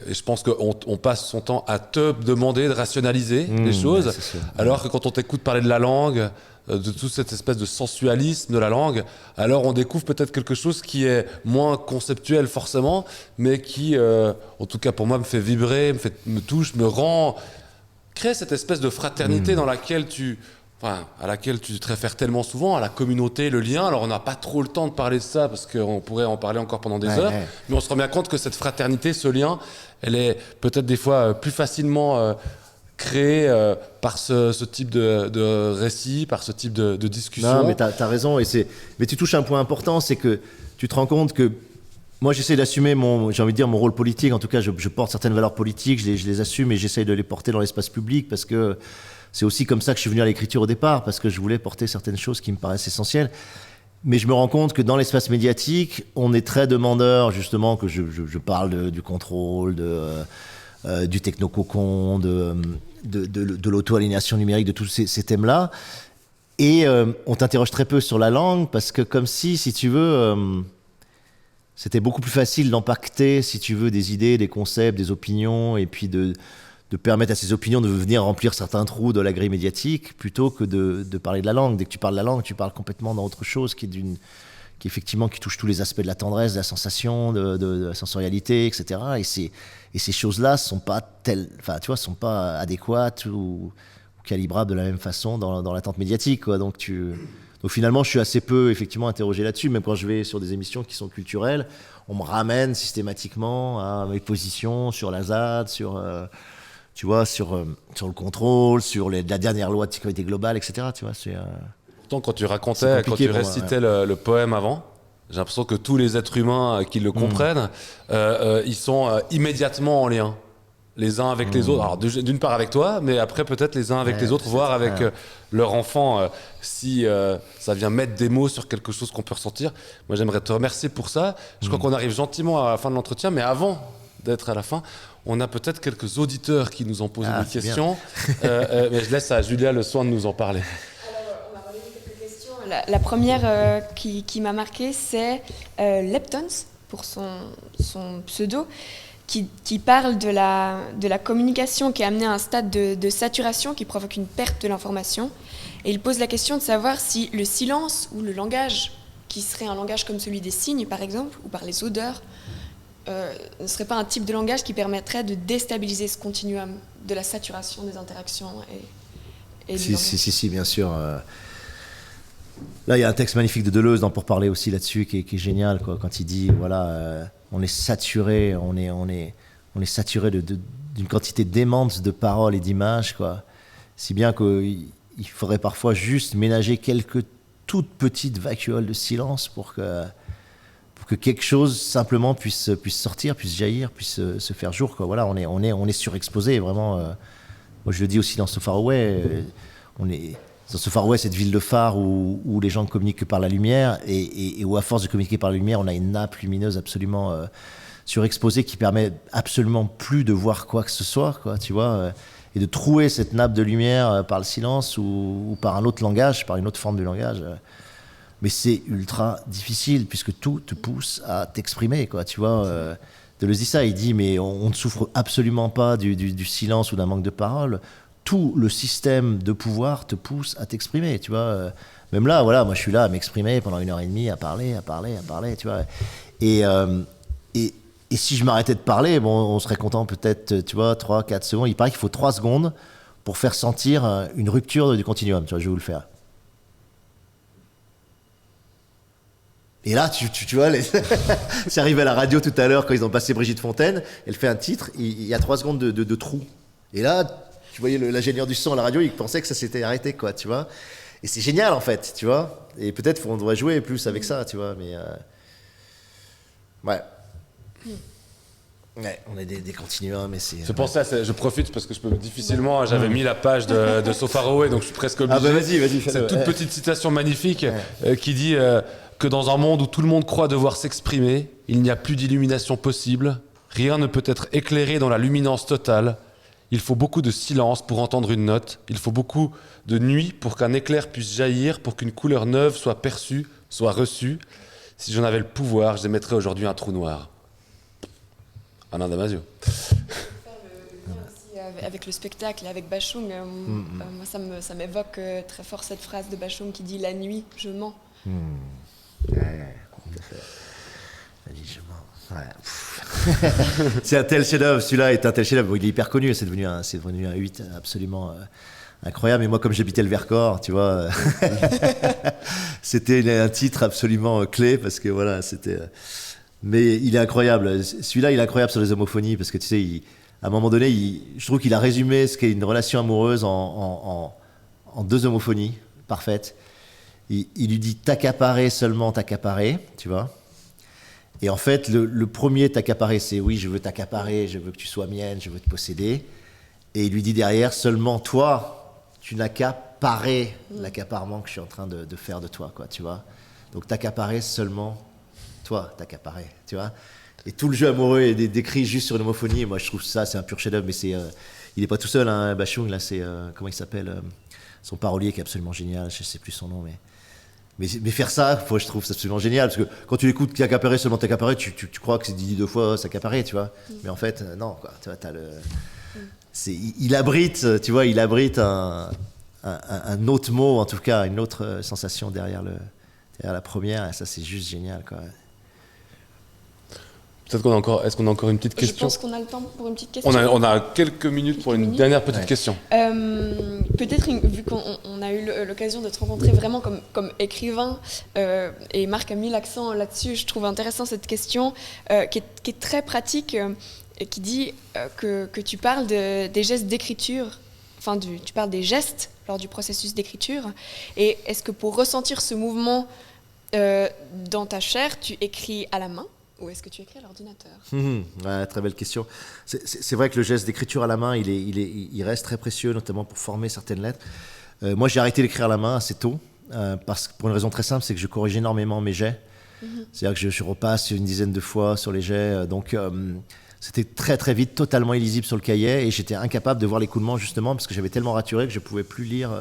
et je pense qu'on passe son temps à te demander de rationaliser les choses, alors que quand on t'écoute parler de la langue, de toute cette espèce de sensualisme de la langue, alors on découvre peut-être quelque chose qui est moins conceptuel forcément, mais qui, en tout cas pour moi, me fait vibrer, me touche, crée cette espèce de fraternité à laquelle tu te réfères tellement souvent, à la communauté, le lien. Alors on n'a pas trop le temps de parler de ça parce qu'on pourrait en parler encore pendant des heures, mais on se rend bien compte que cette fraternité, ce lien, elle est peut-être des fois plus facilement créée par ce type de récit, par ce type de discussion. Non, mais t'as raison, mais tu touches un point important, c'est que tu te rends compte que moi, j'essaie d'assumer mon rôle politique. En tout cas, je porte certaines valeurs politiques, je les assume et j'essaie de les porter dans l'espace public parce que c'est aussi comme ça que je suis venu à l'écriture au départ, parce que je voulais porter certaines choses qui me paraissent essentielles. Mais je me rends compte que dans l'espace médiatique, on est très demandeur, justement, que je parle du contrôle, du technococon, de l'auto-aliénation numérique, de tous ces thèmes-là. Et on t'interroge très peu sur la langue, parce que comme si tu veux... c'était beaucoup plus facile d'impacter, si tu veux, des idées, des concepts, des opinions, et puis de permettre à ces opinions de venir remplir certains trous de la grille médiatique, plutôt que de parler de la langue. Dès que tu parles de la langue, tu parles complètement dans autre chose qui touche tous les aspects de la tendresse, de la sensation, de la sensorialité, etc. Et ces choses-là sont pas sont pas adéquates ou calibrables de la même façon dans l'attente médiatique, quoi. Donc finalement, je suis assez peu effectivement interrogé là-dessus. Même quand je vais sur des émissions qui sont culturelles, on me ramène systématiquement à mes positions sur la ZAD, sur le contrôle, sur la dernière loi de sécurité globale, etc. Tu vois, Pourtant, quand tu récitais le poème avant, j'ai l'impression que tous les êtres humains qui le comprennent, ils sont immédiatement en lien, les uns avec les autres. Alors d'une part avec toi, mais après peut-être les uns avec les autres, voire avec leur enfant, si ça vient mettre des mots sur quelque chose qu'on peut ressentir. Moi, j'aimerais te remercier pour ça. Je crois qu'on arrive gentiment à la fin de l'entretien, mais avant d'être à la fin, on a peut-être quelques auditeurs qui nous ont posé des questions. Mais je laisse à Julia le soin de nous en parler. Alors, on va relayer quelques questions. La première qui m'a marquée, c'est Leptons, pour son pseudo, qui parle de la communication qui est amenée à un stade de saturation qui provoque une perte de l'information. Et il pose la question de savoir si le silence ou le langage, qui serait un langage comme celui des signes par exemple, ou par les odeurs, ne serait pas un type de langage qui permettrait de déstabiliser ce continuum de la saturation des interactions et Si, bien sûr. Là, il y a un texte magnifique de Deleuze pour parler aussi là-dessus qui est génial, quoi, quand il dit on est saturé, on est saturé d'une quantité démente de paroles et d'images, quoi. Si bien qu'il faudrait parfois juste ménager quelques toutes petites vacuoles de silence pour que quelque chose simplement puisse sortir, puisse jaillir, puisse se faire jour, quoi. Voilà, on est surexposé, vraiment. Moi, je le dis aussi dans So Far Away, dans So Far Away, cette ville de phare où les gens communiquent que par la lumière et où, à force de communiquer par la lumière, on a une nappe lumineuse absolument surexposé qui permet absolument plus de voir quoi que ce soit, quoi, tu vois, et de trouer cette nappe de lumière par le silence ou par un autre langage, par une autre forme de langage. Mais c'est ultra difficile puisque tout te pousse à t'exprimer, quoi, tu vois. Deleuze dit ça, il dit mais on ne souffre absolument pas du silence ou d'un manque de parole. Tout le système de pouvoir te pousse à t'exprimer, tu vois. Même là, voilà, moi je suis là à m'exprimer pendant 1h30, à parler, tu vois. Et si je m'arrêtais de parler, bon, on serait content peut-être, tu vois, 3-4 secondes. Il paraît qu'il faut 3 secondes pour faire sentir une rupture du continuum, tu vois, je vais vous le faire. Et là, tu vois, c'est arrivé à la radio tout à l'heure quand ils ont passé Brigitte Fontaine, elle fait un titre, il y a 3 secondes de trou. Et là, tu voyais l'ingénieur du son à la radio, il pensait que ça s'était arrêté, quoi, tu vois. Et c'est génial, en fait, tu vois. Et peut-être qu'on devrait jouer plus avec ça, tu vois, mais... Ouais. Ouais, on est des continuums, mais c'est... C'est pour ça, je profite parce que je peux difficilement... J'avais mis la page de So Far Away, donc je suis presque obligé. Ah bah vas-y, fais-le. Cette toute petite citation magnifique qui dit que dans un monde où tout le monde croit devoir s'exprimer, il n'y a plus d'illumination possible, rien ne peut être éclairé dans la luminance totale, il faut beaucoup de silence pour entendre une note, il faut beaucoup de nuit pour qu'un éclair puisse jaillir, pour qu'une couleur neuve soit perçue, soit reçue. Si j'en avais le pouvoir, j'émettrais aujourd'hui un trou noir. Alain Damasio. Avec le spectacle et avec Bashung, moi ça m'évoque très fort cette phrase de Bashung qui dit « La nuit, je mens ». Ouais, tout à fait. La nuit, je mens. Ouais. C'est un tel chef-d'œuvre, celui-là est un tel chef-d'œuvre. Bon, il est hyper connu, c'est devenu un 8 absolument incroyable. Et moi, comme j'habitais le Vercors, tu vois, c'était un titre absolument clé parce que voilà, c'était. Mais il est incroyable. Celui-là, il est incroyable sur les homophonies parce que tu sais, à un moment donné, je trouve qu'il a résumé ce qu'est une relation amoureuse en 2 homophonies parfaites. Il lui dit t'accaparer seulement t'accaparer, tu vois. Et en fait, le premier t'accaparer, c'est oui, je veux t'accaparer, je veux que tu sois mienne, je veux te posséder. Et il lui dit derrière seulement toi, tu n'as qu'à parer l'accaparement que je suis en train de faire de toi, quoi, tu vois. Donc t'accaparer seulement toi, t'accaparer, tu vois. Et tout le jeu amoureux est décrit juste sur une homophonie. Et moi, je trouve ça, c'est un pur chef-d'œuvre. Mais il n'est pas tout seul, hein, Bashung. Là, c'est comment il s'appelle son parolier qui est absolument génial. Je ne sais plus son nom, mais faire ça, je trouve ça absolument génial. Parce que quand tu écoutes t'accaparer seulement t'accaparer, tu crois que c'est dit 2 fois s'accaparer, tu vois. Mais en fait, non, quoi. Tu vois, il abrite, tu vois, un autre mot, en tout cas, une autre sensation derrière la première. Et ça, c'est juste génial, quoi. Peut-être est-ce qu'on a encore une petite question? Je pense qu'on a le temps pour une petite question. On a quelques minutes pour une dernière petite question. Peut-être, vu qu'on a eu l'occasion de te rencontrer vraiment comme écrivain, et Marc a mis l'accent là-dessus, je trouve intéressant cette question, qui est très pratique, et qui dit que tu parles des gestes d'écriture, enfin tu parles des gestes lors du processus d'écriture, et est-ce que pour ressentir ce mouvement dans ta chair, tu écris à la main? Ou est-ce que tu écris à l'ordinateur? Ouais, très belle question. C'est vrai que le geste d'écriture à la main, il reste très précieux, notamment pour former certaines lettres. Moi, j'ai arrêté d'écrire à la main assez tôt, pour une raison très simple, c'est que je corrige énormément mes jets. C'est-à-dire que je repasse une dizaine de fois sur les jets. Donc, c'était très très vite, totalement illisible sur le cahier, et j'étais incapable de voir l'écoulement justement parce que j'avais tellement raturé que je ne pouvais plus lire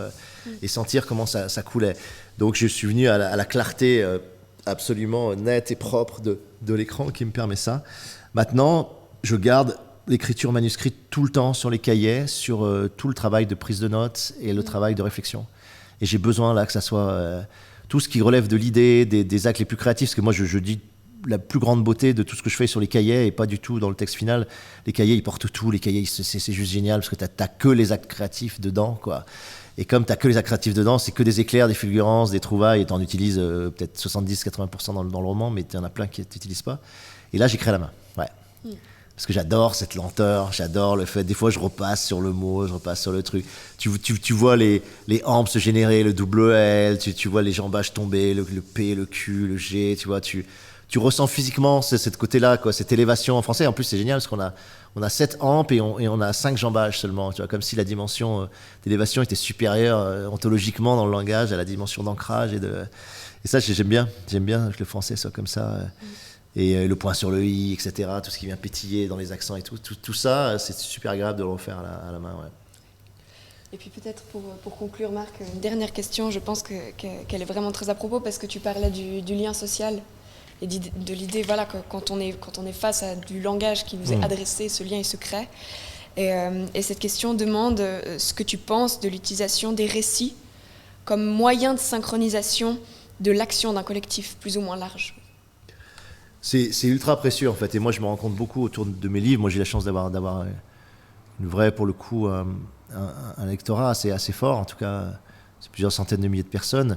et sentir comment ça coulait. Donc, je suis venu à la clarté absolument nette et propre de l'écran qui me permet ça. Maintenant, je garde l'écriture manuscrite tout le temps sur les cahiers, sur tout le travail de prise de notes et le travail de réflexion. Et j'ai besoin là que ça soit tout ce qui relève de l'idée, des actes les plus créatifs, parce que moi je dis la plus grande beauté de tout ce que je fais sur les cahiers et pas du tout dans le texte final. Les cahiers, ils portent tout, les cahiers, c'est juste génial parce que t'as que les actes créatifs dedans, quoi. Et comme tu n'as que les actes créatifs dedans, c'est que des éclairs, des fulgurances, des trouvailles, et tu en utilises peut-être 70-80% dans le roman, mais tu en as plein qui n'utilisent pas. Et là, j'écris à la main, ouais. Parce que j'adore cette lenteur, j'adore le fait, des fois je repasse sur le mot, je repasse sur le truc. Tu vois les hampes se générer, le double L, tu vois les jambages tomber, le P, le Q, le G, tu vois, tu ressens physiquement cette côté-là, quoi, cette élévation en français. En plus, c'est génial parce qu'on a 7 hampes et on a 5 jambages seulement, tu vois, comme si la dimension d'élévation était supérieure ontologiquement dans le langage à la dimension d'ancrage et ça j'aime bien que le français soit comme ça. et le point sur le i, etc. Tout ce qui vient pétiller dans les accents et tout ça, c'est super agréable de le refaire à la main. Ouais. Et puis peut-être pour conclure, Marc, une dernière question, je pense qu'elle est vraiment très à propos parce que tu parlais du lien social et de l'idée voilà, que quand on est face à du langage qui nous est adressé, ce lien il se crée. Et cette question demande ce que tu penses de l'utilisation des récits comme moyen de synchronisation de l'action d'un collectif plus ou moins large. C'est ultra précieux en fait, et moi je me rends compte beaucoup autour de mes livres. Moi j'ai la chance d'avoir une vraie, pour le coup, un lectorat assez fort, en tout cas c'est plusieurs centaines de milliers de personnes,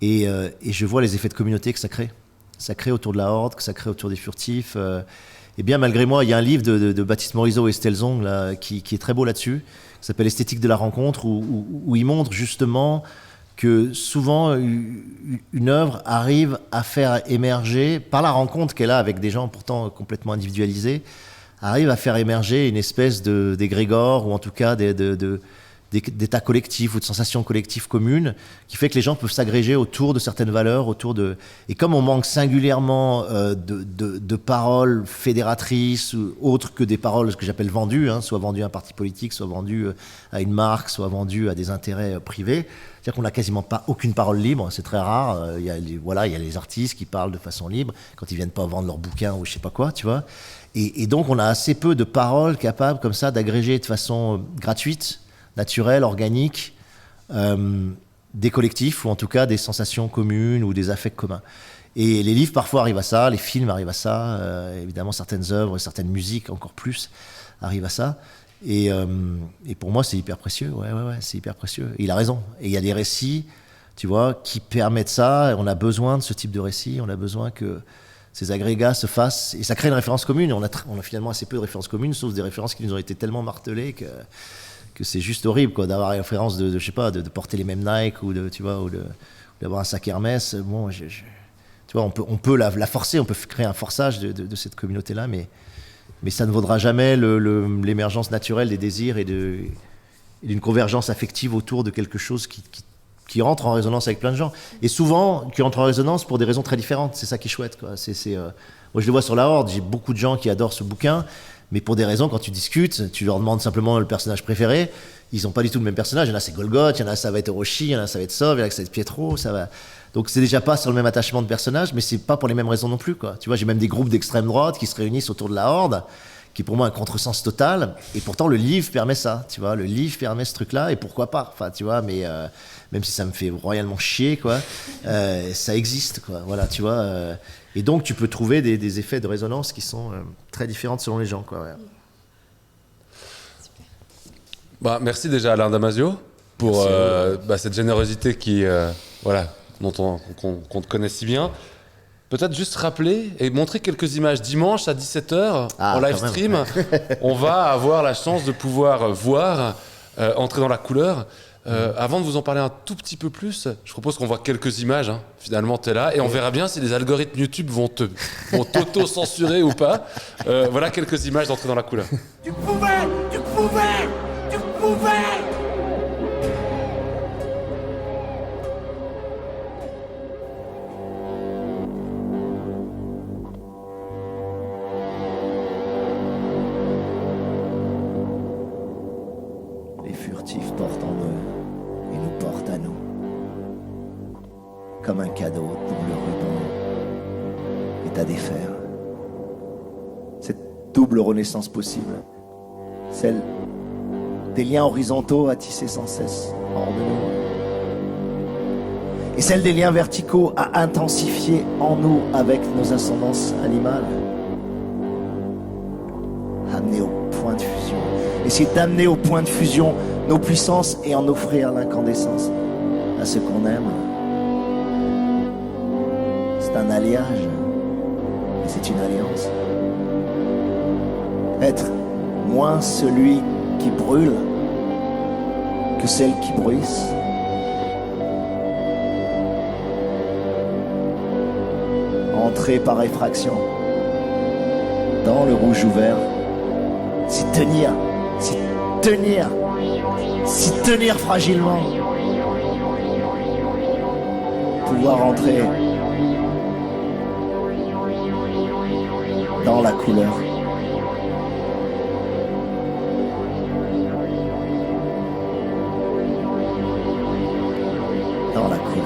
et je vois les effets de communauté que ça crée. Ça crée autour de la Horde, que ça crée autour des furtifs. Et bien malgré moi, il y a un livre de Baptiste Morisot et Estelle Zong là, qui est très beau là-dessus, qui s'appelle Esthétique de la rencontre, où il montre justement que souvent une œuvre arrive à faire émerger, par la rencontre qu'elle a avec des gens pourtant complètement individualisés, arrive à faire émerger une espèce d'égrégore, ou en tout cas d'état collectif ou de sensations collectives communes, qui fait que les gens peuvent s'agréger autour de certaines valeurs, et comme on manque singulièrement de paroles fédératrices ou autres que des paroles, ce que j'appelle vendues, soit vendues à un parti politique, soit vendues à une marque, soit vendues à des intérêts privés, c'est-à-dire qu'on n'a quasiment pas aucune parole libre, c'est très rare. Il y a les artistes qui parlent de façon libre quand ils viennent pas vendre leurs bouquins ou je sais pas quoi, tu vois. Et donc on a assez peu de paroles capables comme ça d'agréger de façon gratuite, naturelle, organique, des collectifs, ou en tout cas des sensations communes ou des affects communs. Et les livres parfois arrivent à ça, les films arrivent à ça, évidemment certaines œuvres, certaines musiques encore plus arrivent à ça. Et pour moi c'est hyper précieux, ouais, c'est hyper précieux. Et il a raison. Et il y a des récits, tu vois, qui permettent ça. On a besoin de ce type de récits, on a besoin que ces agrégats se fassent, et ça crée une référence commune. On a finalement assez peu de références communes, sauf des références qui nous ont été tellement martelées que c'est juste horrible, quoi, d'avoir la référence de je sais pas, de porter les mêmes Nike, ou d'avoir un sac Hermès. Bon, tu vois, on peut la forcer, on peut créer un forçage de cette communauté-là, mais ça ne vaudra jamais l'émergence naturelle des désirs et d'une convergence affective autour de quelque chose qui rentre en résonance avec plein de gens. Et souvent, qui rentre en résonance pour des raisons très différentes. C'est ça qui est chouette, quoi. Moi, je le vois sur la Horde, j'ai beaucoup de gens qui adorent ce bouquin, mais pour des raisons, quand tu discutes, tu leur demandes simplement le personnage préféré, ils n'ont pas du tout le même personnage. Il y en a, c'est Golgoth, il y en a, ça va être Orochi, il y en a, ça va être Sov, il y en a, ça va être Pietro, ça va... Donc c'est déjà pas sur le même attachement de personnage, mais c'est pas pour les mêmes raisons non plus, quoi. Tu vois, j'ai même des groupes d'extrême droite qui se réunissent autour de la Horde, qui est pour moi un contresens total, et pourtant le livre permet ça, tu vois, le livre permet ce truc-là, et pourquoi pas, enfin, tu vois, mais même si ça me fait royalement chier, quoi, ça existe, quoi, voilà, tu vois, et donc tu peux trouver des effets de résonance qui sont très différents selon les gens, quoi, ouais. Bah, merci déjà Alain Damasio pour cette générosité dont qu'on te connaît si bien. Peut-être juste rappeler et montrer quelques images. Dimanche à 17h, en live stream, on va avoir la chance de pouvoir voir, entrer dans la couleur. Avant de vous en parler un tout petit peu plus, je propose qu'on voit quelques images. Hein. Finalement, tu es là et on verra bien si les algorithmes YouTube vont t'auto-censurer ou pas. Voilà quelques images d'entrer dans la couleur. Tu pouvais Les furtifs portent en eux et nous portent à nous. Comme un cadeau dont le ruban est à défaire. Cette double renaissance possible, celle des liens horizontaux à tisser sans cesse hors de nous, et celle des liens verticaux à intensifier en nous avec nos ascendances animales. Amener au point de fusion, essayer d'amener au point de fusion nos puissances et en offrir l'incandescence à ceux qu'on aime. C'est un alliage et c'est une alliance. Être moins celui qui brûle que celle qui bruisse. Entrer par effraction dans le rouge ouvert, s'y tenir fragilement, pouvoir entrer dans la couleur. Dans la couleur.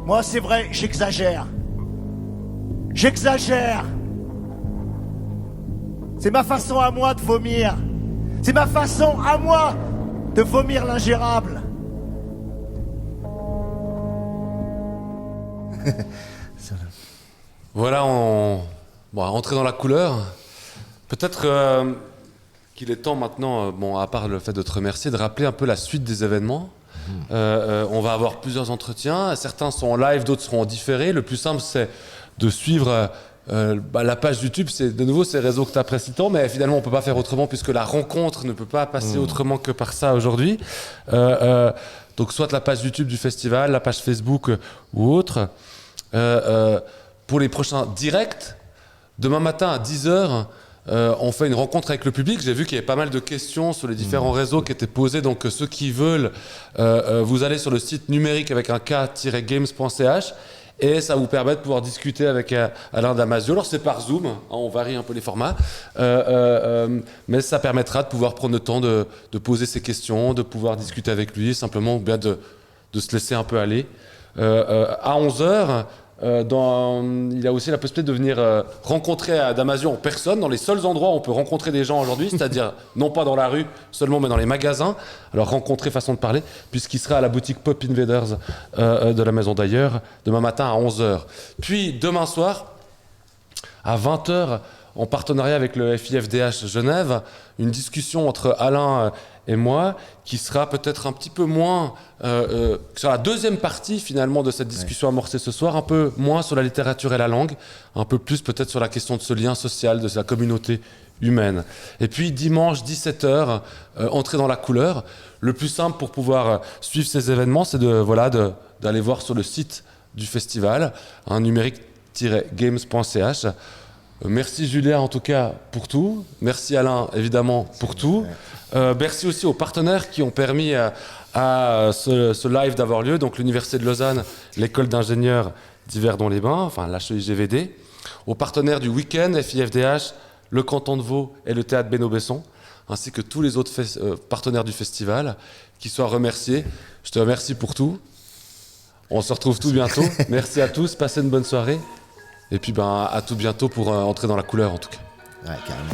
Moi, c'est vrai, j'exagère. J'exagère. C'est ma façon à moi de vomir. C'est ma façon à moi de vomir l'ingérable. Voilà, on va rentrer dans la couleur. Peut-être qu'il est temps maintenant, bon, à part le fait de te remercier, de rappeler un peu la suite des événements. On va avoir plusieurs entretiens. Certains sont en live, d'autres seront en différé. Le plus simple, c'est de suivre la page YouTube. C'est de nouveau ces réseaux que tu apprécies tant, mais finalement, on ne peut pas faire autrement puisque la rencontre ne peut pas passer autrement que par ça aujourd'hui. Donc, soit la page YouTube du festival, la page Facebook ou autre. Pour les prochains directs, demain matin à 10h, on fait une rencontre avec le public. J'ai vu qu'il y avait pas mal de questions sur les différents réseaux qui étaient posées. Donc ceux qui veulent, vous allez sur le site numérique avec un k-games.ch et ça vous permet de pouvoir discuter avec Alain Damasio. Alors c'est par Zoom, hein, on varie un peu les formats, mais ça permettra de pouvoir prendre le temps de poser ses questions, de pouvoir discuter avec lui, simplement ou bien de se laisser un peu aller. À 11h, il y a aussi la possibilité de venir rencontrer à Damasio en personne, dans les seuls endroits où on peut rencontrer des gens aujourd'hui, c'est-à-dire non pas dans la rue seulement, mais dans les magasins. Alors rencontrer, façon de parler, puisqu'il sera à la boutique Pop Invaders de la Maison d'Ailleurs, demain matin à 11h. Puis demain soir, à 20h, en partenariat avec le FIFDH Genève, une discussion entre Alain et moi, qui sera peut-être un petit peu moins sur la deuxième partie finalement de cette discussion amorcée ce soir, un peu moins sur la littérature et la langue, un peu plus peut-être sur la question de ce lien social, de la communauté humaine. Et puis dimanche 17h, entrer dans la couleur. Le plus simple pour pouvoir suivre ces événements, c'est d'aller voir sur le site du festival, numérique-games.ch. Merci Julien en tout cas pour tout. Merci Alain évidemment pour tout. Merci aussi aux partenaires qui ont permis à ce live d'avoir lieu. Donc l'Université de Lausanne, l'école d'ingénieurs d'Yverdon-les-Bains, enfin l'HEIGVD. Aux partenaires du week-end, FIFDH, le canton de Vaud et le théâtre Beno-Besson, ainsi que tous les autres partenaires du festival, qui soient remerciés. Je te remercie pour tout. On se retrouve tout bientôt. Merci à tous, passez une bonne soirée. Et puis à tout bientôt pour entrer dans la couleur en tout cas. Ouais, carrément.